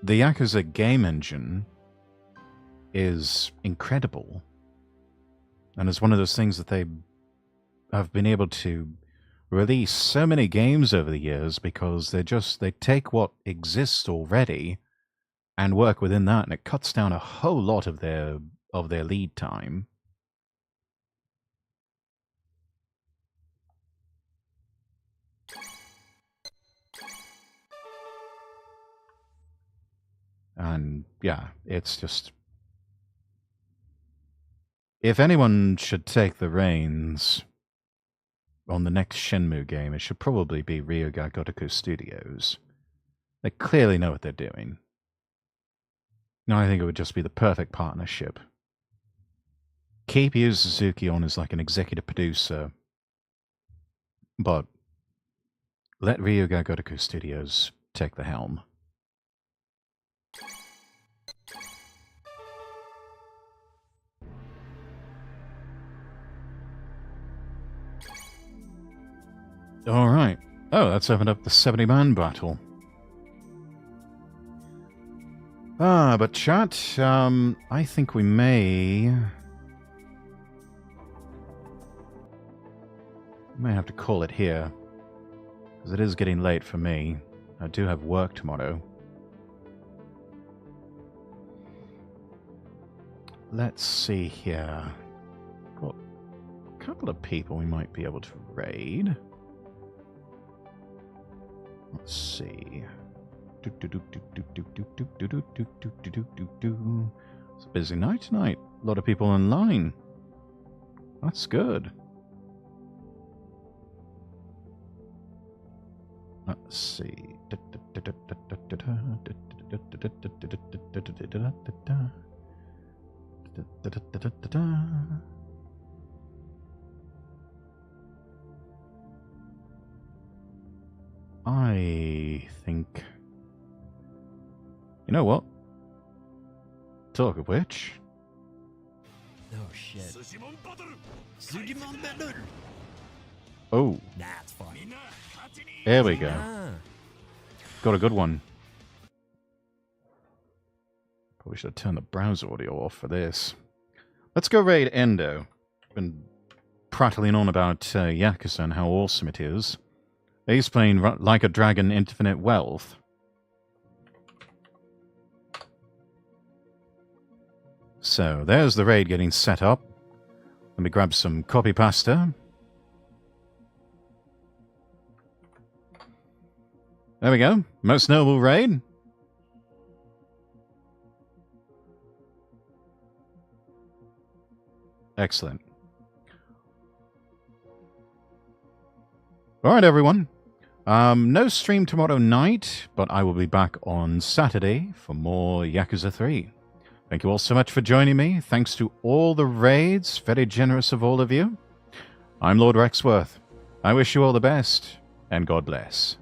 The Yakuza game engine is incredible. And it's one of those things that they have been able to release so many games over the years because they take what exists already and work within that, and it cuts down a whole lot of their lead time. And yeah, it's just... If anyone should take the reins on the next Shenmue game, it should probably be Ryuga Gotoku Studios. They clearly know what they're doing. No, I think it would just be the perfect partnership. Keep Yu Suzuki on as like an executive producer, but let Ryuga Gotoku Studios take the helm. All right. Oh, that's opened up the 70-man battle. But chat, I think we may have to call it here, because it is getting late for me. I do have work tomorrow. Let's see here. Got a couple of people we might be able to raid. Let's see. It's a busy night tonight. A lot of people online. That's good. Let's see. I think... You know what? Talk of which... Oh shit. Oh. That's funny. There we go. Got a good one. Probably should have turned the browser audio off for this. Let's go raid Endo. Been prattling on about Yakuza and how awesome it is. He's playing Like a Dragon Infinite Wealth. So, there's the raid getting set up. Let me grab some copy pasta. There we go. Most noble raid. Excellent. Alright, everyone. No stream tomorrow night, but I will be back on Saturday for more Yakuza 3. Thank you all so much for joining me. Thanks to all the raids. Very generous of all of you. I'm Lord Rexworth. I wish you all the best, and God bless.